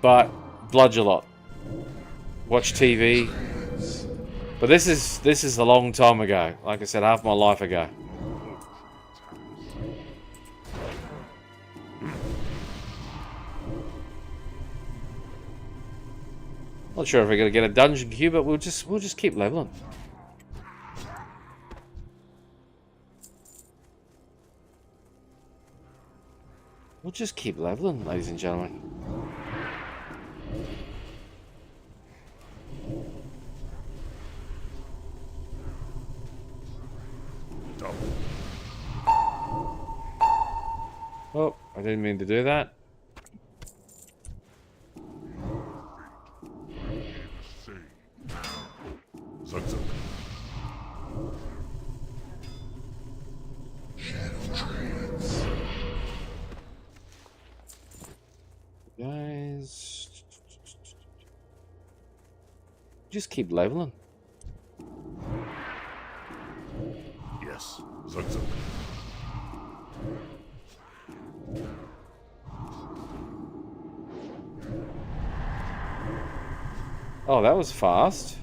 but bludge a lot. Watch TV. But this is a long time ago. Like I said, half my life ago. Not sure if we're gonna get a dungeon queue, but we'll just keep leveling. We'll just keep leveling, ladies and gentlemen. Oh, I didn't mean to do that. Guys, just keep leveling. Yes. Zug zug. Oh, that was fast.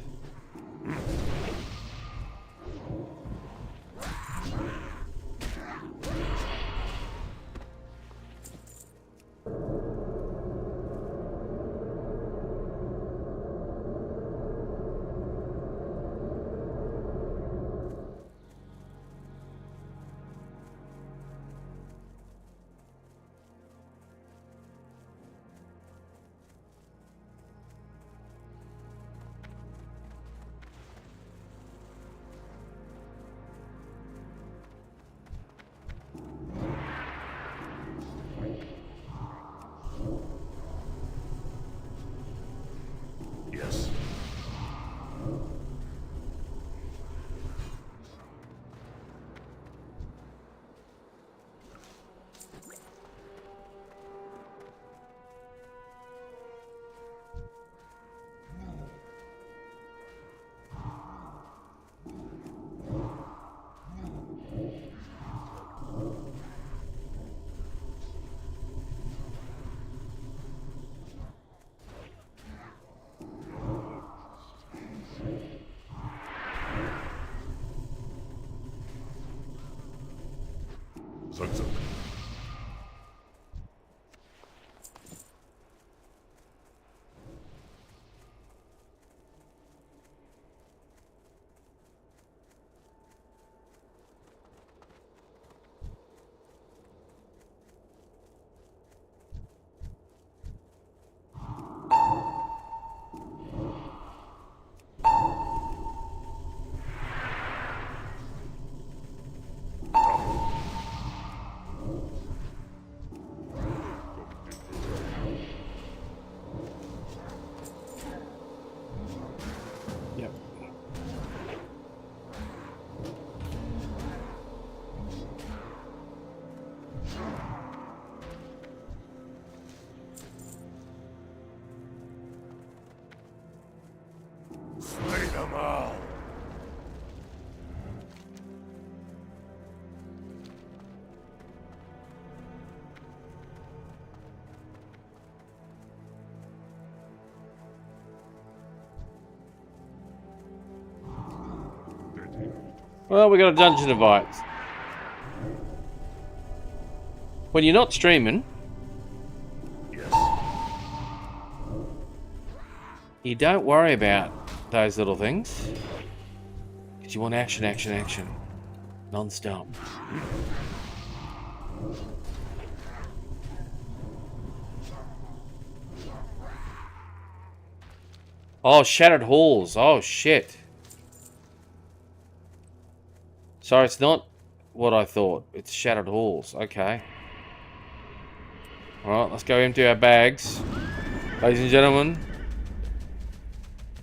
Yes. Zug zug. Yep. Slay them all. Well, we got a dungeon invite. When you're not streaming, Yes. you don't worry about those little things. Because you want action, action, action. Non-stop. Oh, Shattered Halls. Oh, shit. Sorry, it's not what I thought. It's Shattered Halls. Okay. Alright, let's go empty our bags. Ladies and gentlemen,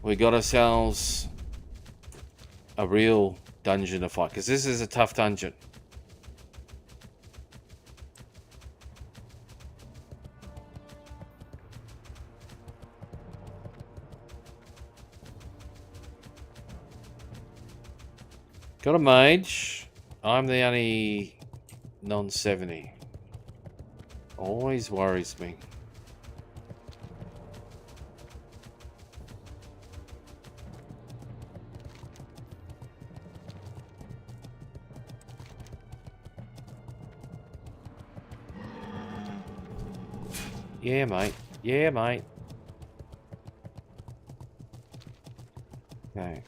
we got ourselves a real dungeon to fight. Because this is a tough dungeon. Got a mage. I'm the only non-70. Always worries me. Yeah, mate. Yeah, mate. Okay.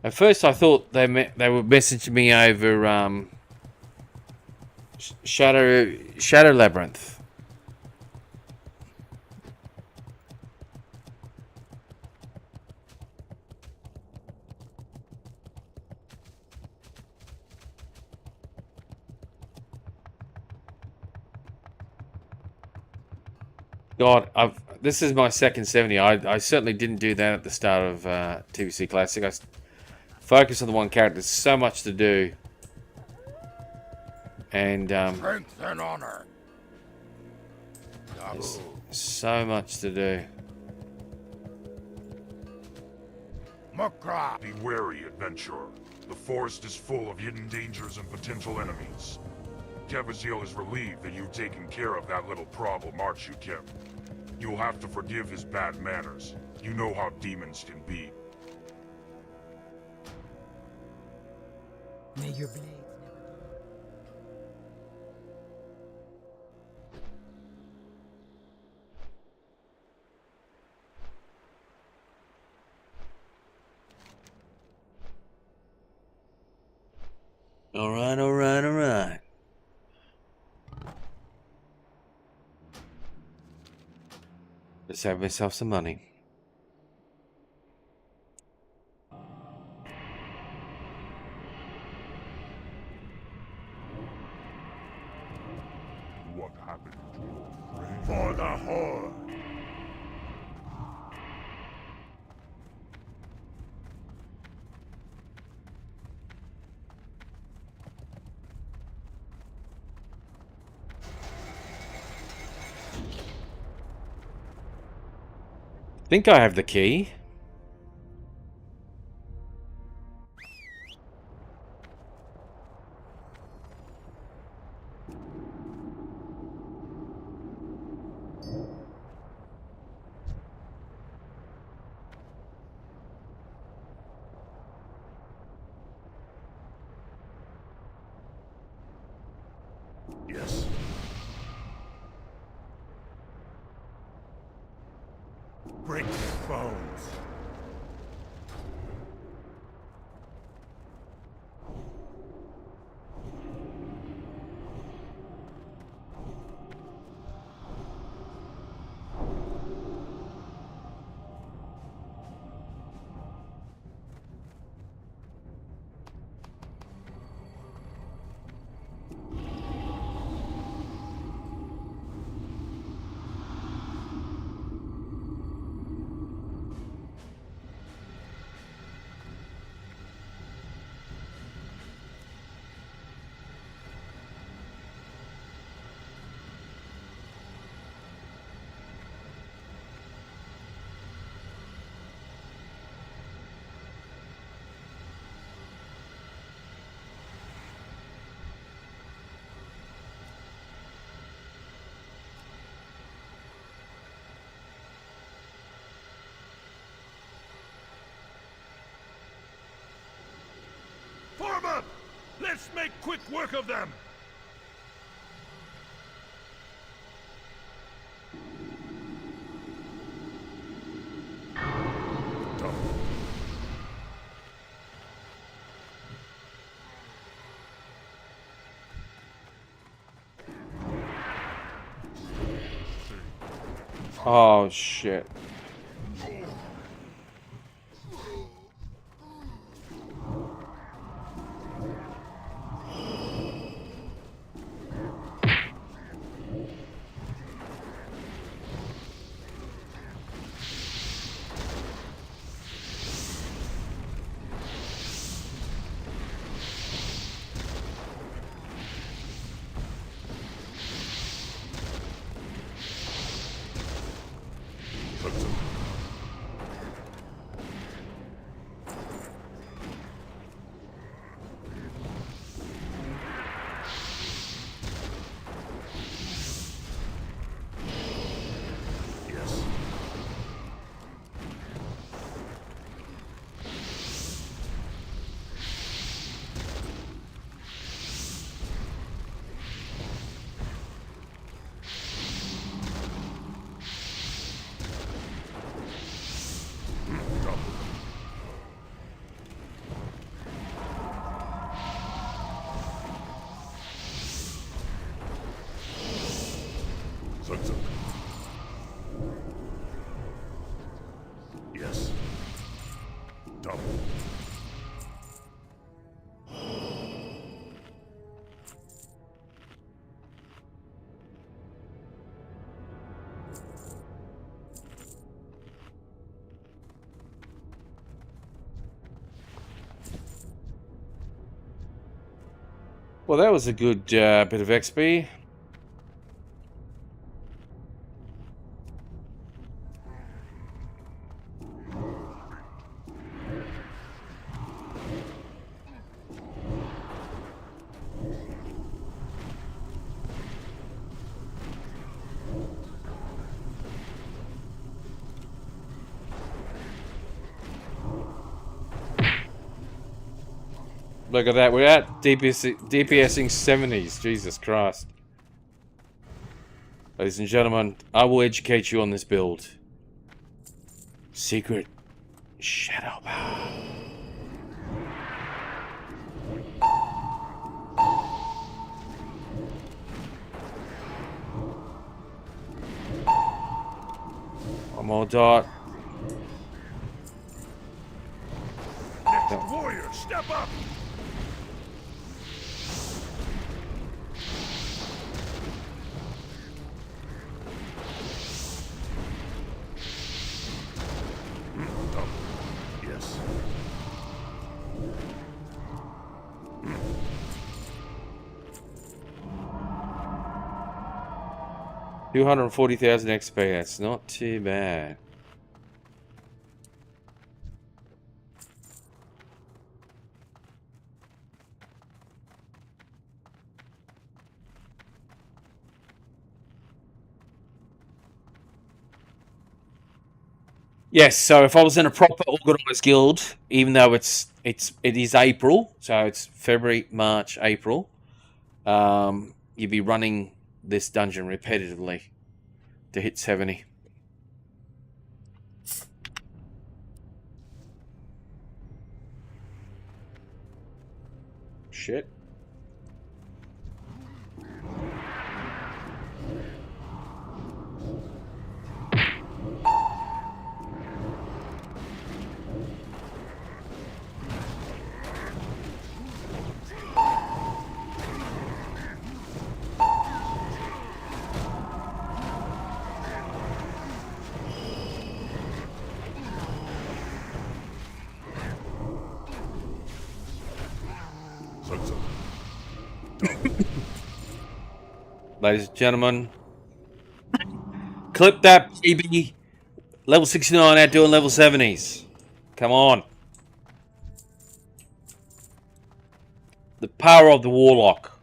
At first, I thought they were messaging me over Shadow Labyrinth. God, this is my second 70. I certainly didn't do that at the start of TVC Classic. I focus on the one character. There's so much to do, and Strength and honor. there's so much to do. Makra. Be wary, adventurer. The forest is full of hidden dangers and potential enemies. Kevazil is relieved that you've taken care of that little problem, aren't you, Kev? You'll have to forgive his bad manners. You know how demons can be. May your blades never All right, all right, all right. Let's save myself some money. What happened to your friend? For the Horde. Think I have the key. Yes. Break his bones. Form up! Let's make quick work of them! Oh shit. That's Well, that was a good bit of XP. Look at that, we're at DPSing 70s, Jesus Christ. Ladies and gentlemen, I will educate you on this build. Secret Shadow Power. One more dot. Next warrior, step up! Yes. 240,000 XP, that's not too bad. Yes, so if I was in a proper organised guild, even though it is April, so it's February, March, April, you'd be running this dungeon repetitively to hit 70. Shit. Ladies and gentlemen, clip that baby. Level 69 out doing level 70s. Come on. The power of the Warlock.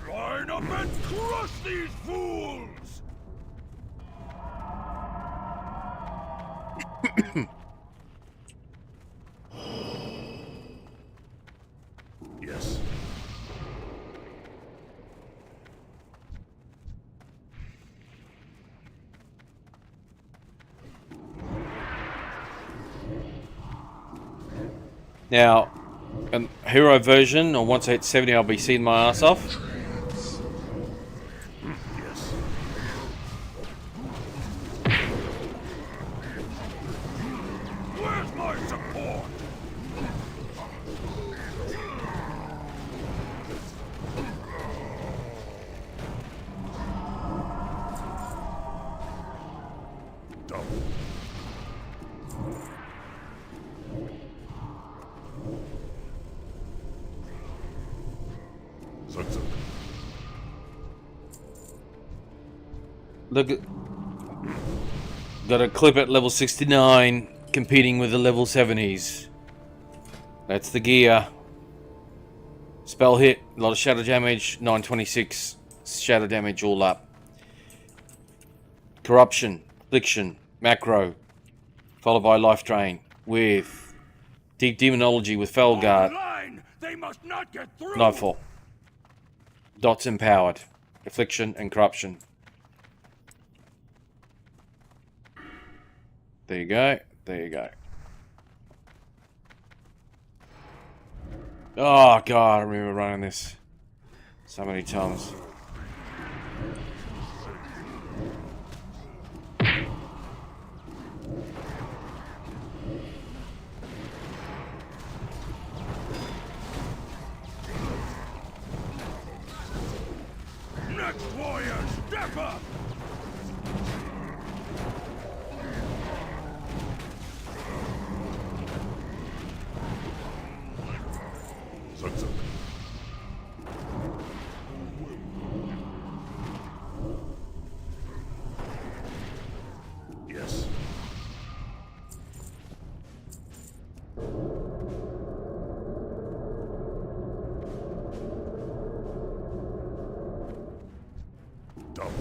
Line up and crush these fools! Yes. Now, a hero version, or once I hit 70, I'll be seeing my ass off. Yes. Where's my support? Double. Sucks. Look at... Got a clip at level 69, competing with the level 70s. That's the gear. Spell hit, a lot of shadow damage, 926 shadow damage all up. Corruption, affliction, macro, followed by life drain with deep demonology with Felguard. Line! They must not get through! Nightfall. Dots empowered, affliction and corruption. There you go. There you go. Oh god, I remember running this so many times. Next warrior, step up! Zug. Yes. Double.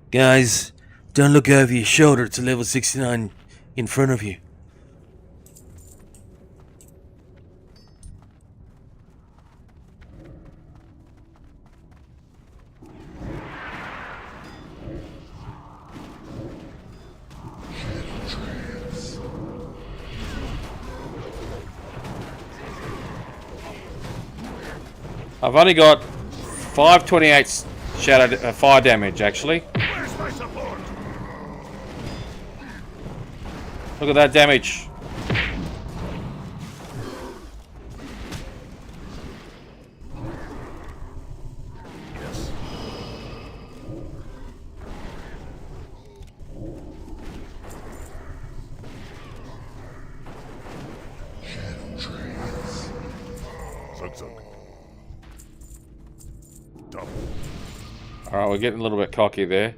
Guys, don't look over your shoulder. It's a level 69 in front of you. I've only got 528 shadow fire damage, actually. Where's my support? Look at that damage. Yes. Zug. Double. Alright, we're getting a little bit cocky there.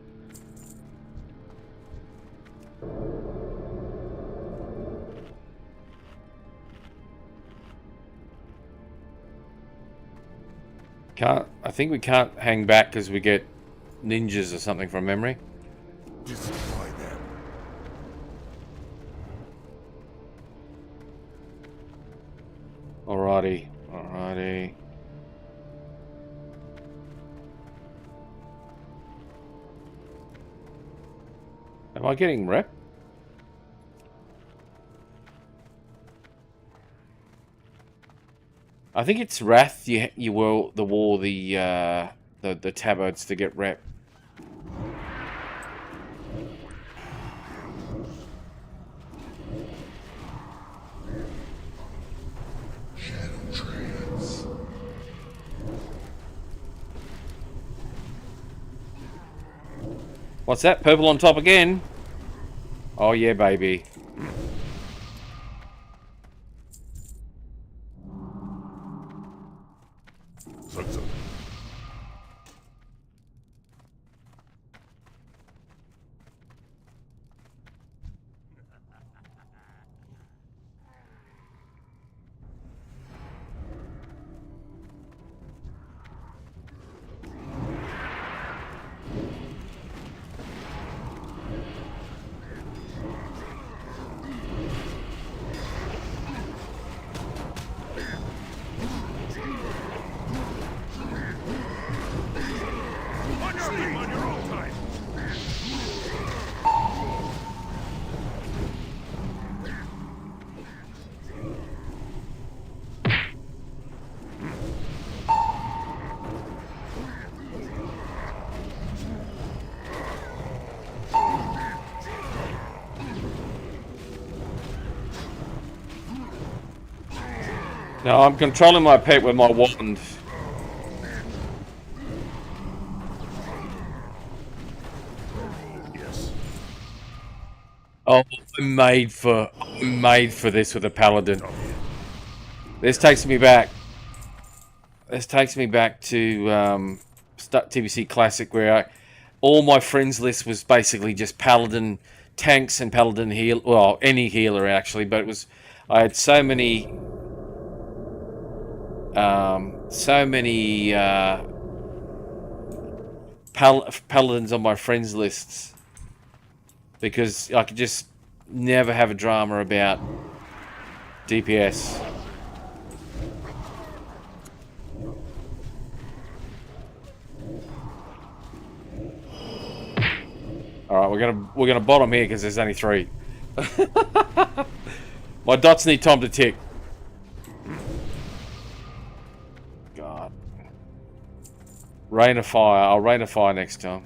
I think we can't hang back because we get ninjas or something from memory. Destroy them. Alrighty. Am I getting rep? I think it's Wrath. You will the tabards to get rep. What's that? Purple on top again? Oh yeah, baby. Zug. Sleep on your own time. Now I'm controlling my pet with my wand. Yes. Oh, I'm made for this with a paladin. This takes me back. This takes me back to TBC Classic, where all my friends list was basically just paladin tanks and paladin heal. Well, any healer actually, but it was I had so many paladins on my friends lists because I could just never have a drama about DPS. All right, we're gonna bottom here because there's only 3. My dots need time to tick. God. Rain of fire. I'll rain of fire next time.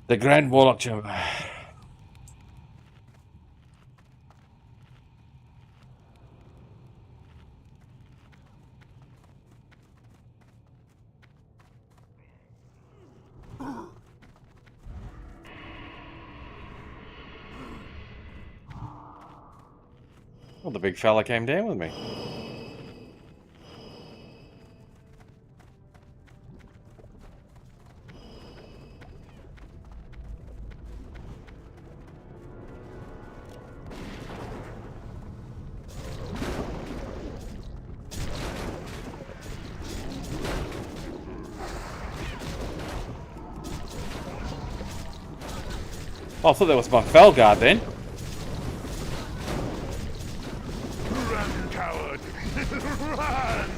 The Grand Warlock Chamber. Well, the big fella came down with me. Oh, I thought that was my Felguard then. Run, coward! Run!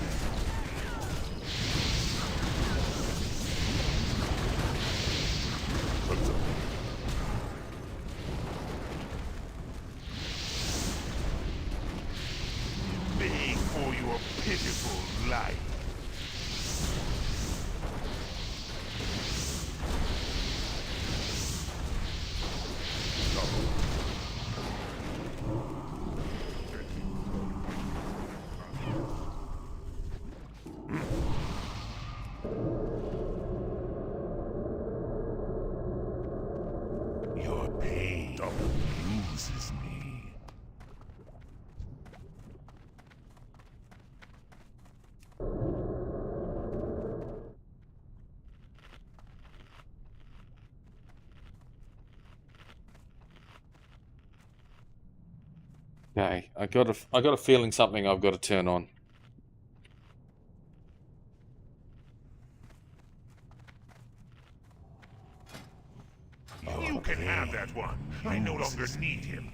Beg for your pitiful life. Your pain amuses me. Okay, I got a feeling something I've got to turn on. You can have that one. I no longer need him.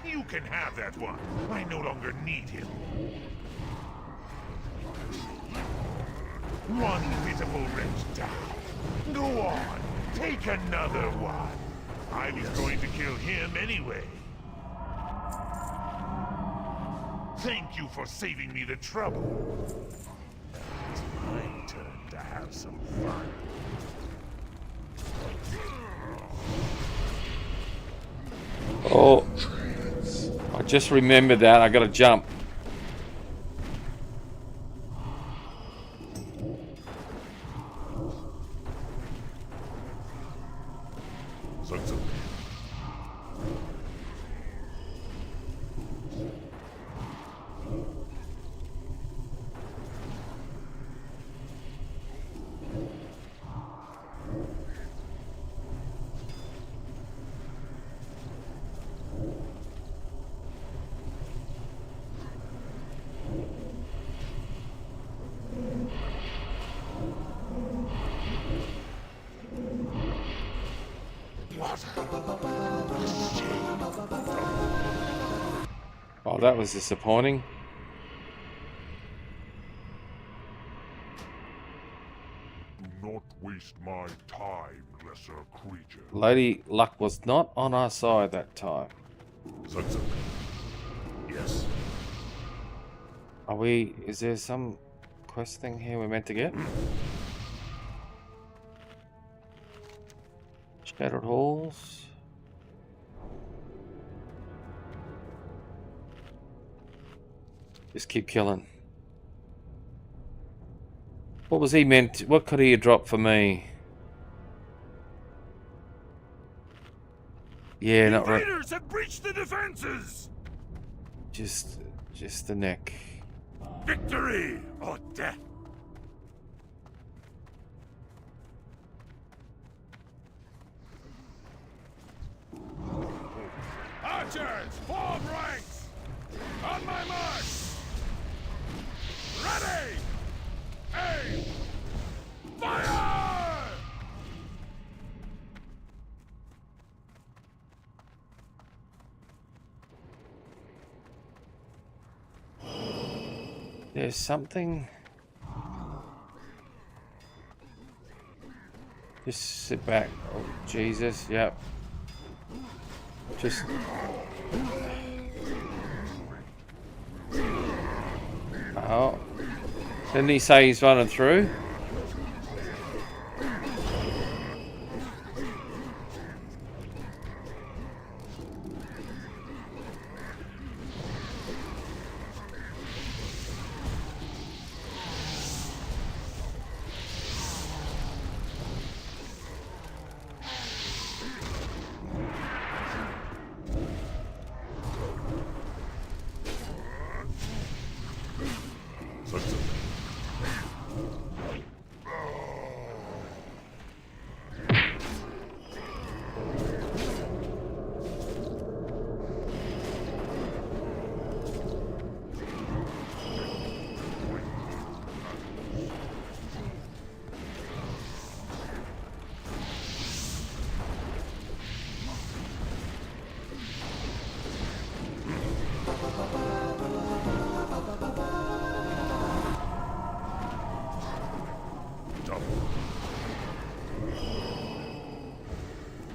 You can have that one. I no longer need him. One pitiful wretch died. Go on. Take another one. I was going to kill him anyway. Thank you for saving me the trouble. Now it's my turn to have some fun. Oh, I just remembered that. I got to jump. Oh, that was disappointing. Do not waste my time, lesser creature. Lady Luck was not on our side that time. Yes. Are we... Is there some quest thing here we're meant to get? Shattered halls. Just keep killing. What was he meant? What could he have dropped for me? Yeah, not right. Invaders have breached the defenses. Just the neck. Victory or death. Archers, form ranks. On my mark. Ready. Aim. Fire! There's something. Just sit back. Oh, Jesus. Yep. Just... Oh. Didn't he say he's running through?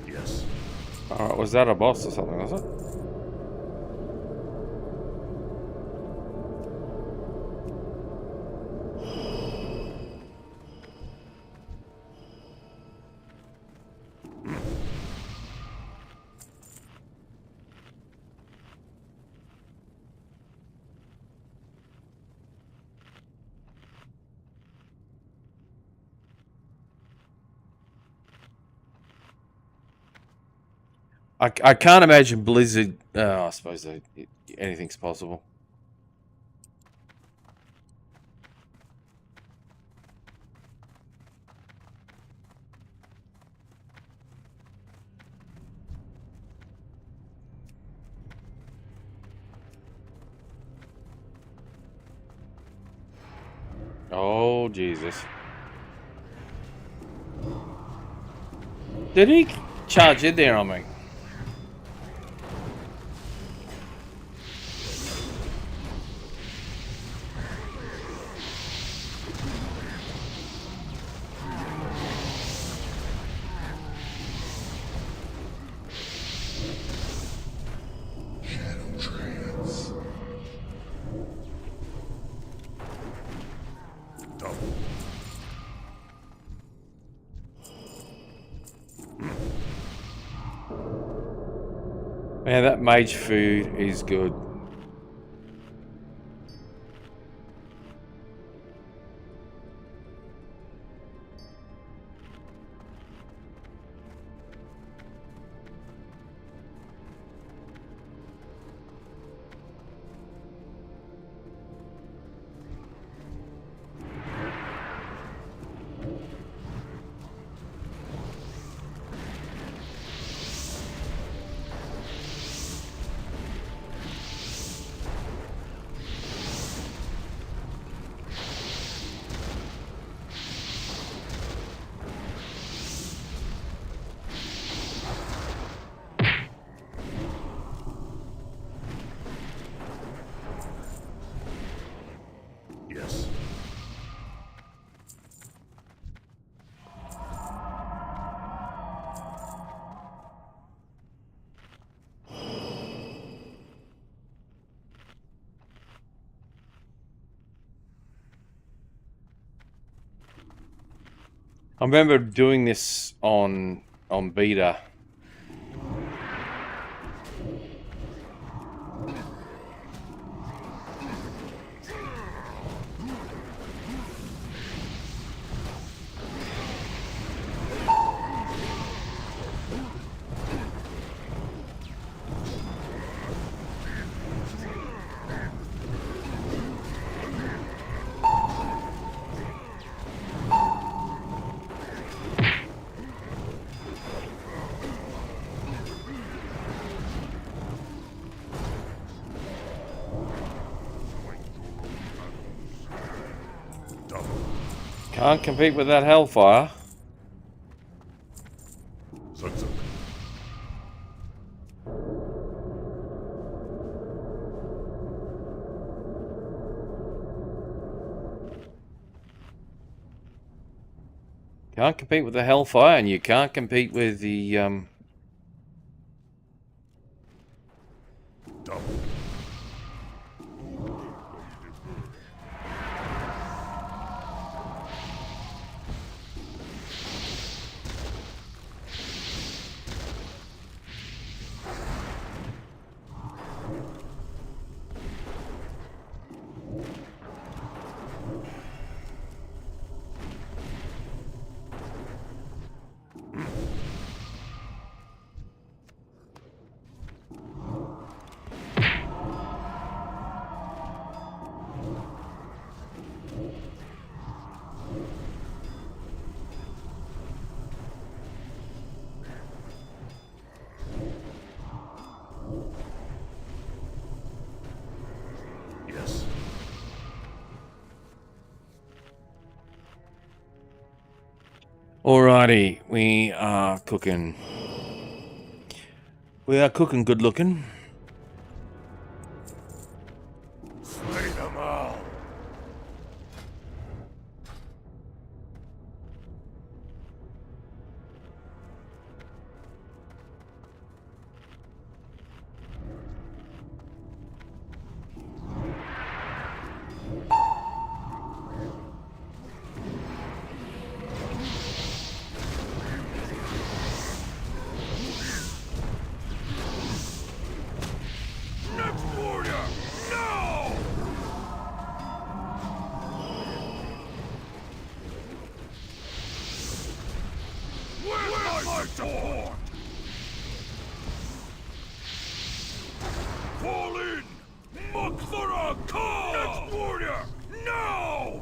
Yes. Alright, was that a boss or something, was it? I can't imagine Blizzard. I suppose anything's possible. Oh, Jesus. Did he charge in there on me? Man, that mage food is good. Yes. I remember doing this on beta. Can't compete with that hellfire. Can't compete with the Hellfire, and you can't compete with the Yes. Alrighty, we are cooking. We are cooking good looking. Slay them all. Next warrior, now! Where's my support? Fall in! Makthara Ka! Next warrior, now!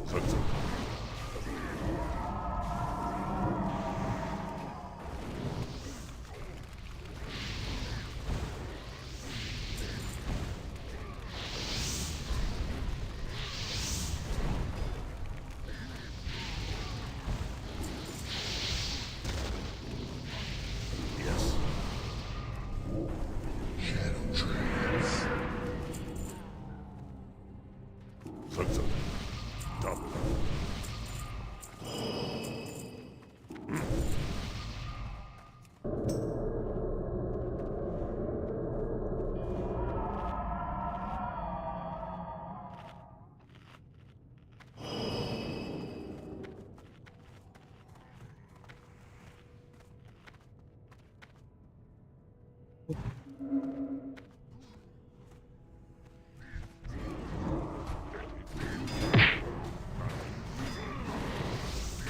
Yes. Sunset. Double.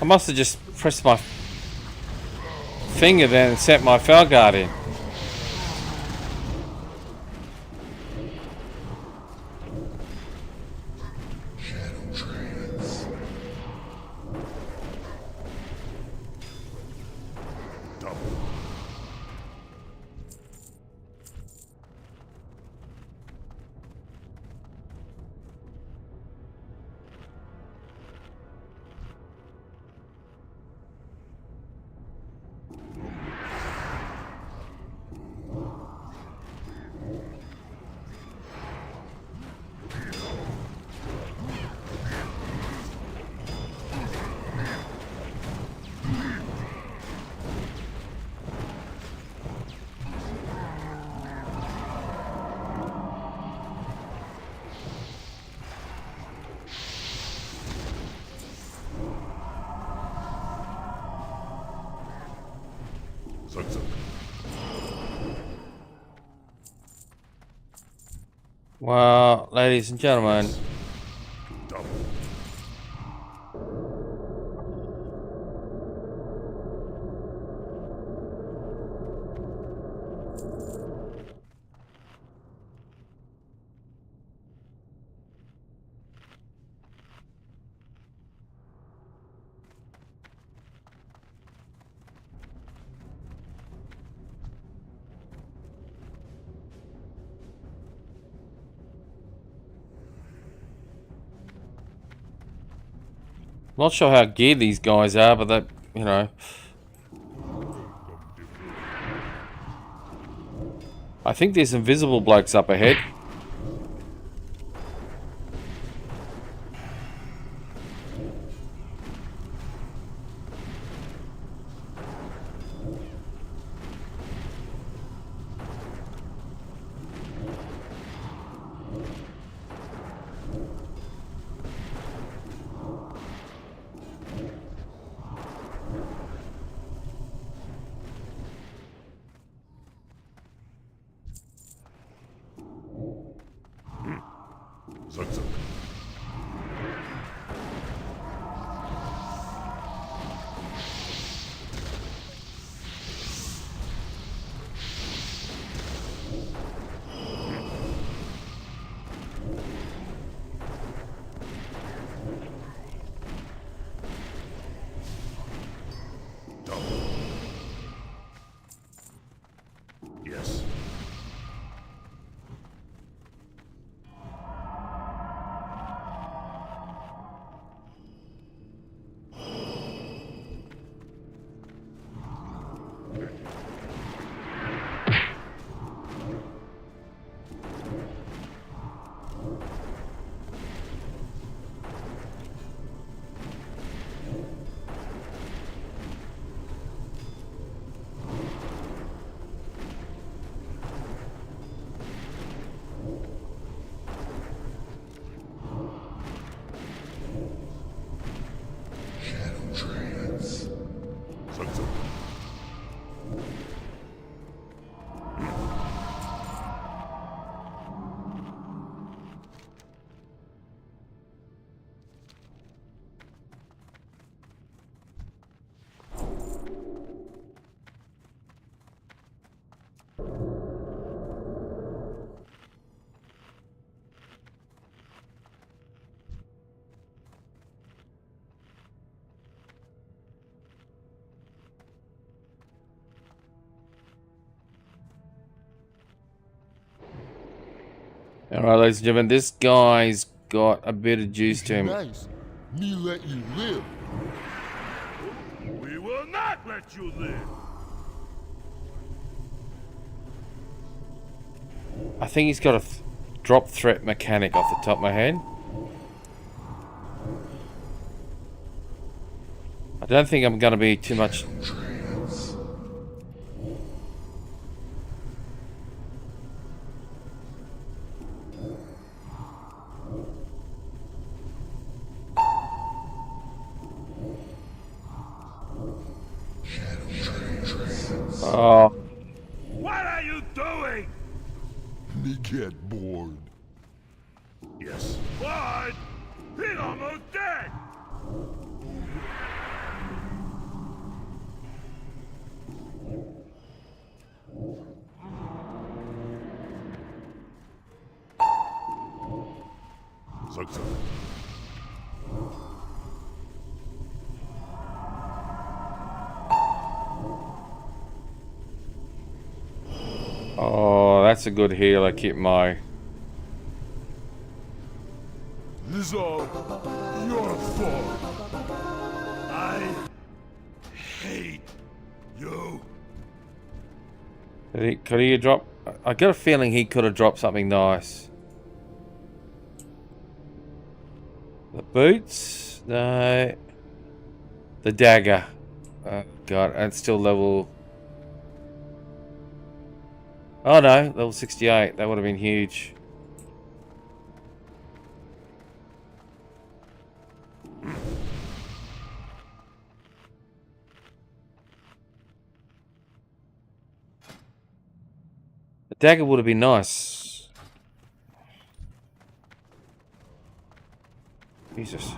I must have just pressed my finger then and set my Fel Guardian. Sunset. Well, ladies and gentlemen, Double. not sure how geared these guys are, but that, you know, I think there's invisible blokes up ahead. Zug zug. Yes. Zug zug. All right, ladies and gentlemen, this guy's got a bit of juice to him. Nice. Me let you live. We will not let you live. I think he's got a drop threat mechanic off the top of my head. I don't think I'm going to be too much. Oh, What are you doing? Me get bored. Yes. What? He's almost dead. Zug zug. oh, that's a good heal. I keep my. This is all your fault. I hate you. Could he drop? I got a feeling he could have dropped something nice. The boots? No. The dagger. Oh, God, and it's still level. Oh no, level 68. That would have been huge. The dagger would have been nice. Jesus.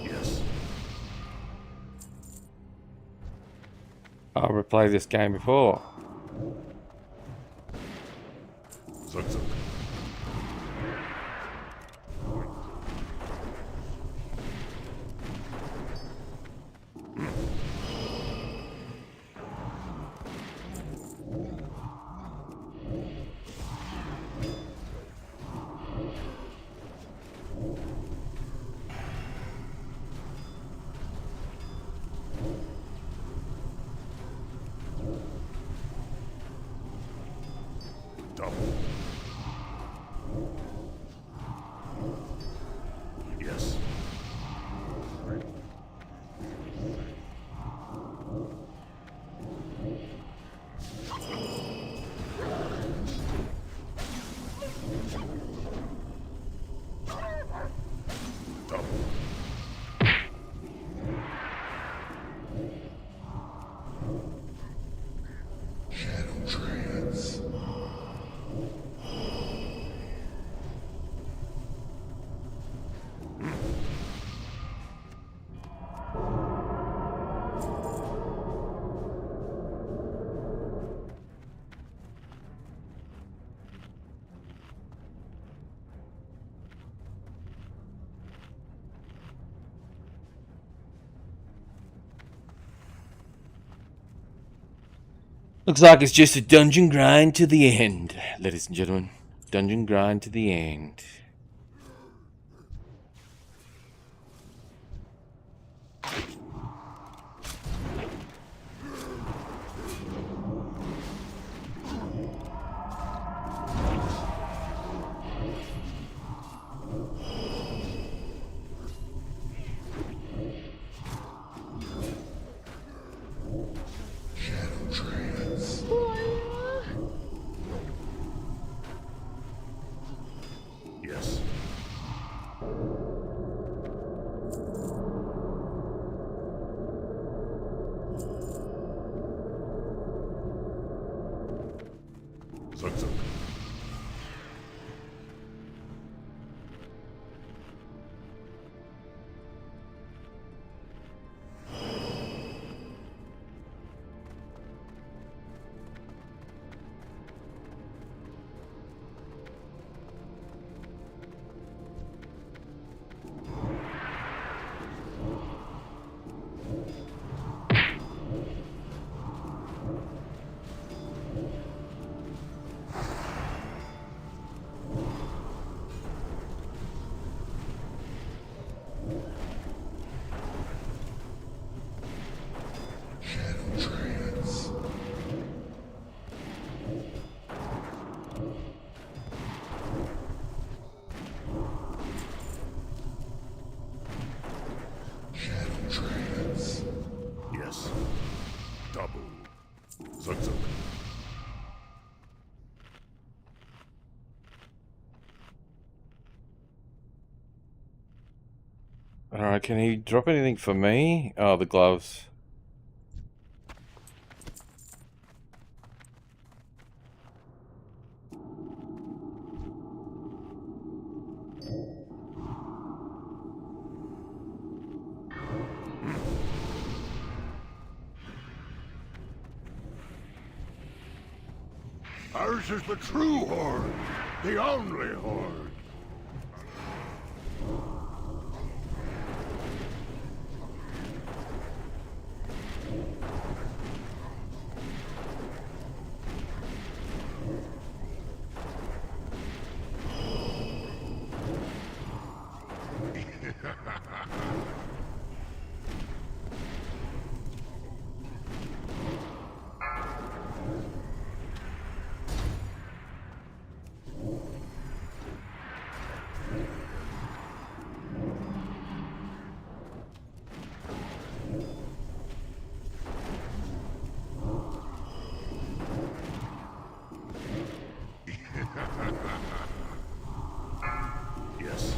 Yes. I've replayed this game before. Zug zug. Looks like it's just a dungeon grind to the end, ladies and gentlemen. Dungeon grind to the end. Yes. Zug. Yes. Double. Zug. Alright, can he drop anything for me? Oh, the gloves. Ours is the true Horde. The only Horde. Yes.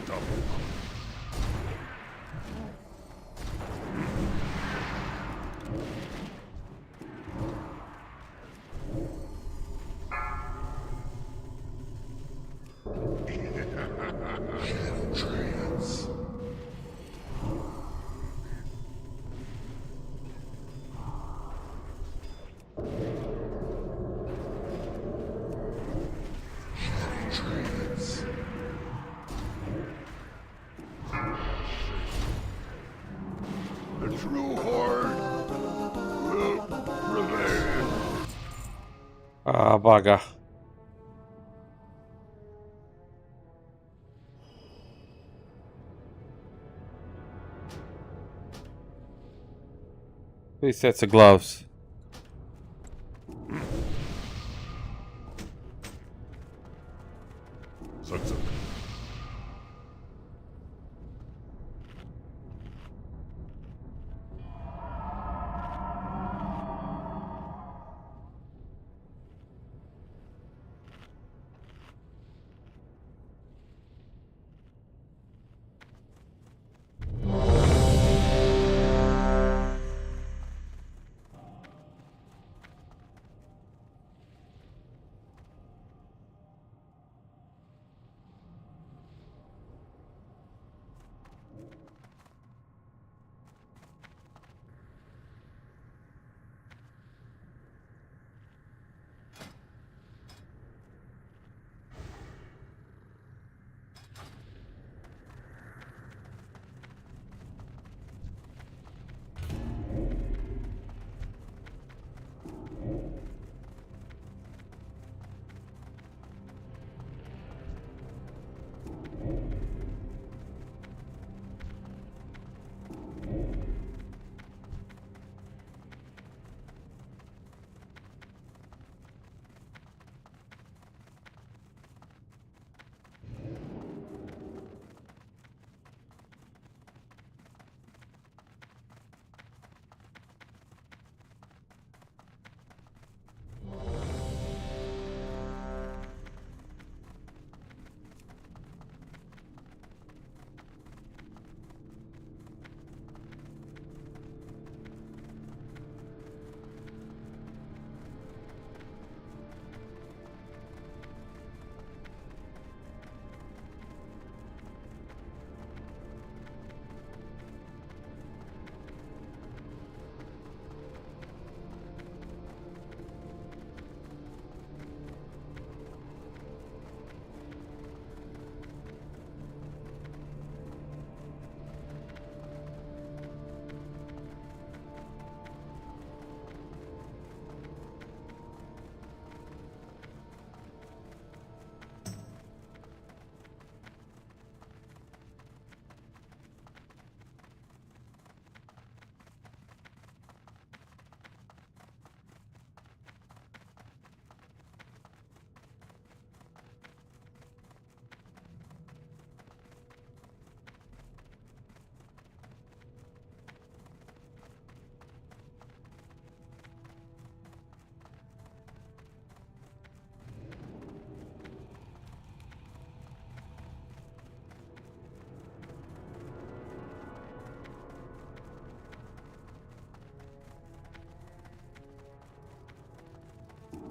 Double. Trance. Trance. The true Horde will prevail. Ah, bugger. Three sets of gloves. Zug.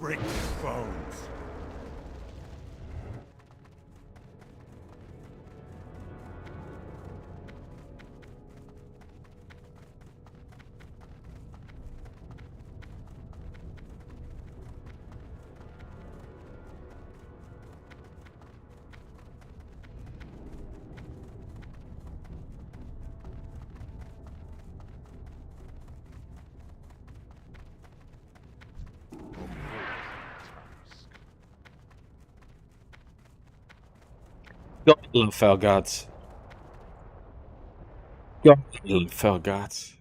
break their bones. God, I love Felguards. God, I love Felguards.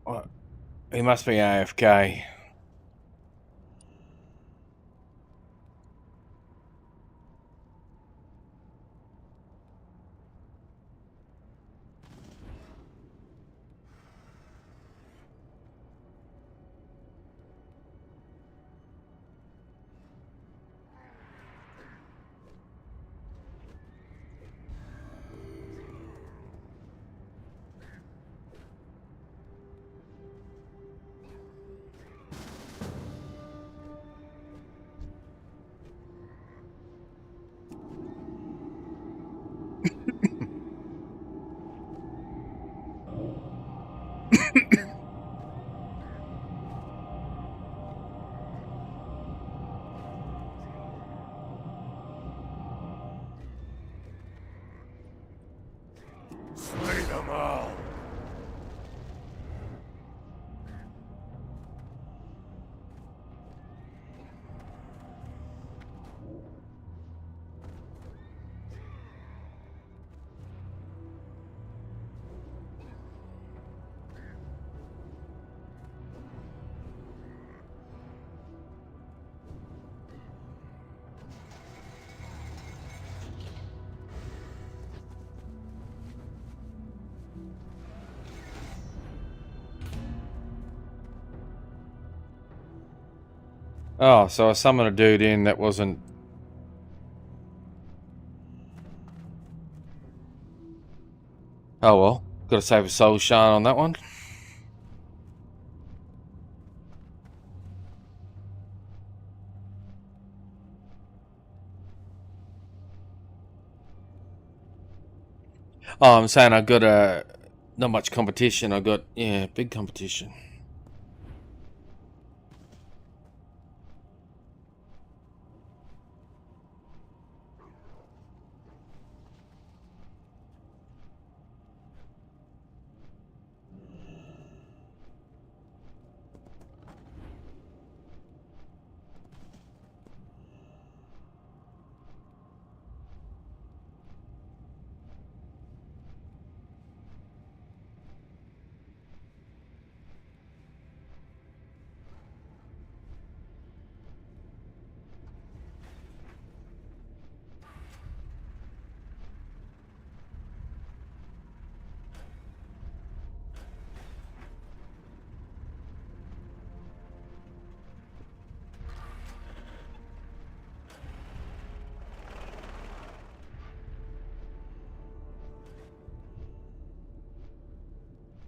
What? He must be AFK. Slay them all. Oh, so I summoned a dude in that wasn't... Oh well, gotta save a soul shard on that one. Oh, I'm saying I got not much competition. I got, yeah, big competition.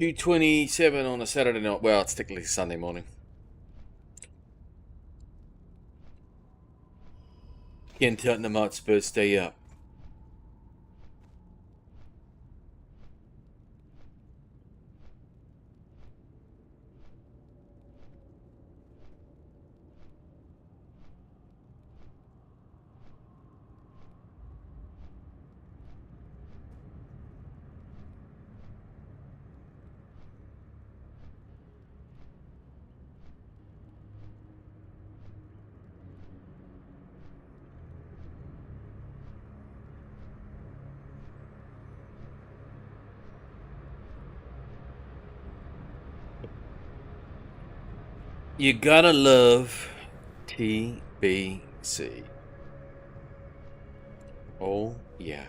2:27 on a Saturday night. Well, it's technically Sunday morning. Ken Tottenham Hotspur stay up. You gotta love TBC. Oh, yeah.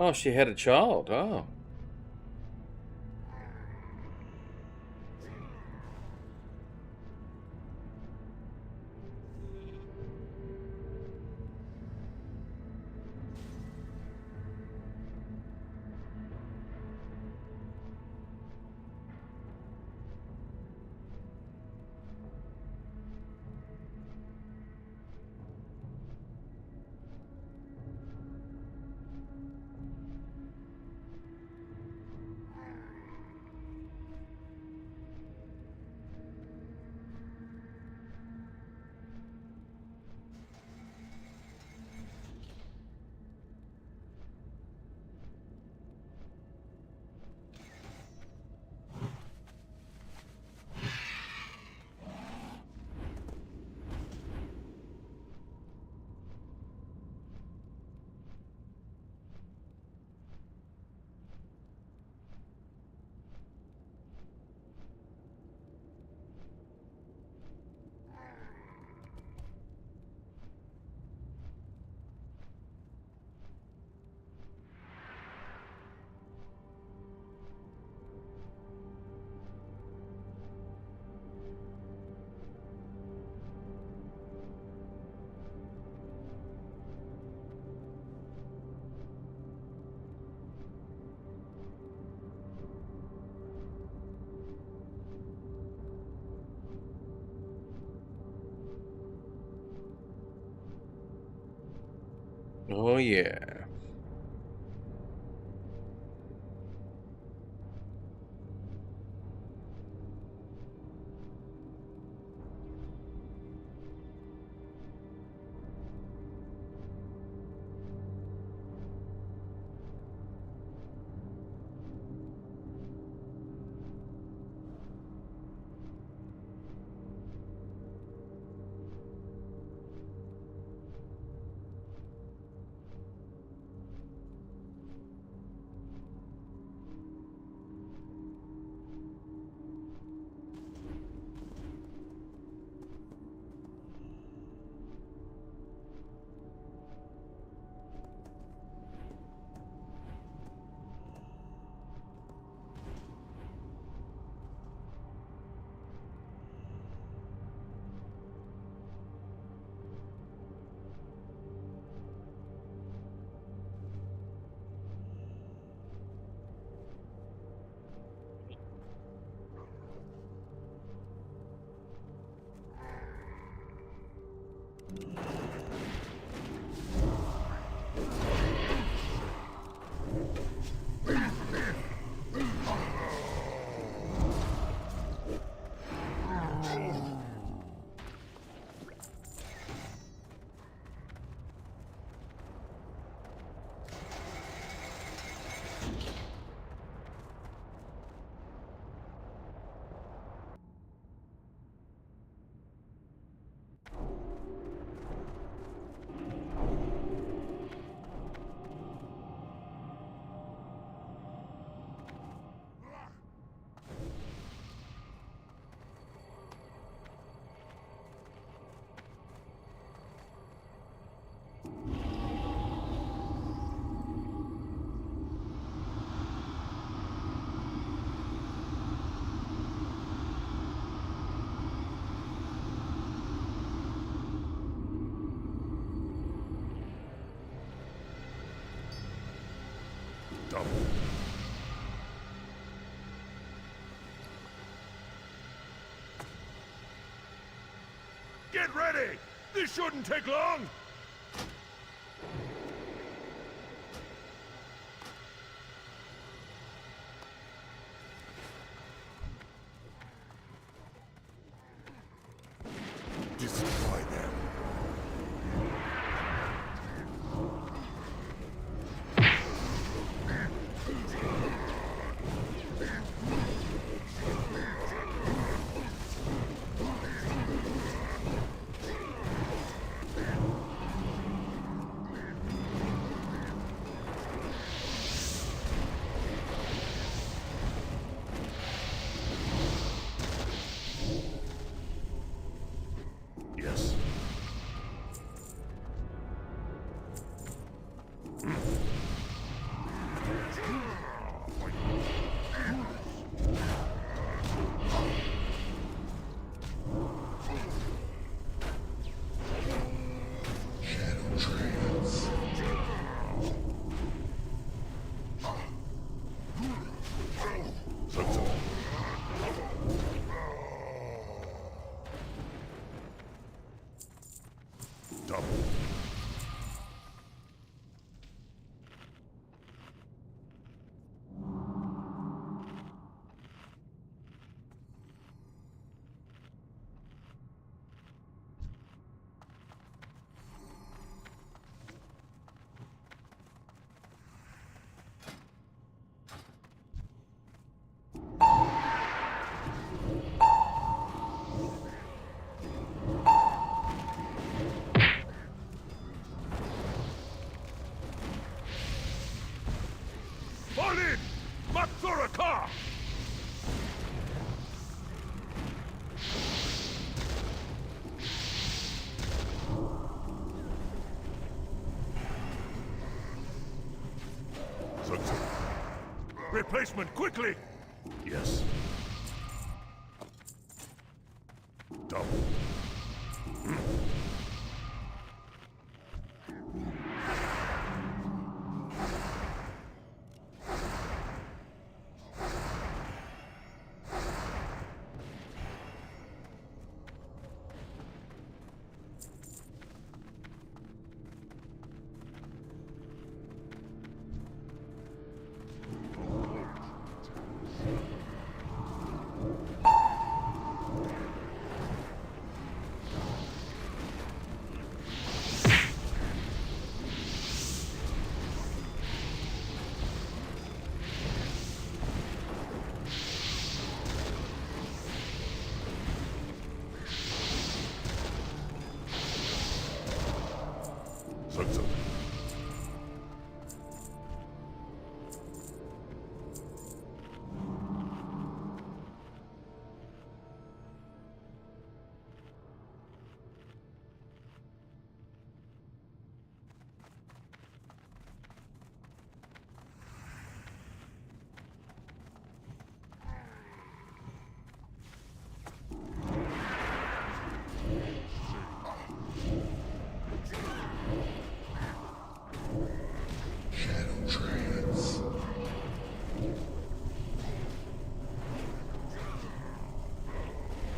Oh, she had a child. Oh. Oh, yeah. Double. Get ready! This shouldn't take long! Destroy them. Yes. Double. Fall in! Matsuraka! Replacement, quickly! Yes. Double.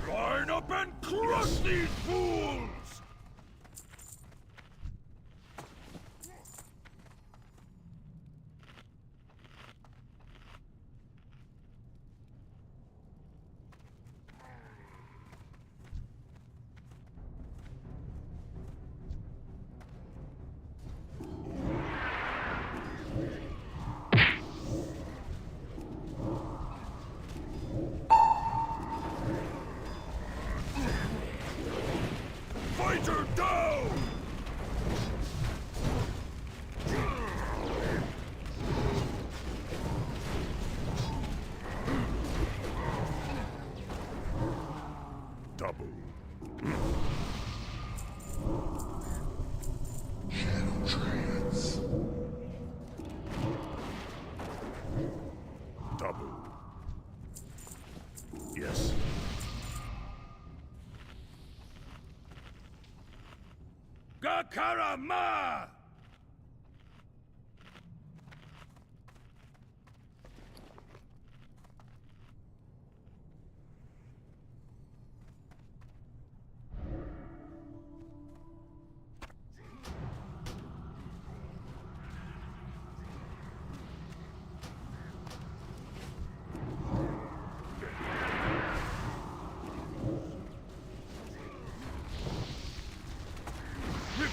Line up and crush these fools! Fighter down! Double. Shadow trance. Double. Yes. Gakarama!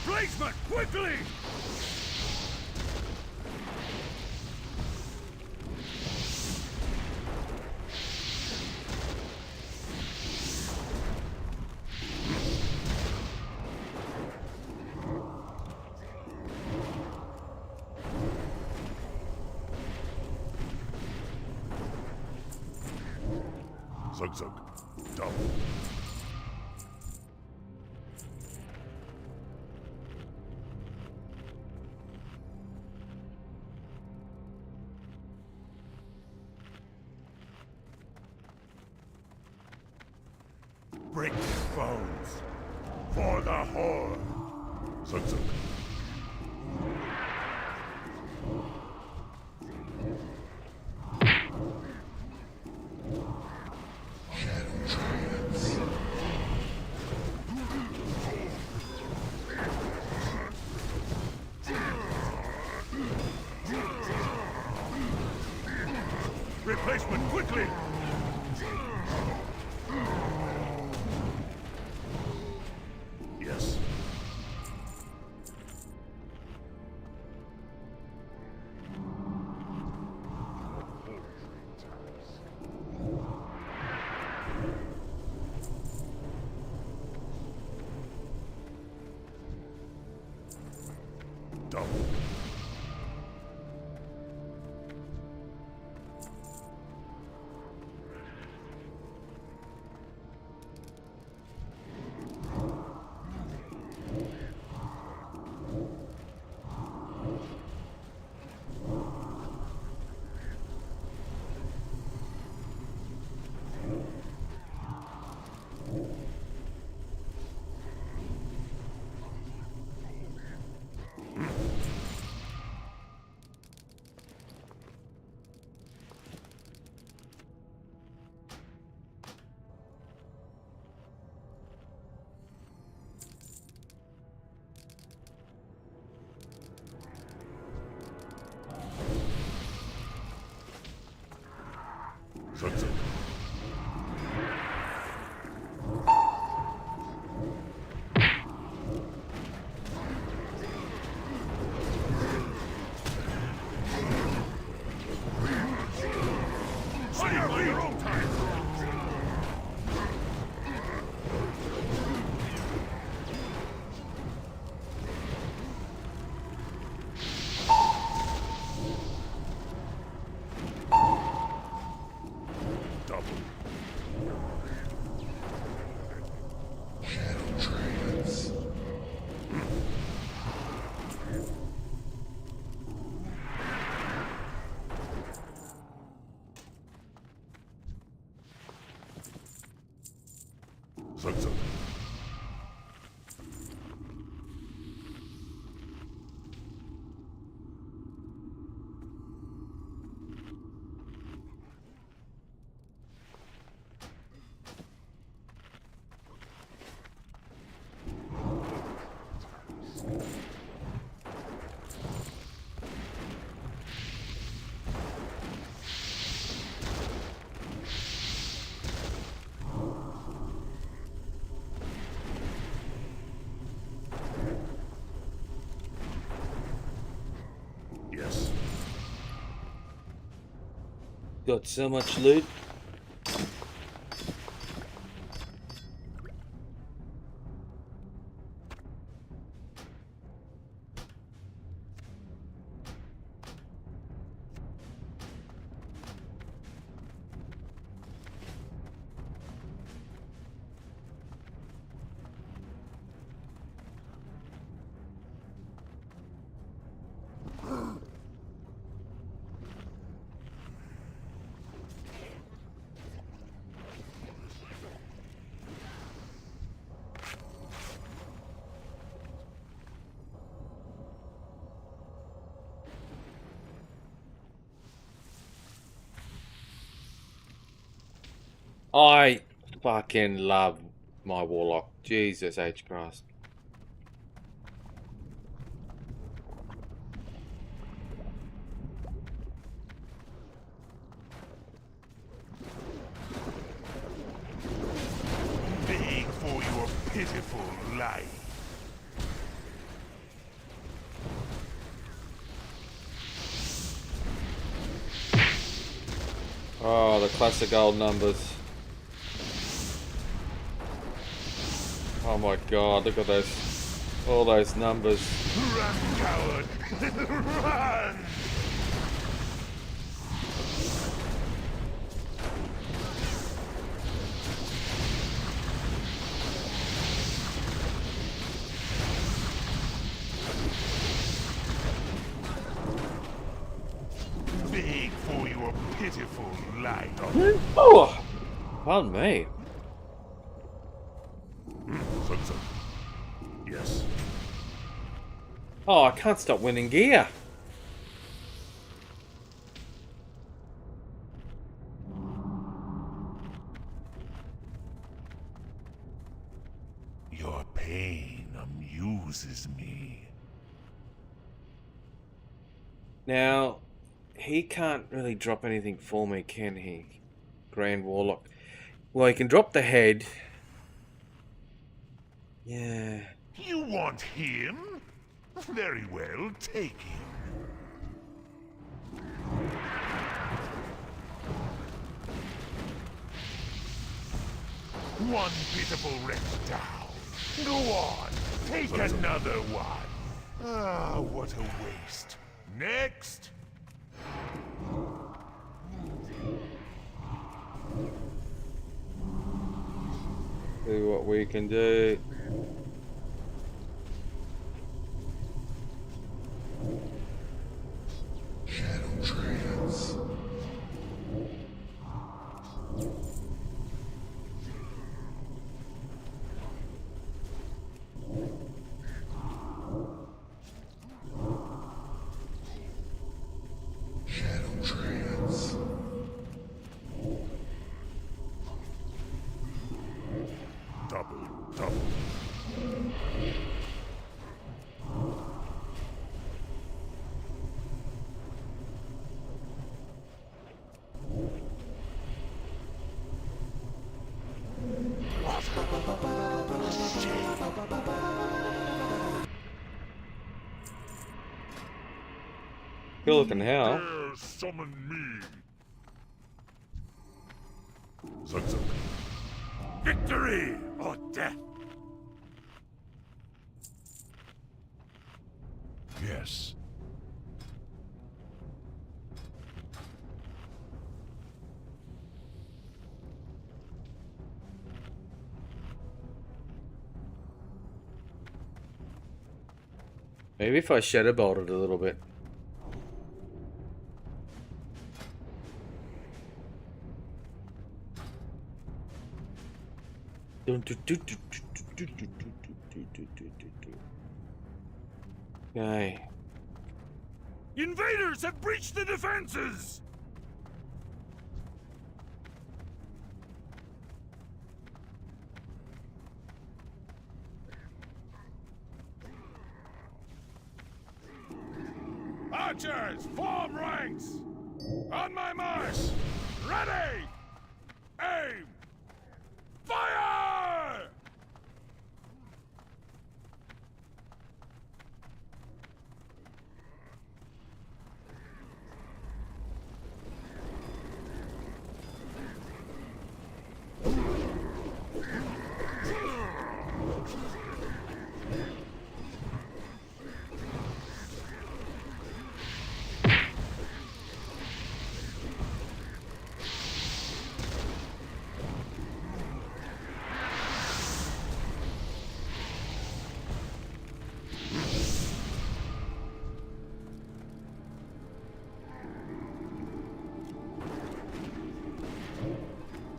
Replacement, quickly! Zug. Double. Break their bones. For the Horde. Zug. Replacement, quickly! Yes. Double. Zug. Fight by your own time! Double. Zug. Yes. Got so much loot. I fucking love my Warlock. Jesus H. Christ. Paying for your pitiful life. the classic old numbers. Oh my god, look at those. All those numbers. Run, coward! Run! Beg for your pitiful light. Oh! Pardon me. So. Yes. Oh, I can't stop winning gear. Your pain amuses me. Now, he can't really drop anything for me, can he? Grand Warlock. Well, he can drop the head. Yeah. You want him? Very well, take him. One pitiful wretch down. Go on, take another one. Ah, what a waste. Next. See what we can do. Shadow trance. Shadow trance. Double. Good looking hell. Dare summon me. Zug. Victory or death? Yes. Maybe if I shadow bolt it a little bit. Okay. Invaders have breached the defenses! Archers, form ranks! On my march! Ready! Aim! Fire!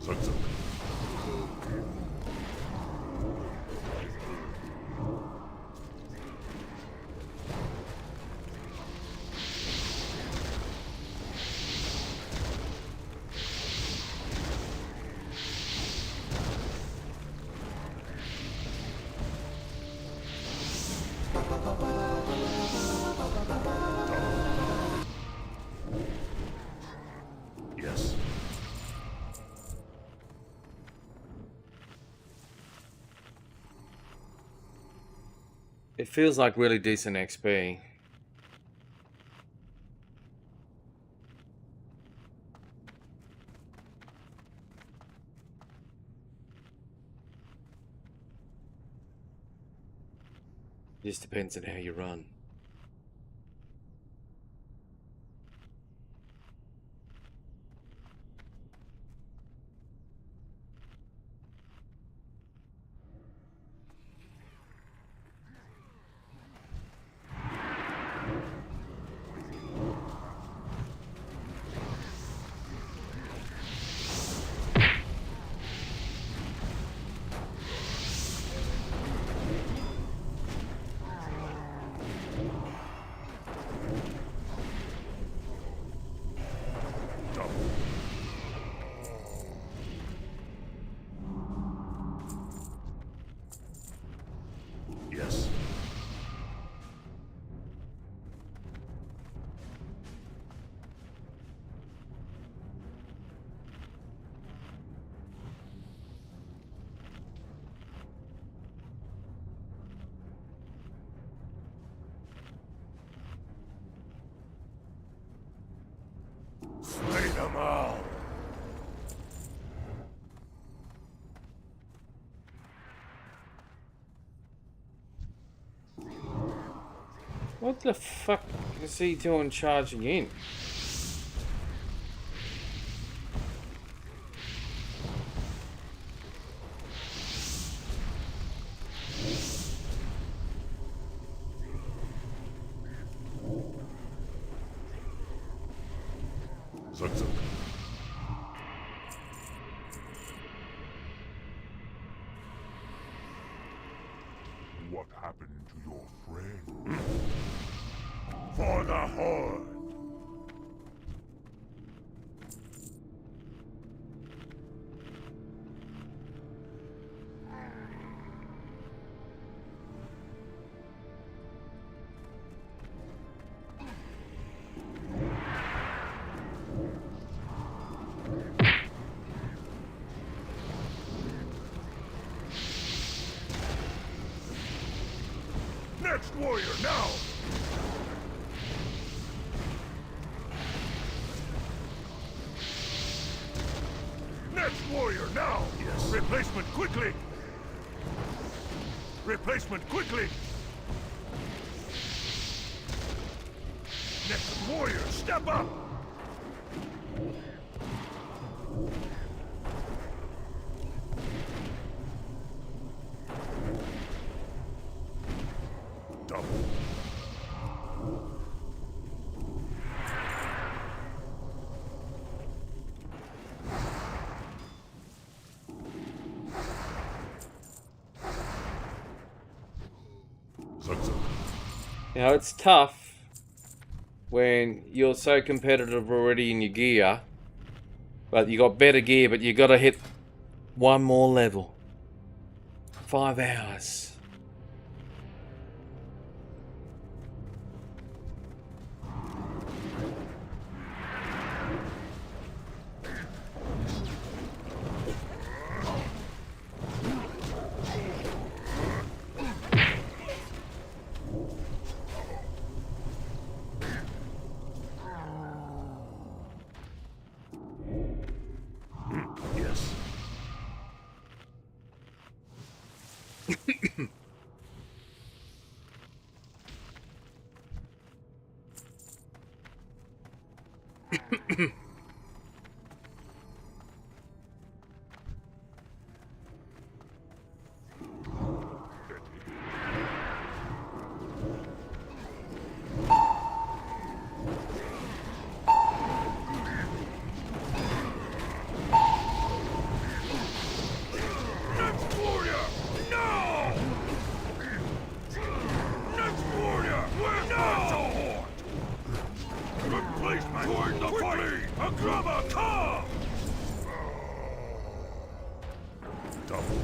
Zug. Yes. It feels like really decent XP. Just depends on how you run. Yes. Slay them all! What the fuck is he doing charging in? Zug-zug. What happened to your friend? For the Horde! Next warrior, now! Next warrior, now! Yes. Replacement, quickly! Replacement, quickly! Next warrior, step up! Double. Zug-zug. You know, it's tough when you're so competitive already in your gear, but you got better gear, but you got to hit one more level. 5 hours. Yes. Next warrior, now! Next warrior, now! Replacement, join the fight! Agrava, come! Double.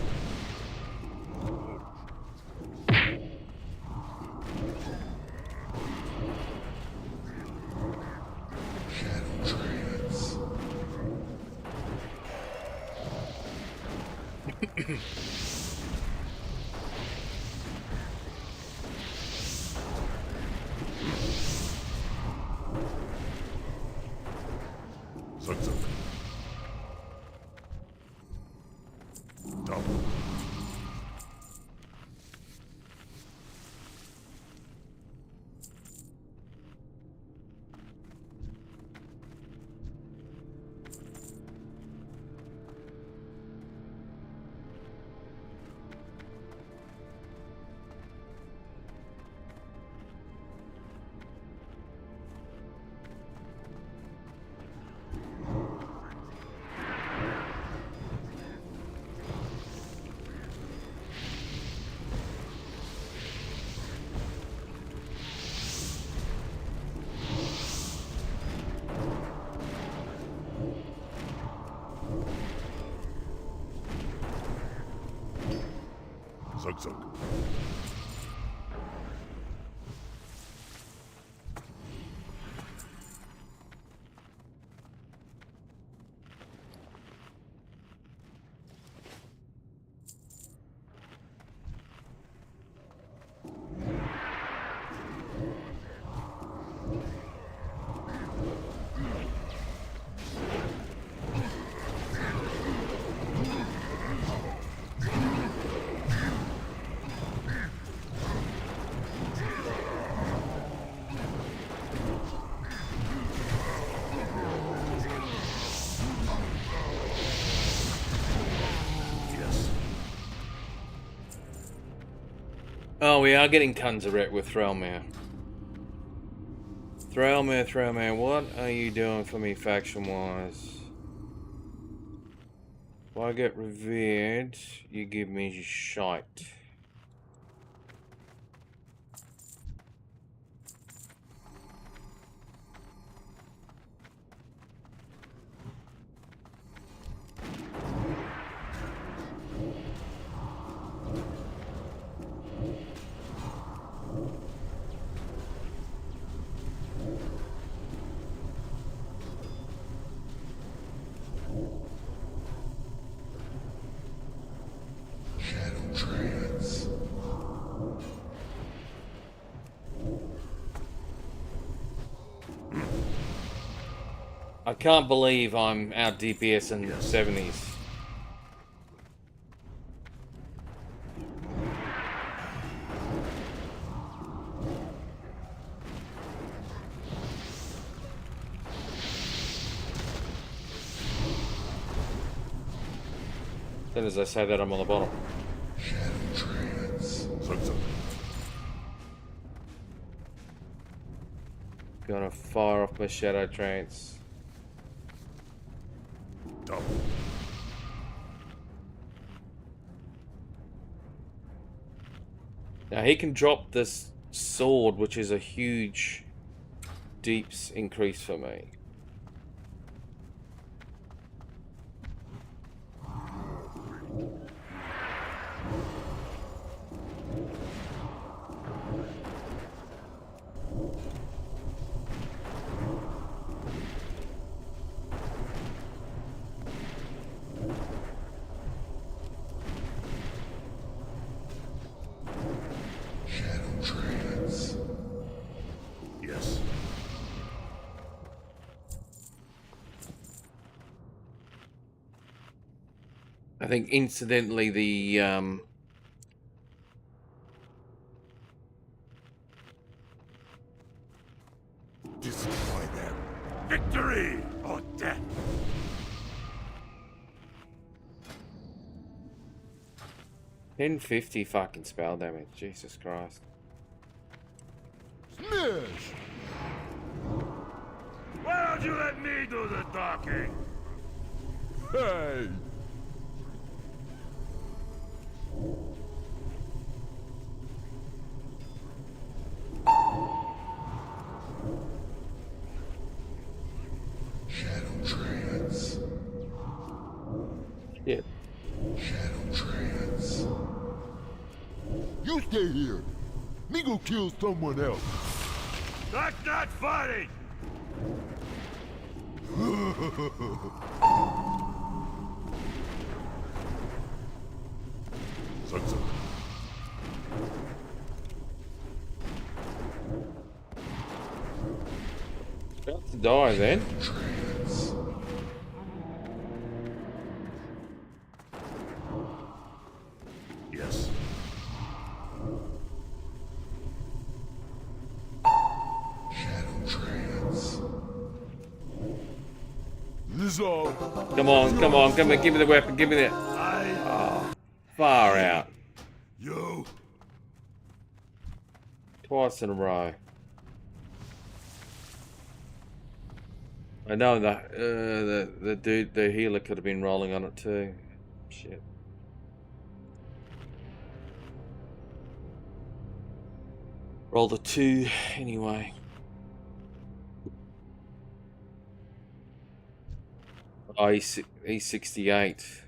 Zug-zug. Double. Zug. Oh, we are getting Kunzaret with Threlmere. Threlmere, what are you doing for me faction-wise? If I get revered, you give me shite. I can't believe I'm out DPS in the 70s. Then as I say that, I'm on the bottom. Zug, Zug. Gonna fire off my Shadow Trance. Double. Now he can drop this sword, which is a huge deeps increase for me. Yes. I think incidentally the Destroy them. Victory or death. $1050 fucking spell damage. Jesus Christ. Smash! Why don't you let me do the talking? Hey! Shadow Trance. Yeah. Shadow Trance. You stay here. Me go kill someone else. That's not funny! Zug, Zug. About to die then. Trance. Yes. Shadow Trance. This is all. Come on, give me the weapon, give me that. Oh, far out. Yo. Twice in a row. I know that the dude, the healer could have been rolling on it too. Shit. Rolled a 2 anyway. Oh, he's 68.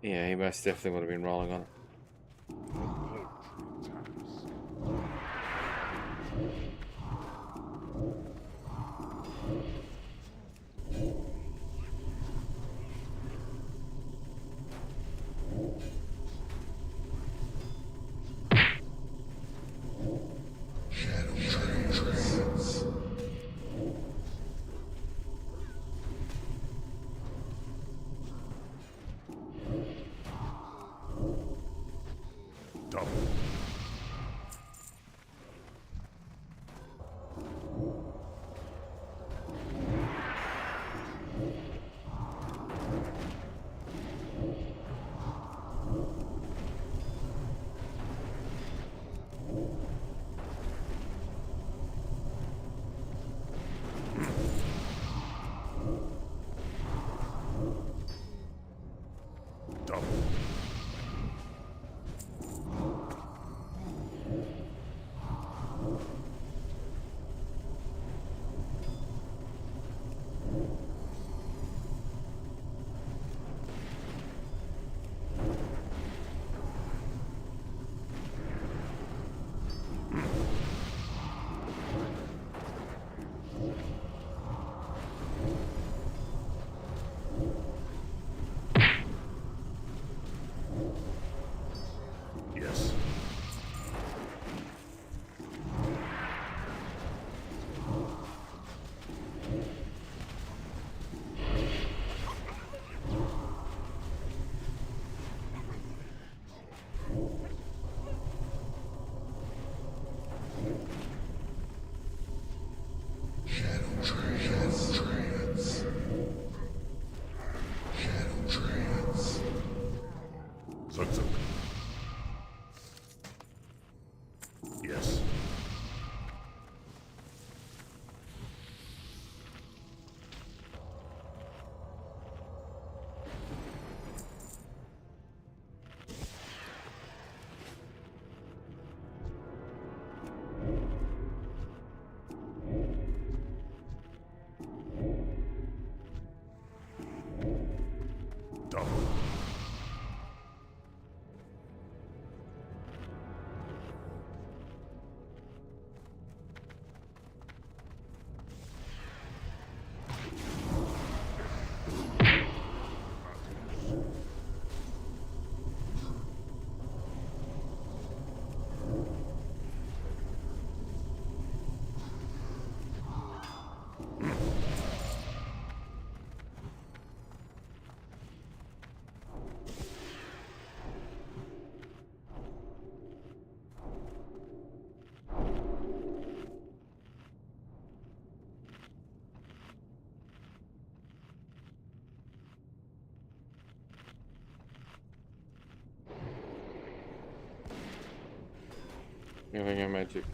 Yeah, he most definitely would have been rolling on it. Double. Double. Yes. Zug. Yes. Double. Giving a magic.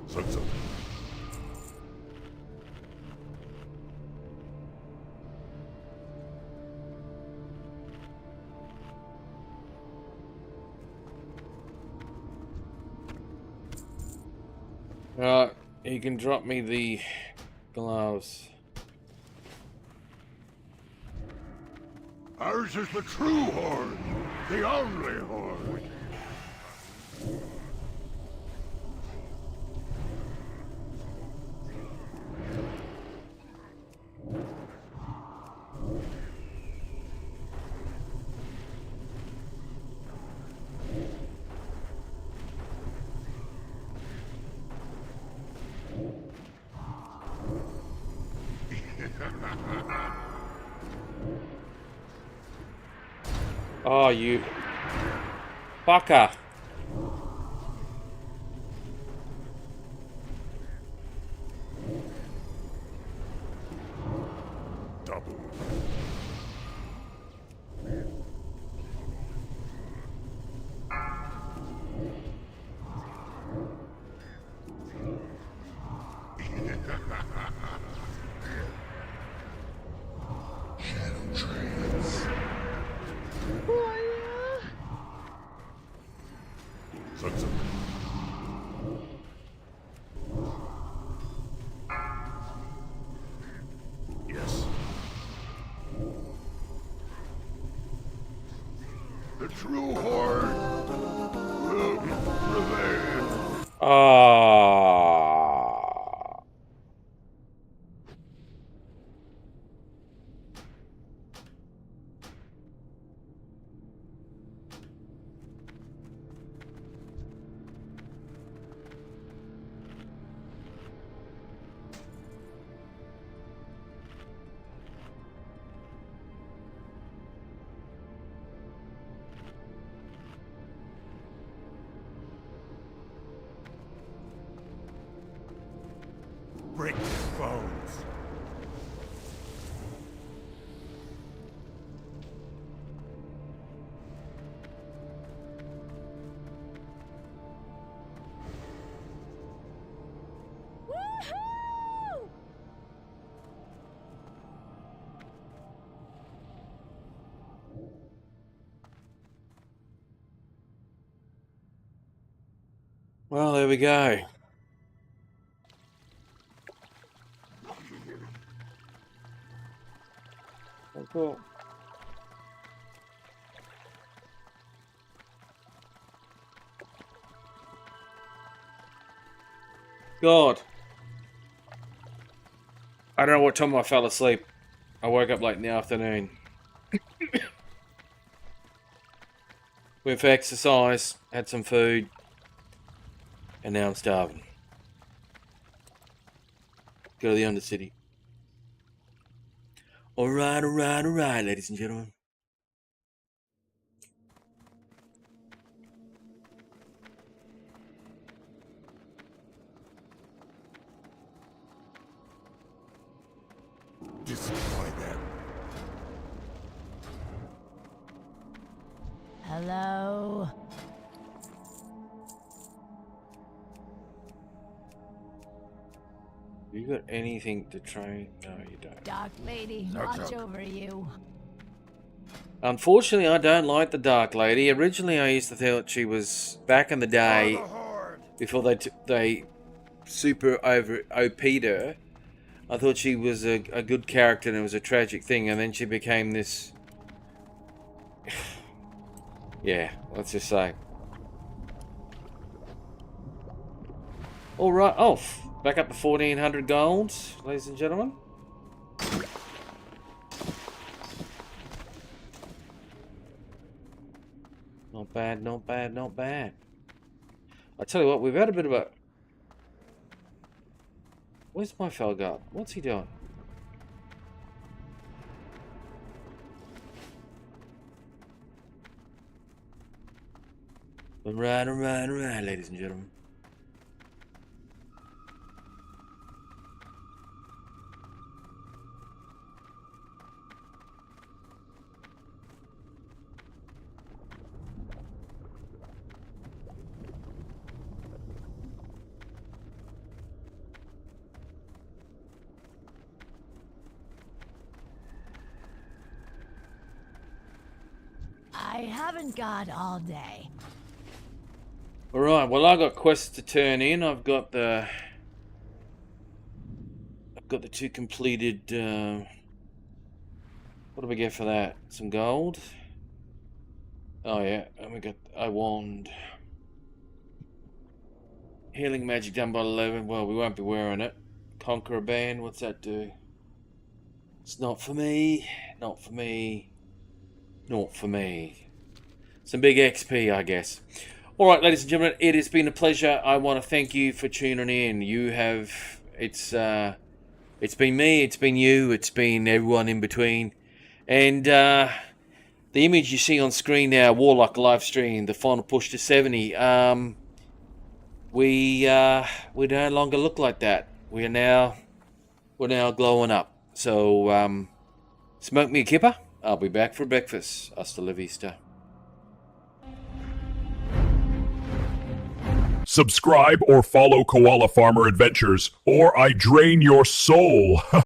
Zug. He can drop me the gloves. Ours is the true horde, the only horde. Oh, you fucker. Double. true horde will prevail. Ah. Break their bones. Woohoo! Well, there we go. Cool. God. I don't know what time I fell asleep. I woke up late in the afternoon. Went for exercise, had some food, and now I'm starving. Go to the Undercity. Alright, ladies and gentlemen. Destroy them. Hello? You got anything to train? No, you don't. Dark Lady, watch over you. Unfortunately, I don't like the Dark Lady. Originally, I used to think she was, back in the day, before they super over OP'd her, I thought she was a good character and it was a tragic thing, and then she became this... yeah, let's just say. Alright, back up to 1400 gold, ladies and gentlemen. Not bad, not bad, not bad. I tell you what, we've had a bit of a... Where's my Felguard? What's he doing? Alright, ladies and gentlemen. I haven't got all day. Alright, well I got quests to turn in. I've got the two completed what do we get for that? Some gold? Oh yeah, and we got a wand. Healing magic done by 11. Well, we won't be wearing it. Conquer a band, what's that do? It's not for me. Not for me. Not for me. Some big XP, I guess. Alright, ladies and gentlemen, it has been a pleasure. I want to thank you for tuning in. You have... It's been me, it's been you, it's been everyone in between. And the image you see on screen now, Warlock live stream, the final push to 70. We no longer look like that. We're now glowing up. So smoke me a kipper. I'll be back for breakfast. Hasta la vista. Subscribe or follow Koala Farmer Adventures, or I drain your soul.